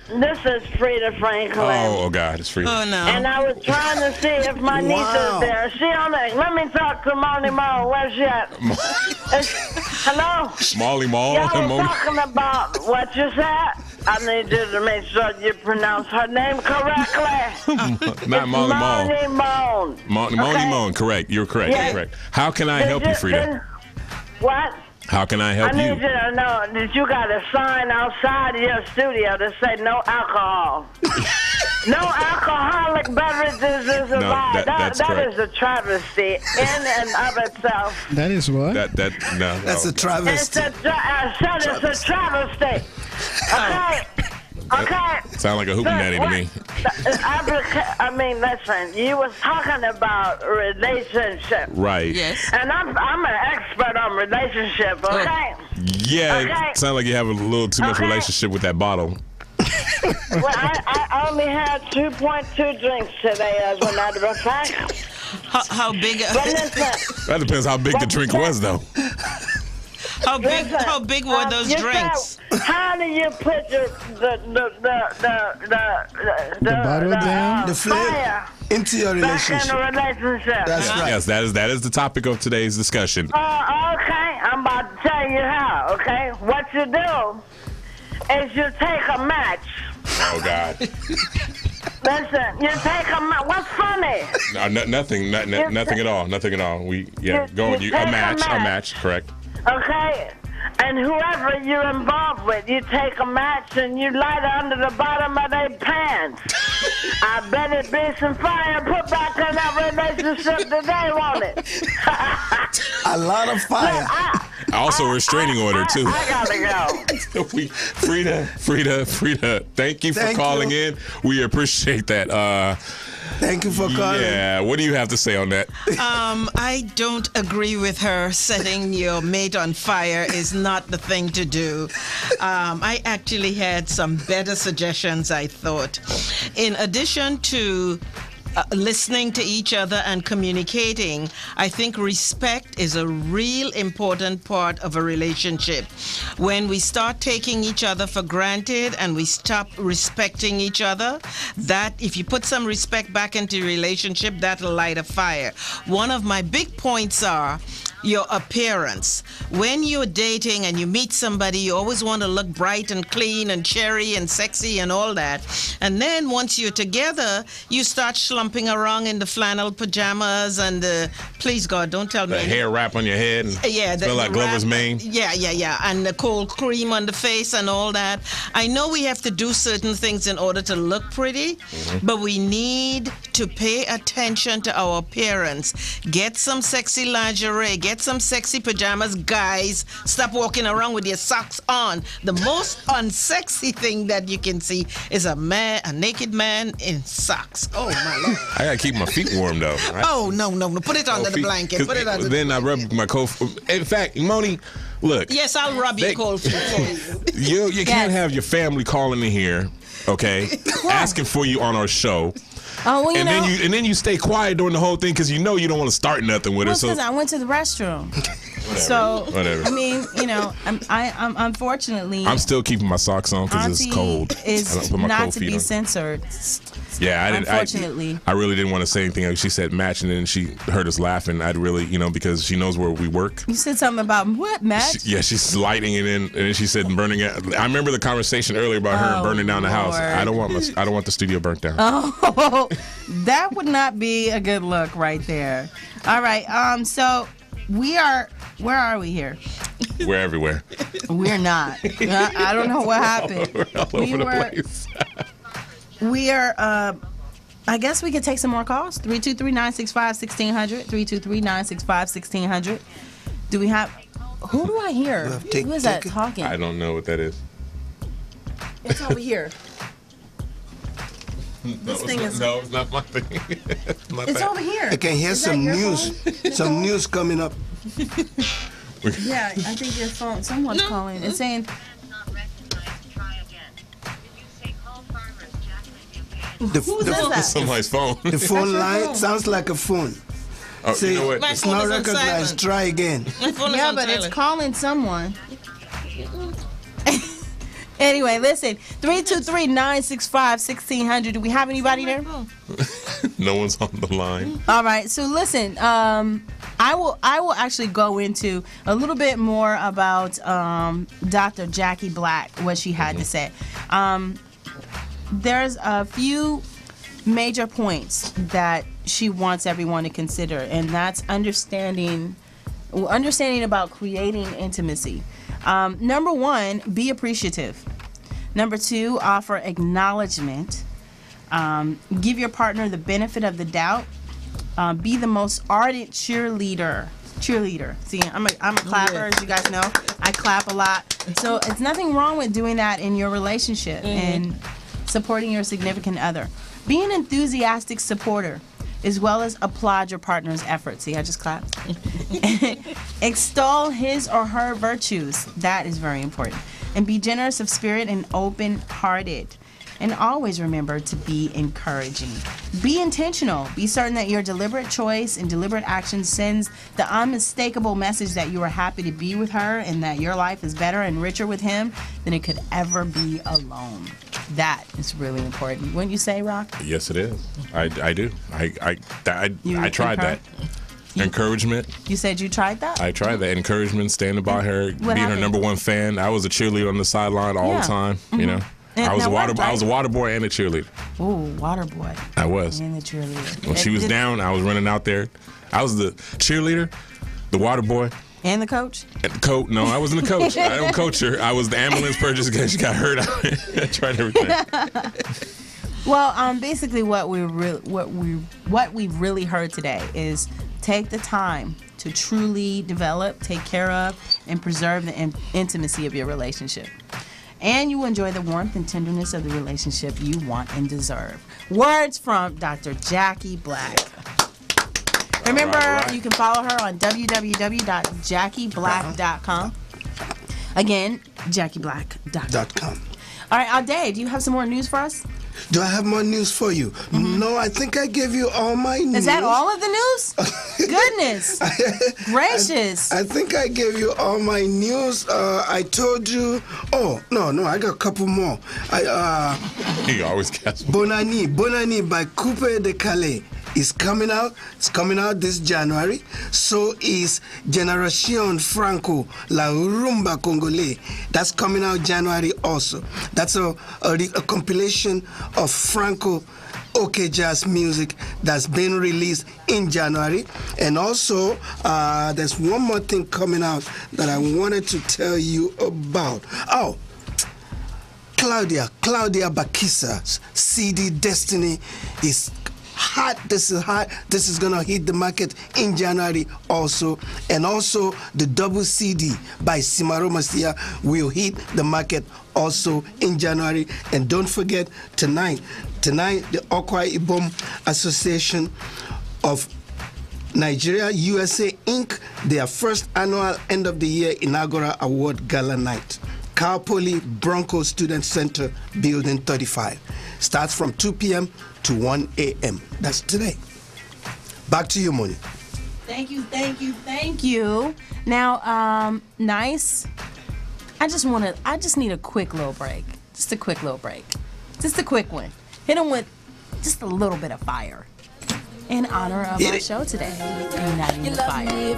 [SPEAKER 20] This is Frida Franklin.
[SPEAKER 6] Oh God, it's Frida.
[SPEAKER 5] Oh no.
[SPEAKER 20] And I was trying to see if my niece is there. She on the. Let me talk to Molly Mo. Where's she at? Hello.
[SPEAKER 6] Molly Mo.
[SPEAKER 20] Y'all was talking about what you said. I need you to make sure you pronounce her name correctly.
[SPEAKER 6] Not Molly Mo.
[SPEAKER 20] Molly
[SPEAKER 6] Mo. Correct. You're correct.
[SPEAKER 20] Yes.
[SPEAKER 6] You're correct. How can I help you, Frida?
[SPEAKER 20] What?
[SPEAKER 6] How can I help
[SPEAKER 20] I need
[SPEAKER 6] you?
[SPEAKER 20] you to know that you got a sign outside of your studio that say no alcohol. No alcoholic beverages is allowed.
[SPEAKER 6] That's
[SPEAKER 20] that is a travesty in and of itself.
[SPEAKER 11] That is what?
[SPEAKER 7] That's a travesty.
[SPEAKER 20] It's a travesty. Okay.
[SPEAKER 6] Sound like a hootenanny to me.
[SPEAKER 20] I mean, listen, you was talking about relationship.
[SPEAKER 6] Right.
[SPEAKER 5] Yes.
[SPEAKER 20] And I'm an expert on relationship, okay?
[SPEAKER 6] Yeah,
[SPEAKER 20] Okay.
[SPEAKER 6] it sounds like you have a little too much relationship with that bottle.
[SPEAKER 20] Well, I only had 2.2 drinks today, as a matter of fact.
[SPEAKER 5] How big?
[SPEAKER 20] But listen,
[SPEAKER 6] That depends how big the drink was, though.
[SPEAKER 5] How big were those
[SPEAKER 20] you
[SPEAKER 5] drinks?
[SPEAKER 20] said, how do you put the
[SPEAKER 11] bottle down?
[SPEAKER 7] The flame
[SPEAKER 20] fire
[SPEAKER 7] into your relationship.
[SPEAKER 20] back in a relationship?
[SPEAKER 7] That's right.
[SPEAKER 6] Yes, that is the topic of today's discussion.
[SPEAKER 20] Okay, I'm about to tell you how, okay? What you do is you take a match.
[SPEAKER 6] Oh God.
[SPEAKER 20] Listen, you take a match. What's funny?
[SPEAKER 6] No, nothing at all. Nothing at all. Go on.
[SPEAKER 20] you
[SPEAKER 6] A
[SPEAKER 20] take a
[SPEAKER 6] match, correct.
[SPEAKER 20] Okay? And whoever you're involved with, you take a match and you light it under the bottom of their pants. I bet it be some fire put back in that relationship today, won't it?
[SPEAKER 7] A lot of fire.
[SPEAKER 6] Also, a restraining order, too.
[SPEAKER 20] I gotta go.
[SPEAKER 6] Frida, thank you for calling in. We appreciate that.
[SPEAKER 7] Thank you for calling.
[SPEAKER 6] Yeah, what do you have to say on that?
[SPEAKER 5] I don't agree with her. Setting your mate on fire is not the thing to do. I actually had some better suggestions, I thought. In addition to listening to each other and communicating, I think respect is a real important part of a relationship. When we start taking each other for granted and we stop respecting each other, that if you put some respect back into your relationship, that'll light a fire. One of my big points are your appearance. When you're dating and you meet somebody, you always want to look bright and clean and cherry and sexy and all that. And then once you're together, you start slumping around in the flannel pajamas and please God, don't tell me.
[SPEAKER 6] The hair wrap on your head and smell like Glover's mane.
[SPEAKER 5] Yeah. And the cold cream on the face and all that. I know we have to do certain things in order to look pretty, but we need to pay attention to our appearance. Get some sexy lingerie, get some sexy pajamas. Guys, stop walking around with your socks on. The most unsexy thing that you can see is a naked man in socks. Oh my Lord.
[SPEAKER 6] I gotta keep my feet warm though. Right?
[SPEAKER 5] Oh no. Put it under the blanket. Put it under
[SPEAKER 6] then I rub my cold. In fact, Moni, look.
[SPEAKER 5] Yes, I'll rub your cold feet for you.
[SPEAKER 6] You can't have your family calling in here, okay, asking for you on our show.
[SPEAKER 4] Oh, well,
[SPEAKER 6] and then you stay quiet during the whole thing because you know you don't want to start nothing with her.
[SPEAKER 4] Because I went to the restroom.
[SPEAKER 6] Whatever.
[SPEAKER 4] I mean, I'm unfortunately.
[SPEAKER 6] I'm still keeping my socks on because it's cold.
[SPEAKER 4] Is
[SPEAKER 6] I don't put my
[SPEAKER 4] not
[SPEAKER 6] cold
[SPEAKER 4] to
[SPEAKER 6] feet
[SPEAKER 4] be
[SPEAKER 6] on.
[SPEAKER 4] censored.
[SPEAKER 6] Yeah, I didn't.
[SPEAKER 4] Unfortunately,
[SPEAKER 6] I really didn't want to say anything. She said match, and then she heard us laughing. I'd really, because she knows where we work.
[SPEAKER 4] You said something about what match?
[SPEAKER 6] She's lighting it in, and then she said burning it. I remember the conversation earlier about her burning down the house. I don't want the studio burnt down.
[SPEAKER 4] Oh, that would not be a good look right there. All right. So we are. Where are we here?
[SPEAKER 6] We're everywhere.
[SPEAKER 4] We're not. I don't know what happened.
[SPEAKER 6] We're all over the place.
[SPEAKER 4] We are, I guess we could take some more calls. 323-965-1600, 323-965-1600. Do we have, Who do I hear? Who is that talking?
[SPEAKER 6] I don't know what that is.
[SPEAKER 4] It's over here.
[SPEAKER 6] This thing is... No, it's not my thing.
[SPEAKER 4] It's over here.
[SPEAKER 7] I can hear some news. Some news coming up.
[SPEAKER 4] Yeah, I think your phone. Someone's calling. It's saying... Who's that?
[SPEAKER 6] Somebody's phone.
[SPEAKER 7] The phone line sounds like a phone.
[SPEAKER 6] Oh,
[SPEAKER 7] Say,
[SPEAKER 6] you know what?
[SPEAKER 7] it's not recognized. Try again.
[SPEAKER 4] Yeah, but it's calling someone. Anyway, listen. 323-965-1600. Do we have anybody there?
[SPEAKER 6] No one's on the line.
[SPEAKER 4] All right. So listen. I will actually go into a little bit more about Dr. Jackie Black, what she had to say. There's a few major points that she wants everyone to consider, and that's understanding about creating intimacy. Number one, be appreciative. Number two, offer acknowledgement. Give your partner the benefit of the doubt. Be the most ardent cheerleader. See, I'm a clapper, as you guys know. I clap a lot. So it's nothing wrong with doing that in your relationship and supporting your significant other. Be an enthusiastic supporter, as well as applaud your partner's efforts. See, I just clapped. Extol his or her virtues. That is very important. And be generous of spirit and open-hearted. And always remember to be encouraging. Be intentional. Be certain that your deliberate choice and deliberate action sends the unmistakable message that you are happy to be with her and that your life is better and richer with him than it could ever be alone. That is really important. Wouldn't you say, Rock?
[SPEAKER 6] Yes, it is. I do. I tried that. Encouragement.
[SPEAKER 4] You said you tried that?
[SPEAKER 6] I tried that. Encouragement, standing by her, being her number one fan. I was a cheerleader on the sideline all the time, you know. I was a water boy and a cheerleader.
[SPEAKER 4] Ooh, water boy.
[SPEAKER 6] I was.
[SPEAKER 4] And the cheerleader.
[SPEAKER 6] When she was down, I was running out there. I was the cheerleader, the water boy.
[SPEAKER 4] And the coach?
[SPEAKER 6] No, I wasn't the coach. I don't coach her. I was the ambulance person because she got hurt. I tried everything.
[SPEAKER 4] Well, basically what we've really heard today is take the time to truly develop, take care of, and preserve the intimacy of your relationship. And you will enjoy the warmth and tenderness of the relationship you want and deserve. Words from Dr. Jackie Black. Remember, you can follow her on www.jackieblack.com. Again, jackieblack.com. All right, Ade, do you have some more news for us?
[SPEAKER 7] Do I have more news for you? No, I think I gave you all my news.
[SPEAKER 4] Is that all of the news? Goodness gracious.
[SPEAKER 7] I think I gave you all my news. I told you. Oh, no, I got a couple more.
[SPEAKER 6] He always gets
[SPEAKER 7] Bonani by Coupe de Calais is coming out. It's coming out this January. So is Generation Franco, La Rumba Congolais. That's coming out January also. That's a compilation of Franco OK jazz music that's been released in January. And also, there's one more thing coming out that I wanted to tell you about. Oh, Claudia Bakisa's CD Destiny is hot. This is hot. This is gonna hit the market in January also. And also the double CD by Simaro Masia will hit the market also in January. And don't forget, tonight the Okwa Ibom Association of Nigeria USA Inc., their first annual end of the year inaugural award gala night. Cal Poly Bronco Student Center, Building 35. Starts from 2 p.m. to 1 a.m. That's today. Back to you, Moni.
[SPEAKER 4] Thank you. Now, nice. I just need a quick little break. Just a quick little break. Just a quick one. Hit them with just a little bit of fire. In honor of our show today, Uniting the Fire.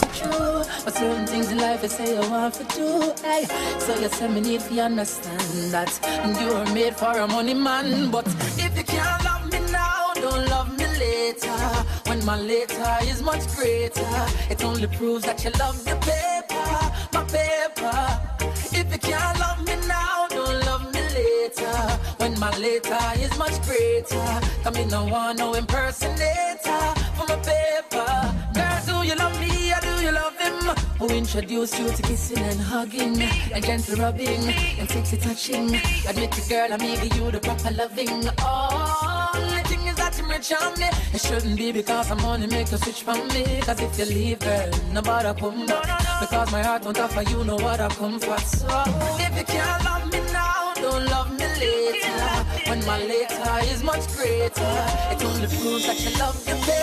[SPEAKER 21] But certain things in life I say I want to do. Hey. So you tell me if you understand that you are made for a money man. But if you can't love me now, don't love me later. When my later is much greater, it only proves that you love the paper, my paper. If you can't love me now, don't love me later. When my later is much greater, come in, no one, no impersonator for my paper. Girl, do you love me or do you love him? who introduced you to kissing and hugging, and gentle rubbing, and sexy touching. Admit it, girl, I'm giving you the proper loving. Oh, the thing is that you may charm me. It shouldn't be because I'm only make you switch from me. Cause if you leave, girl, nobody come back. Because my heart won't offer you no other comfort. So if you can't love me now, don't love me later. When my later is much greater, it only proves that you love your baby.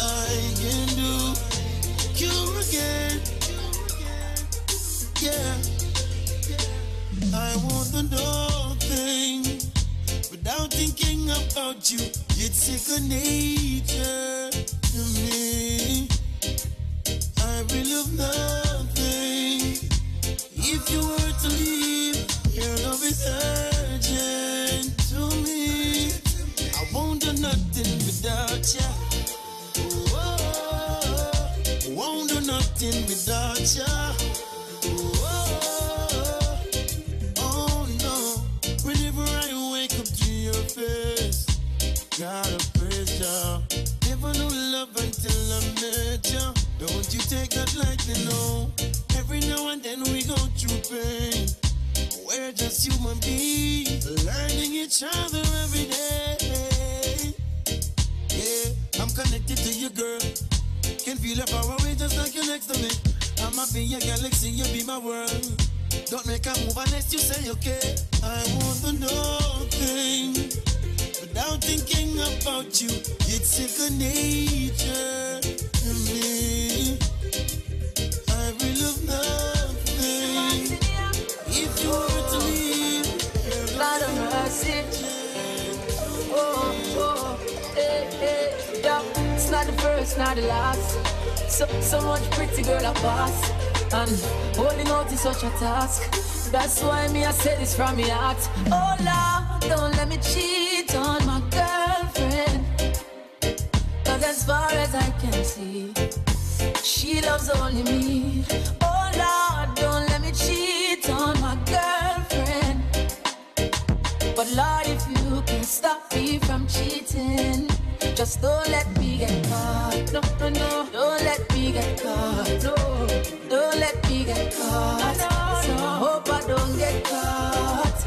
[SPEAKER 19] I can do you again. Yeah, I want the whole thing without thinking about you. It's second nature to me. I will love nothing if you were to leave. Your love is urgent to me. I won't do nothing without you. Won't do nothing without ya. Oh no. Whenever I wake up to your face, gotta praise ya. Never knew love until I met ya. Don't you take that lightly, no. Every now and then we go through pain. We're just human beings, learning each other every day. Yeah, I'm connected to you, girl. Can feel it far away just like you're next to me. I'm a be a galaxy, you be my world. Don't make a move unless you say okay. I want to know things without thinking about you. It's second nature to me. I will love nothing if you were to leave.
[SPEAKER 21] God of mercy. Oh, oh, hey, hey, yeah. It's not the first, not the last. So much pretty girl I pass, and holding out is such a task. That's why me I say this from my heart. Oh Lord, don't let me cheat on my girlfriend. Cause as far as I can see, she loves only me. Oh Lord, don't let me cheat on my girlfriend. But Lord, if you can stop me from cheating, just don't let me get caught. No, no, no. Don't let me get caught. No, don't let me get caught. So I hope I don't get caught.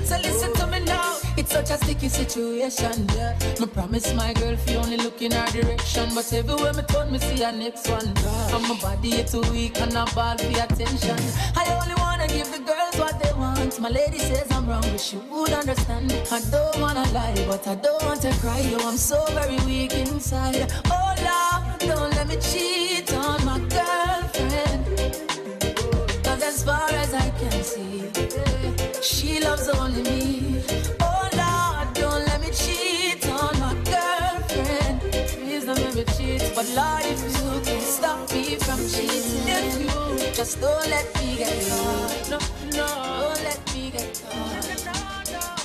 [SPEAKER 21] So listen to me now. It's such a sticky situation, yeah. Me promise my girl if you only look in her direction, but everywhere me turn, me see her next one. And my body is too weak and I ball for attention. I only wanna give the girls what they want. My lady says I'm wrong, but she would understand. I don't wanna lie, but I don't want to cry. Yo, I'm so very weak inside. Oh Lord, don't let me cheat on my girlfriend. Cause as far as I can see, she loves only me. Oh Lord, don't let me cheat on my girlfriend. Please don't let me cheat. But Lord, if you can stop me from cheating, if you just don't let me get caught. No, no, don't let me get caught.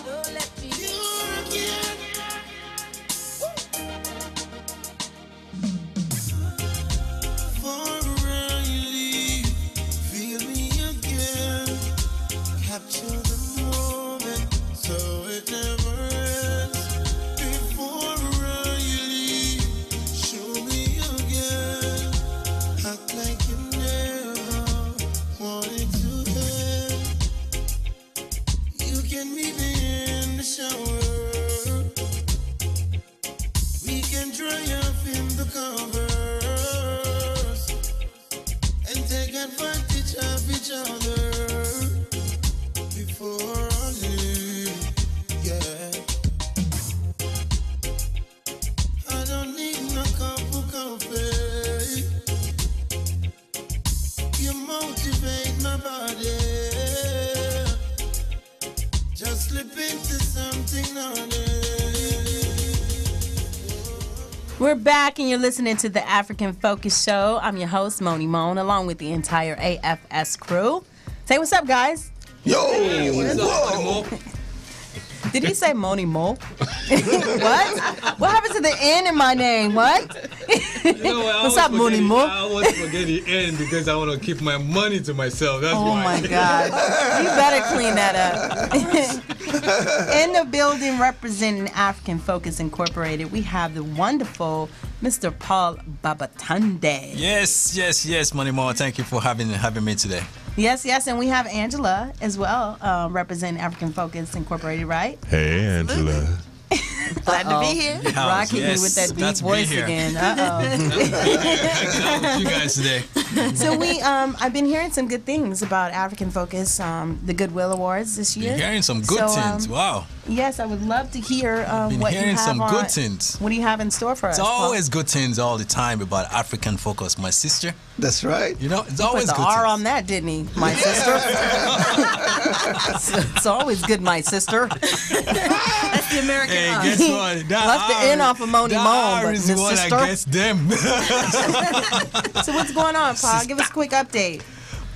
[SPEAKER 21] Don't let me get
[SPEAKER 19] Forever you leave, feel me again. Capture the moment so it never ends. Before you leave, show me again. Act like you never wanted to end. You can meet me in the shower. We can dry off in the covers and take advantage of each other before I leave. Yeah, I don't need no cup of coffee. You motivate my body. Just slip into something naughty.
[SPEAKER 4] We're back and you're listening to the African Focus Show. I'm your host, Moni Moan, along with the entire AFS crew. Say what's up, guys.
[SPEAKER 7] Yo,
[SPEAKER 4] whoa. Did he say Moni Mo? What? What happened to the N in my name? What?
[SPEAKER 2] You know what?
[SPEAKER 4] What's up, Money Mo?
[SPEAKER 2] I always forget the end because I want to keep my money to myself. That's
[SPEAKER 4] Oh
[SPEAKER 2] why.
[SPEAKER 4] my God. You better clean that up. In the building representing African Focus Incorporated, we have the wonderful Mr. Paul Babatunde.
[SPEAKER 22] Yes, Money Mo. Thank you for having me today.
[SPEAKER 4] Yes, and we have Angela as well, representing African Focus Incorporated, right?
[SPEAKER 6] Hey, Angela.
[SPEAKER 4] Glad
[SPEAKER 22] to be here.
[SPEAKER 4] Rocking me with that deep voice again.
[SPEAKER 22] You guys today.
[SPEAKER 4] So I've been hearing some good things about African Focus, the Goodwill Awards this year.
[SPEAKER 22] You're hearing some good things. Wow.
[SPEAKER 4] Yes, I would love to hear what you have
[SPEAKER 22] some good things.
[SPEAKER 4] What do you have in store for us?
[SPEAKER 22] It's always good things all the time about African Focus. My sister.
[SPEAKER 7] That's right.
[SPEAKER 22] You know, it's
[SPEAKER 4] He
[SPEAKER 22] always
[SPEAKER 4] put the
[SPEAKER 22] good
[SPEAKER 4] R
[SPEAKER 22] things.
[SPEAKER 4] on that, didn't he? My sister. It's always good, my sister.
[SPEAKER 21] That's the American R.
[SPEAKER 22] Guess what?
[SPEAKER 4] Left the N off of Moni Moan, but
[SPEAKER 22] is
[SPEAKER 4] his
[SPEAKER 22] what
[SPEAKER 4] sister.
[SPEAKER 22] I guess them.
[SPEAKER 4] So what's going on, Paul? Give us a quick update.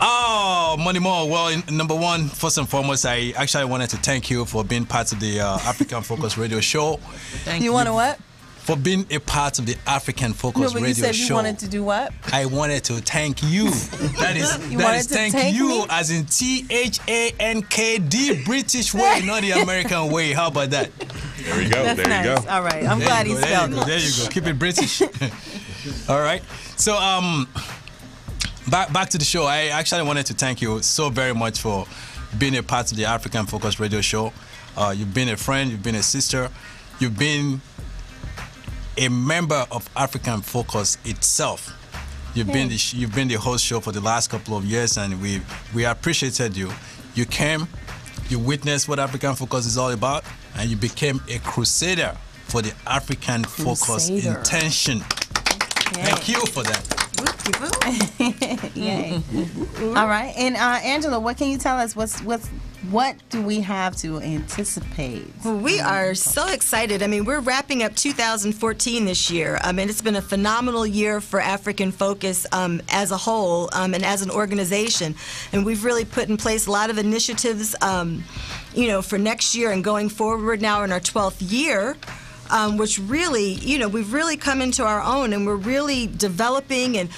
[SPEAKER 22] Oh, Money More. Well, number one, first and foremost, I actually wanted to thank you for being part of the African Focus Radio Show.
[SPEAKER 4] Thank you. Want to what?
[SPEAKER 22] For being a part of the African Focus
[SPEAKER 4] No, but
[SPEAKER 22] Radio
[SPEAKER 4] you said
[SPEAKER 22] Show.
[SPEAKER 4] you wanted to do what?
[SPEAKER 22] I wanted to thank you. That is,
[SPEAKER 4] You
[SPEAKER 22] that
[SPEAKER 4] wanted
[SPEAKER 22] is
[SPEAKER 4] to
[SPEAKER 22] thank
[SPEAKER 4] thank
[SPEAKER 22] you
[SPEAKER 4] me?
[SPEAKER 22] as in THANKD, British way, not the American way. How about that?
[SPEAKER 6] There we go.
[SPEAKER 4] That's
[SPEAKER 6] there
[SPEAKER 4] nice.
[SPEAKER 6] you go.
[SPEAKER 4] All right. I'm
[SPEAKER 22] There
[SPEAKER 4] glad
[SPEAKER 22] you
[SPEAKER 4] he
[SPEAKER 22] go,
[SPEAKER 4] spelled it.
[SPEAKER 22] There you go. Keep it British. All right. So back to the show. I actually wanted to thank you so very much for being a part of the African Focus Radio Show. You've been a friend. You've been a sister. You've been a member of African Focus itself. You've been the host show for the last couple of years, and we appreciated you. You came, you witnessed what African Focus is all about, and you became a crusader for the African Focus intention. Thank you for that.
[SPEAKER 4] Yay. All right. And Angela, what can you tell us? What do we have to anticipate?
[SPEAKER 23] Well, we are so excited. I mean, we're wrapping up 2014 this year. I mean, it's been a phenomenal year for African Focus as a whole and as an organization. And we've really put in place a lot of initiatives, for next year and going forward now in our 12th year. Which really, we've really come into our own, and we're really developing and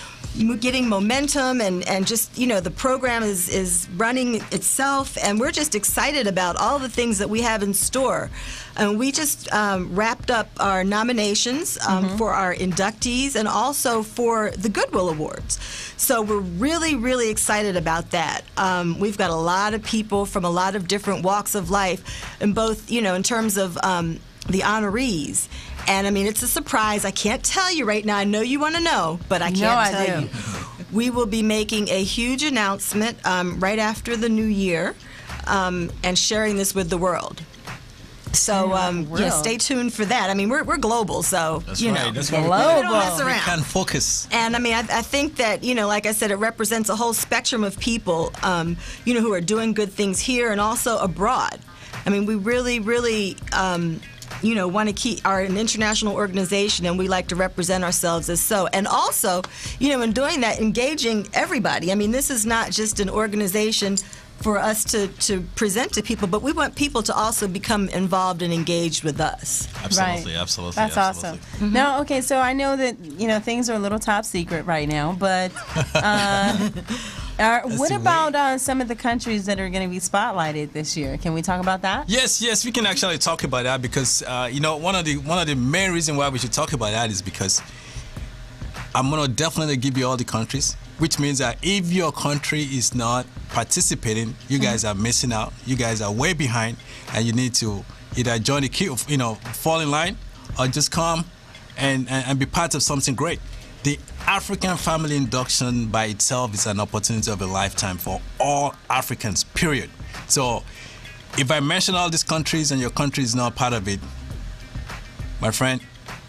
[SPEAKER 23] getting momentum, and just, the program is running itself, and we're just excited about all the things that we have in store. And we just wrapped up our nominations for our inductees and also for the Goodwill Awards. So we're really, really excited about that. We've got a lot of people from a lot of different walks of life, and both, in terms of the honorees. And I mean, it's a surprise. I can't tell you right now. I know you want to know, but I can't tell you. We will be making a huge announcement right after the new year and sharing this with the world. So stay tuned for that. I mean, we're global, so
[SPEAKER 22] That's
[SPEAKER 23] you
[SPEAKER 22] right.
[SPEAKER 23] know,
[SPEAKER 22] That's
[SPEAKER 23] we
[SPEAKER 22] why
[SPEAKER 23] don't mess around.
[SPEAKER 22] African Focus.
[SPEAKER 23] And I mean, I think that, like I said, it represents a whole spectrum of people, who are doing good things here and also abroad. I mean, we really, really, want to keep an international organization, and we like to represent ourselves as so. And also, in doing that, engaging everybody. I mean, this is not just an organization for us to present to people, but we want people to also become involved and engaged with us.
[SPEAKER 22] Absolutely, absolutely.
[SPEAKER 4] That's
[SPEAKER 22] absolutely.
[SPEAKER 4] awesome. No, okay, so I know that, things are a little top secret right now, but what about some of the countries that are going to be spotlighted this year? Can we talk about that?
[SPEAKER 22] Yes, we can actually talk about that because one of the main reasons why we should talk about that is because I'm gonna definitely give you all the countries, which means that if your country is not participating, you guys are missing out. You guys are way behind, and you need to either join the queue, fall in line, or just come and be part of something great. The African Family Induction by itself is an opportunity of a lifetime for all Africans, period. So if I mention all these countries and your country is not part of it, my friend,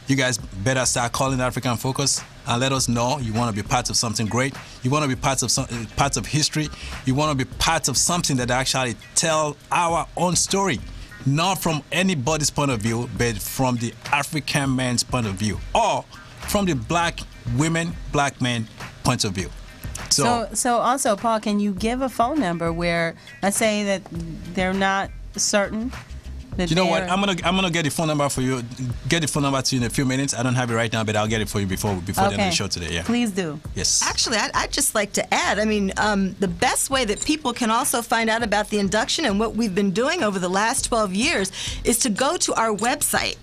[SPEAKER 22] you guys better start calling African Focus and let us know you want to be part of something great. You want to be part of history. You want to be part of something that actually tell our own story, not from anybody's point of view, but from the African man's point of view, or from the black women, black men point of view.
[SPEAKER 4] So also, Paul, can you give a phone number where, let's say that they're not certain that
[SPEAKER 22] You know what?
[SPEAKER 4] they're-
[SPEAKER 22] I'm gonna get the phone number for you. Get the phone number to you in a few minutes. I don't have it right now, but I'll get it for you before the end of the show today. Yeah.
[SPEAKER 4] Please do.
[SPEAKER 22] Yes.
[SPEAKER 23] Actually, I'd just like to add, I mean, the best way that people can also find out about the induction and what we've been doing over the last 12 years is to go to our website,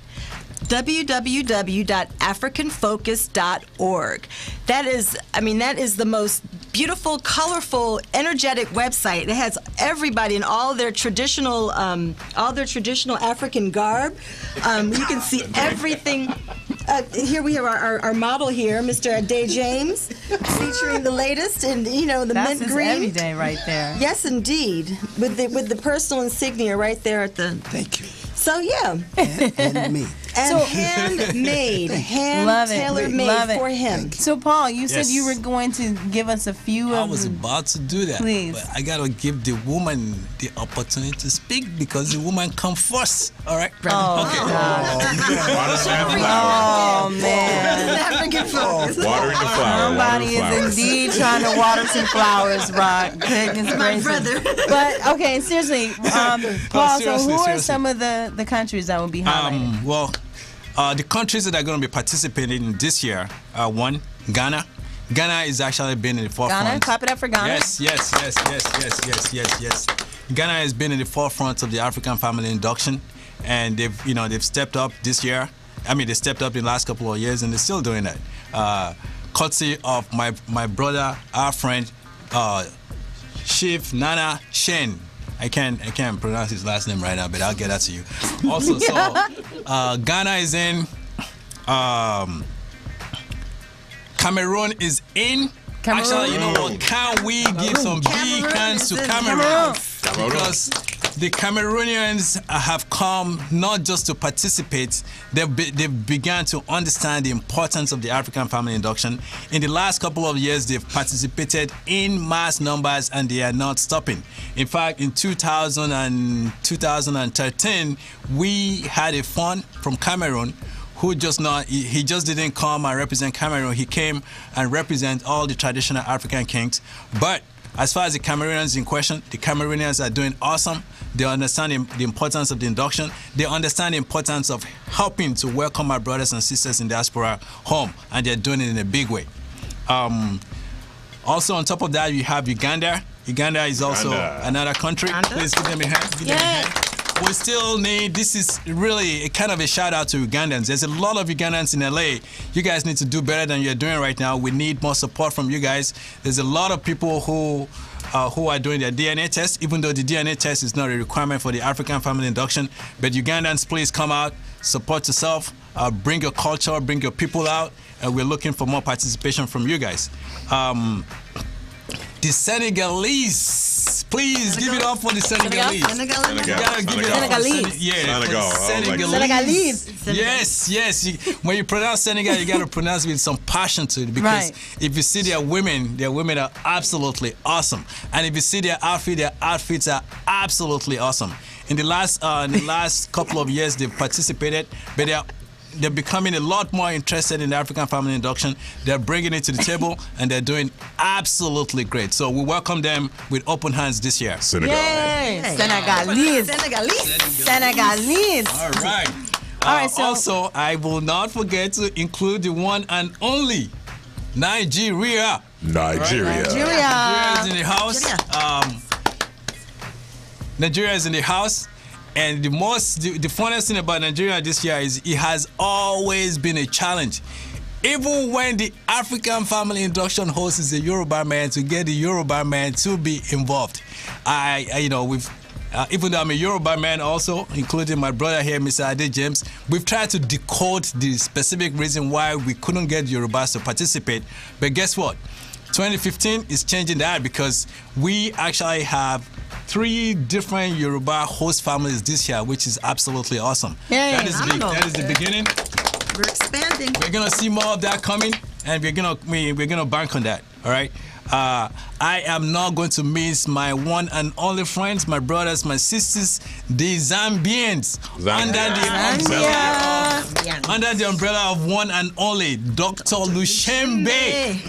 [SPEAKER 23] www.africanfocus.org. That is the most beautiful, colorful, energetic website. It has everybody in all their traditional African garb. You can see everything. Here we have our model here, Mr. Ade James, featuring the latest in the
[SPEAKER 4] That's
[SPEAKER 23] mint
[SPEAKER 4] his
[SPEAKER 23] green.
[SPEAKER 4] everyday right there.
[SPEAKER 23] Yes, indeed, with the personal insignia right there at the.
[SPEAKER 7] Thank you.
[SPEAKER 23] So yeah.
[SPEAKER 7] And me.
[SPEAKER 23] And handmade, tailor-made for him.
[SPEAKER 4] So Paul, you said
[SPEAKER 22] Yes.
[SPEAKER 4] you were going to give us a few
[SPEAKER 22] I
[SPEAKER 4] of
[SPEAKER 22] was
[SPEAKER 4] the-
[SPEAKER 22] about to do that.
[SPEAKER 4] Please.
[SPEAKER 22] But I gotta give the woman the opportunity to speak because the woman come first. All right.
[SPEAKER 4] Oh,
[SPEAKER 22] Okay.
[SPEAKER 4] Oh man.
[SPEAKER 23] African focus.
[SPEAKER 6] Watering the flower.
[SPEAKER 4] Somebody
[SPEAKER 6] watering the
[SPEAKER 4] is
[SPEAKER 6] flowers.
[SPEAKER 4] indeed trying to water some flowers, Rock. Goodness
[SPEAKER 23] My
[SPEAKER 4] gracious.
[SPEAKER 23] brother.
[SPEAKER 4] But okay, seriously, Paul.
[SPEAKER 22] seriously,
[SPEAKER 4] so who are
[SPEAKER 22] seriously.
[SPEAKER 4] some of the countries that will be highlighted?
[SPEAKER 22] Well, the countries that are going to be participating this year are one, Ghana. Ghana is actually been in the forefront.
[SPEAKER 4] Ghana, clap it up for Ghana.
[SPEAKER 22] Yes. Ghana has been in the forefront of the African family induction, and they've stepped up this year. I mean, they stepped up in the last couple of years, and they're still doing that. Courtesy of my brother, our friend, Chief Nana Shen. I can't pronounce his last name right now, but I'll get that to you. Also, Ghana is in. Cameroon is in.
[SPEAKER 4] Cameroon.
[SPEAKER 22] Actually, you know what? Can we give some big hands to Cameroon? Because the Cameroonians have come not just to participate, they've begun to understand the importance of the African family induction. In the last couple of years, they've participated in mass numbers and they are not stopping. In fact, in 2013, we had a fund from Cameroon who he just didn't come and represent Cameroon. He came and represent all the traditional African kings. But as far as the Cameroonians in question, the Cameroonians are doing awesome. They understand the importance of the induction. They understand the importance of helping to welcome our brothers and sisters in diaspora home, and they're doing it in a big way. Also, on top of that, you have Uganda. Uganda is also another country. Please give them a hand. Give them a hand. We still need, this is really a kind of a shout out to Ugandans. There's a lot of Ugandans in LA. You guys need to do better than you're doing right now. We need more support from you guys. There's a lot of people who are doing their DNA test, even though the DNA test is not a requirement for the African family induction. But Ugandans, please come out, support yourself, bring your culture, bring your people out. We're looking for more participation from you guys. The Senegalese, please give it up for the Senegalese.
[SPEAKER 23] Senegalese.
[SPEAKER 22] You gotta give it up for
[SPEAKER 4] Senegalese.
[SPEAKER 22] Yes. When you pronounce Senegal, you gotta pronounce it with some passion to it, because if you see their women are absolutely awesome. And if you see their outfits are absolutely awesome. In the last couple of years, they've participated, but they're becoming a lot more interested in the African family induction. They're bringing it to the table, and they're doing absolutely great. So we welcome them with open hands this year.
[SPEAKER 6] Senegal.
[SPEAKER 4] Yay! Senegalese.
[SPEAKER 22] All right. So also, I will not forget to include the one and only Nigeria.
[SPEAKER 6] Nigeria
[SPEAKER 22] is in the house. Nigeria is in the house. And the funniest thing about Nigeria this year is it has always been a challenge. Even when the African family induction host is a Yoruba man, to get the Yoruba man to be involved. Even though I'm a Yoruba man also, including my brother here, Mr. Ade James, we've tried to decode the specific reason why we couldn't get Yorubas to participate. But guess what? 2015 is changing that, because we actually have 3 different Yoruba host families this year, which is absolutely awesome. That is big. That is the beginning.
[SPEAKER 23] We're expanding.
[SPEAKER 22] We're gonna see more of that coming, and we're gonna bank on that. All right. I am not going to miss my one and only friends, my brothers, my sisters, the Zambians, under the umbrella of one and only Dr. Lushembe.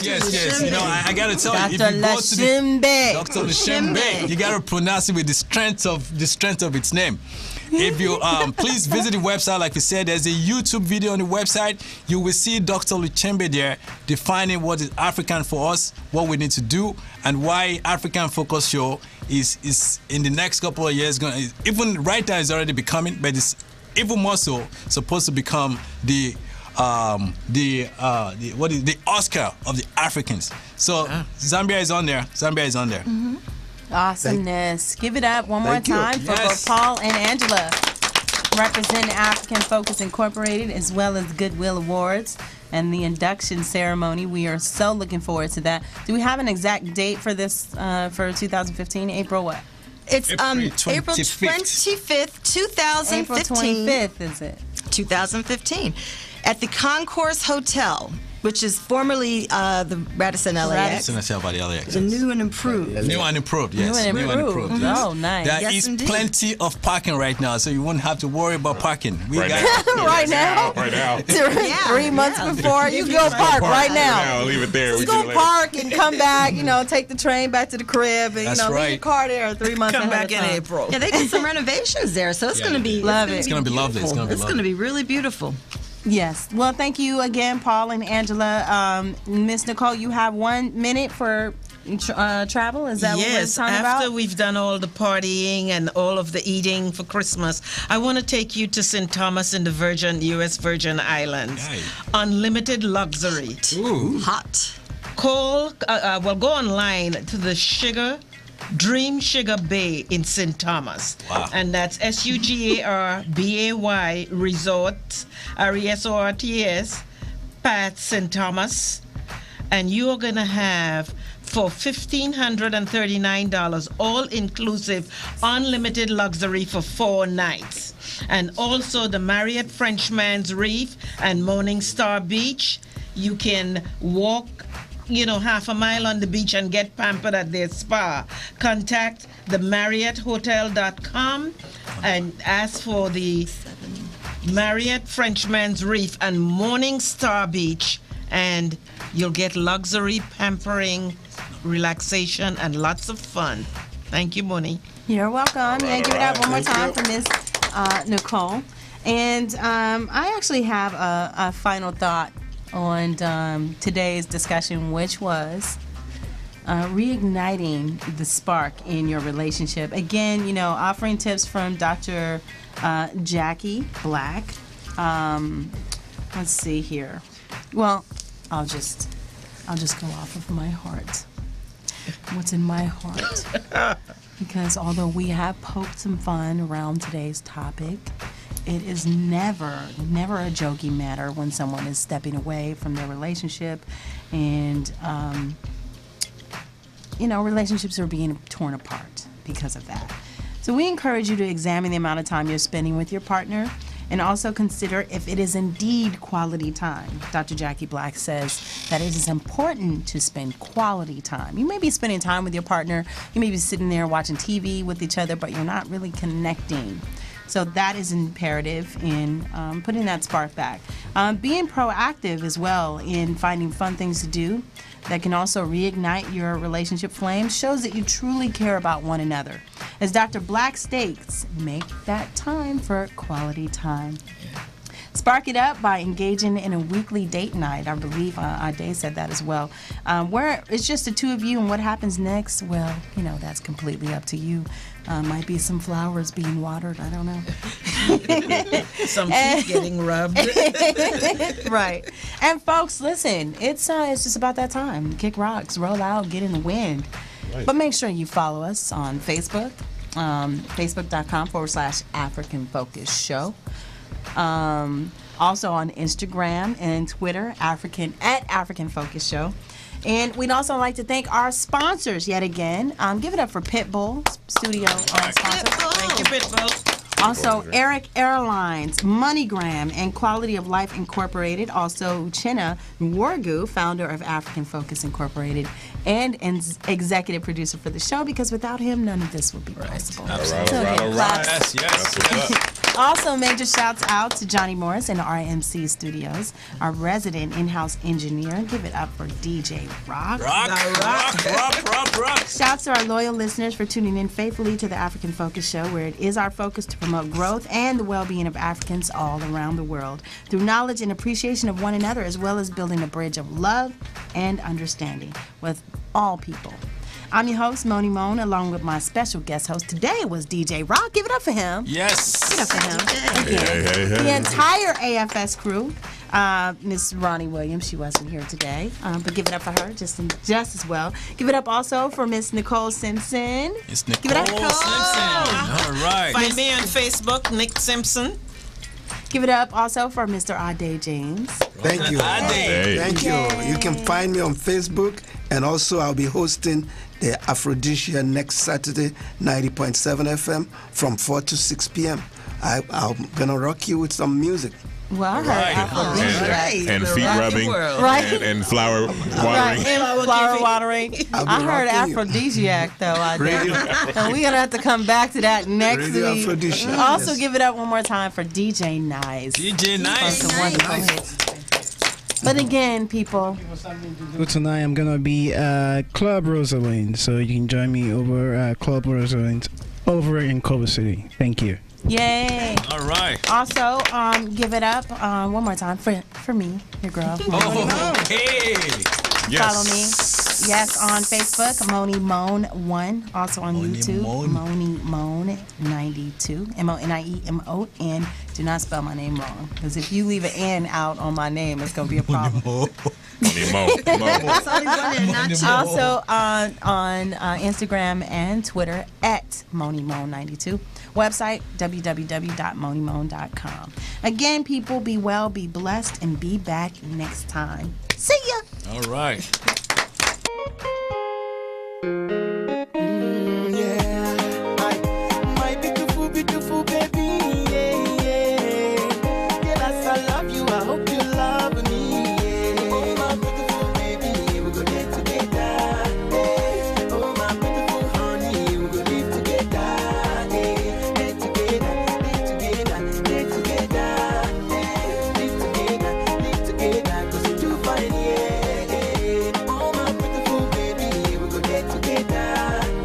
[SPEAKER 22] Yes. You know, I gotta tell you, if you go to the Dr. Lashimbe, you gotta pronounce it with the strength of its name. If you please visit the website, like we said, there's a YouTube video on the website. You will see Dr. Lashimbe there defining what is African for us, what we need to do, and why African Focus Show is in the next couple of years going. Even right now, it's already becoming, but it's even more so supposed to become the Oscar of the Africans. So Zambia is on there.
[SPEAKER 4] Mm-hmm. Awesomeness. Give it up one more time for both Paul and Angela, representing African Focus Incorporated, as well as Goodwill Awards and the induction ceremony. We are so looking forward to that. Do we have an exact date for this for 2015? April what?
[SPEAKER 23] It's April 25th, 2015.
[SPEAKER 4] April 25th, is it?
[SPEAKER 23] 2015. At the Concourse Hotel, which is formerly the Radisson LAX.
[SPEAKER 22] Radisson by the LAX.
[SPEAKER 23] The new and improved.
[SPEAKER 22] Yes. New and improved.
[SPEAKER 4] Mm-hmm. Oh, nice.
[SPEAKER 22] There is plenty of parking right now, so you won't have to worry about parking.
[SPEAKER 4] Right now. 3 months before, you go park right now.
[SPEAKER 6] Leave it there.
[SPEAKER 4] Just go park and come back. Take the train back to the crib, and leave your car there 3 months.
[SPEAKER 5] Come back in April.
[SPEAKER 23] Yeah, they did some renovations there, so it's going to be
[SPEAKER 4] lovely.
[SPEAKER 22] It's going to be lovely.
[SPEAKER 23] It's going to be really beautiful.
[SPEAKER 4] Yes. Well, thank you again, Paul and Angela. Miss Nicole, you have 1 minute for travel. Is that what we're talking about?
[SPEAKER 5] After we've done all the partying and all of the eating for Christmas, I want to take you to St. Thomas in the U.S. Virgin Islands. Nice. Unlimited luxury.
[SPEAKER 22] Ooh.
[SPEAKER 23] Hot.
[SPEAKER 5] Go online to the Dream Sugar Bay in St. Thomas.
[SPEAKER 22] Wow.
[SPEAKER 5] And that's SUGARBAY Resorts, RESORTS, Pat St. Thomas. And you are going to have, for $1,539, all-inclusive, unlimited luxury for 4 nights. And also the Marriott Frenchman's Reef and Morning Star Beach. You can walk half a mile on the beach and get pampered at their spa. Contact themarriotthotel.com and ask for the Marriott Frenchman's Reef and Morning Star Beach, and you'll get luxury, pampering, relaxation, and lots of fun. Thank you, Moni.
[SPEAKER 4] You're welcome. Give it up one more time for Miss Nicole. And I actually have a final thought on today's discussion, which was reigniting the spark in your relationship. Again, offering tips from Dr. Jackie Black. Let's see here. Well, I'll just go off of my heart. What's in my heart? Because although we have poked some fun around today's topic, it is never a joking matter when someone is stepping away from their relationship, and relationships are being torn apart because of that. So we encourage you to examine the amount of time you're spending with your partner, and also consider if it is indeed quality time. Dr. Jackie Black says that it is important to spend quality time. You may be spending time with your partner, you may be sitting there watching TV with each other, but you're not really connecting. So that is imperative in putting that spark back. Being proactive as well in finding fun things to do that can also reignite your relationship flame shows that you truly care about one another. As Dr. Black states, make that time for quality time. Spark it up by engaging in a weekly date night. I believe Ade said that as well. Where it's just the two of you, and what happens next, well, that's completely up to you. Might be some flowers being watered. I don't know.
[SPEAKER 5] Some feet getting rubbed.
[SPEAKER 4] Right. And folks, listen, it's just about that time. Kick rocks, roll out, get in the wind. Right. But make sure you follow us on Facebook, facebook.com/African Focus Show. Also on Instagram and Twitter, African Focus Show. And we'd also like to thank our sponsors yet again. Give it up for Pitbull Studio sponsor.
[SPEAKER 5] Thank you, Pitbull.
[SPEAKER 4] Also, Eric Airlines, MoneyGram, and Quality of Life Incorporated. Also, Uchenna Nworgu, founder of African Focus Incorporated, and executive producer for the show, because without him, none of this would be possible.
[SPEAKER 22] Absolutely.
[SPEAKER 6] All right. Yes.
[SPEAKER 4] Also, major shouts out to Johnny Morris in RMC Studios, our resident in-house engineer. Give it up for DJ Rock.
[SPEAKER 22] Rock.
[SPEAKER 4] Shouts to our loyal listeners for tuning in faithfully to the African Focus Show, where it is our focus to promote growth and the well-being of Africans all around the world through knowledge and appreciation of one another, as well as building a bridge of love and understanding with all people. I'm your host, Moni Moan, along with my special guest host today was DJ Rock. Give it up for him.
[SPEAKER 22] Yes.
[SPEAKER 4] Give it up for him.
[SPEAKER 6] Hey.
[SPEAKER 4] The entire AFS crew. Miss Ronnie Williams, she wasn't here today, but give it up for her just as well. Give it up also for Miss Nicole Simpson.
[SPEAKER 22] It's Nicole
[SPEAKER 4] Give it up,
[SPEAKER 22] Simpson. All right.
[SPEAKER 5] Find me on Facebook, Nick Simpson.
[SPEAKER 4] Give it up also for Mr. Ade James.
[SPEAKER 7] Thank you. Thank you. You can find me on Facebook, and also I'll be hosting the Aphrodisia next Saturday, 90.7 FM from 4 to 6 p.m. I'm going to rock you with some music.
[SPEAKER 4] Well, I heard Aphrodisia.
[SPEAKER 6] And feet rubbing.
[SPEAKER 4] Right.
[SPEAKER 6] And flower watering.
[SPEAKER 4] Right, and flower watering. I heard
[SPEAKER 7] rocking you.
[SPEAKER 4] aphrodisiac, though. I did.
[SPEAKER 7] Radio.
[SPEAKER 4] And we're going to have to come back to that next
[SPEAKER 7] Radio
[SPEAKER 4] week.
[SPEAKER 7] Aphrodisiac,
[SPEAKER 4] Also,
[SPEAKER 7] yes.
[SPEAKER 4] give it up one more time for DJ Nice.
[SPEAKER 22] DJ Nice.
[SPEAKER 4] Some wonderful hits. But again, people.
[SPEAKER 11] So tonight I'm gonna be Club Rosalind, so you can join me over Club Rosalind over in Culver City. Thank you.
[SPEAKER 4] Yay.
[SPEAKER 22] All right.
[SPEAKER 4] Also, give it up one more time for me, your girl.
[SPEAKER 22] Okay.
[SPEAKER 6] Yes.
[SPEAKER 4] Follow me. Yes, on Facebook, Moni Moan 1. Also on YouTube, Moni Moan 92. MONIEMON. Do not spell my name wrong, because if you leave an N out on my name, it's gonna be a problem. Also on Instagram and Twitter at MoniMoan92. Website www.monimoan.com. Again, people, be well, be blessed, and be back next time. See ya.
[SPEAKER 22] All right.
[SPEAKER 3] My beautiful, beautiful baby, yeah. Girl, as I love you, I hope you love me, yeah. Oh, my beautiful baby, we go there together, yeah. Oh, my beautiful honey, we go live together, yeah. Live together, yeah. Live together, 'cause you're too fine, yeah. Oh, my beautiful baby, we go there together,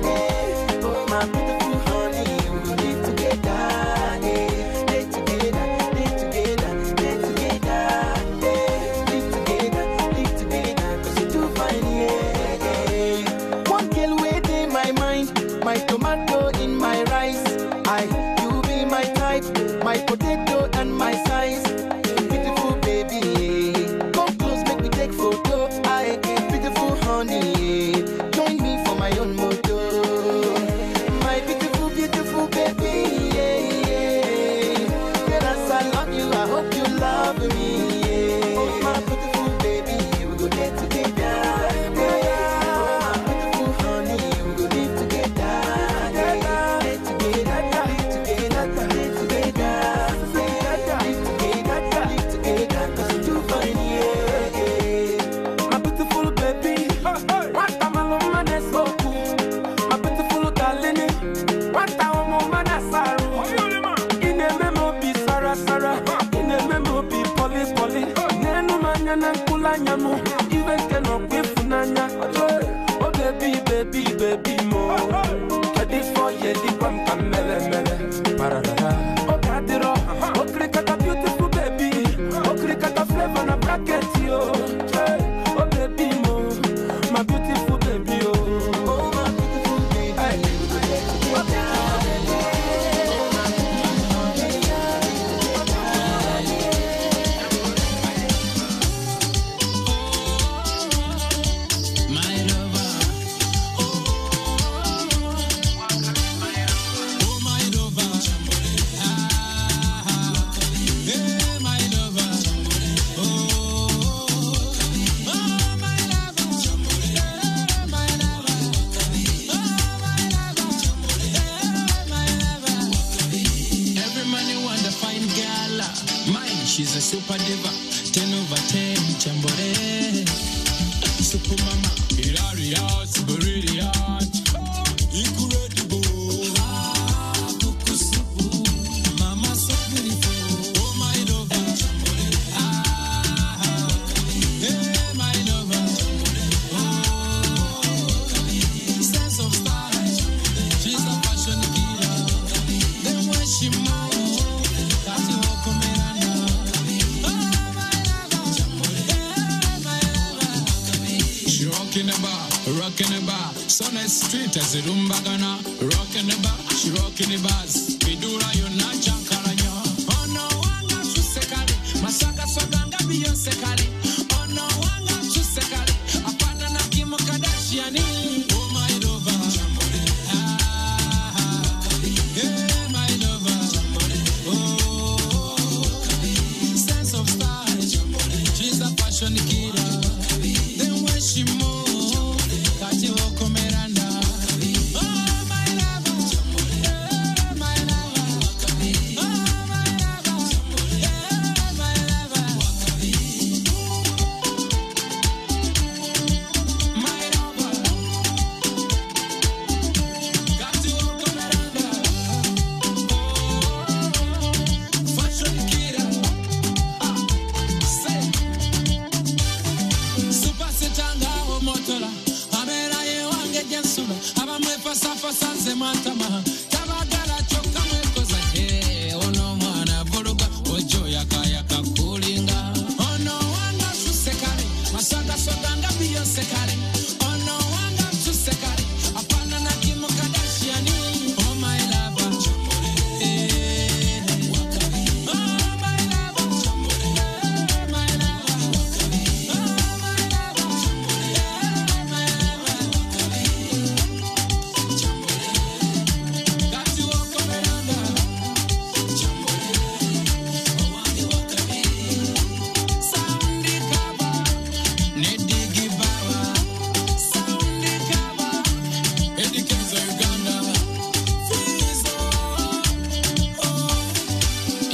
[SPEAKER 3] yeah. Oh, my beautiful honey, we go live together, yeah. Live together, yeah. Live together, 'cause you're too fine, yeah. One girl within my mind, my tomato in my rice. You be my type, my potato and my size. Beautiful baby, come close, make me take photo. Beautiful honey, join me for my own moto. My beautiful, beautiful baby, yeah. Girl, as I love you, I hope you love me, yeah. Oh, my beautiful baby, we go there together, yeah. Oh, my beautiful honey, we go live together, yeah. Live together, live together, 'cause you're too fine, yeah. My beautiful baby, what am I on my next boku? My beautiful darling, what am I on my next saru? In a memo be Sarah, in a memo be Polly. Nenu manyana kula nyamu, even keno kwefunanya. Oh baby mo, ready for ye di kwam kamele parada. Oh kadiro, oh krikata beautiful baby, oh krikata flavor na bracket yo. Oh baby mo, my beautiful baby oh. Oh my beautiful baby,
[SPEAKER 1] Every man you want to find gala. Mine, she's a super diva. 10 over 10, chambore. Super mama, Ilaria, super really hot. Incredible. Kuku supu. Mama supu. Son is street as a rumbagana. Rockin' the bar, she rockin' the bars. Vidura yo na jankaranya. Oh no, wanga chusekali. Masaka swaganga Beyonce kali. Oh no, wanga chusekali. Apana na Kim Kardashian. Oh my lover. Yeah, my lover. Oh, sense of style. She's a fashion killer. Then when she moves, Kati woko Miranda. Oh my lover. Yeah, my lover. Oh my lover. Yeah, my lover. My lover. Kati woko Miranda. Fashion killer. Say. Super setanga o motola. Amera ye wange jensula. Abamwe pasa pasa nze matama. Tabagala choka mwekoza. Ono mwana vuluga. Ojo yaka yaka kulinga. Ono wanga susekale. Masaka soganga Beyonce kale. Ono wanga susekale. Apana na Kim Kardashian. Oh my lover. Oh my lover. My lover.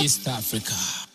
[SPEAKER 1] East Africa.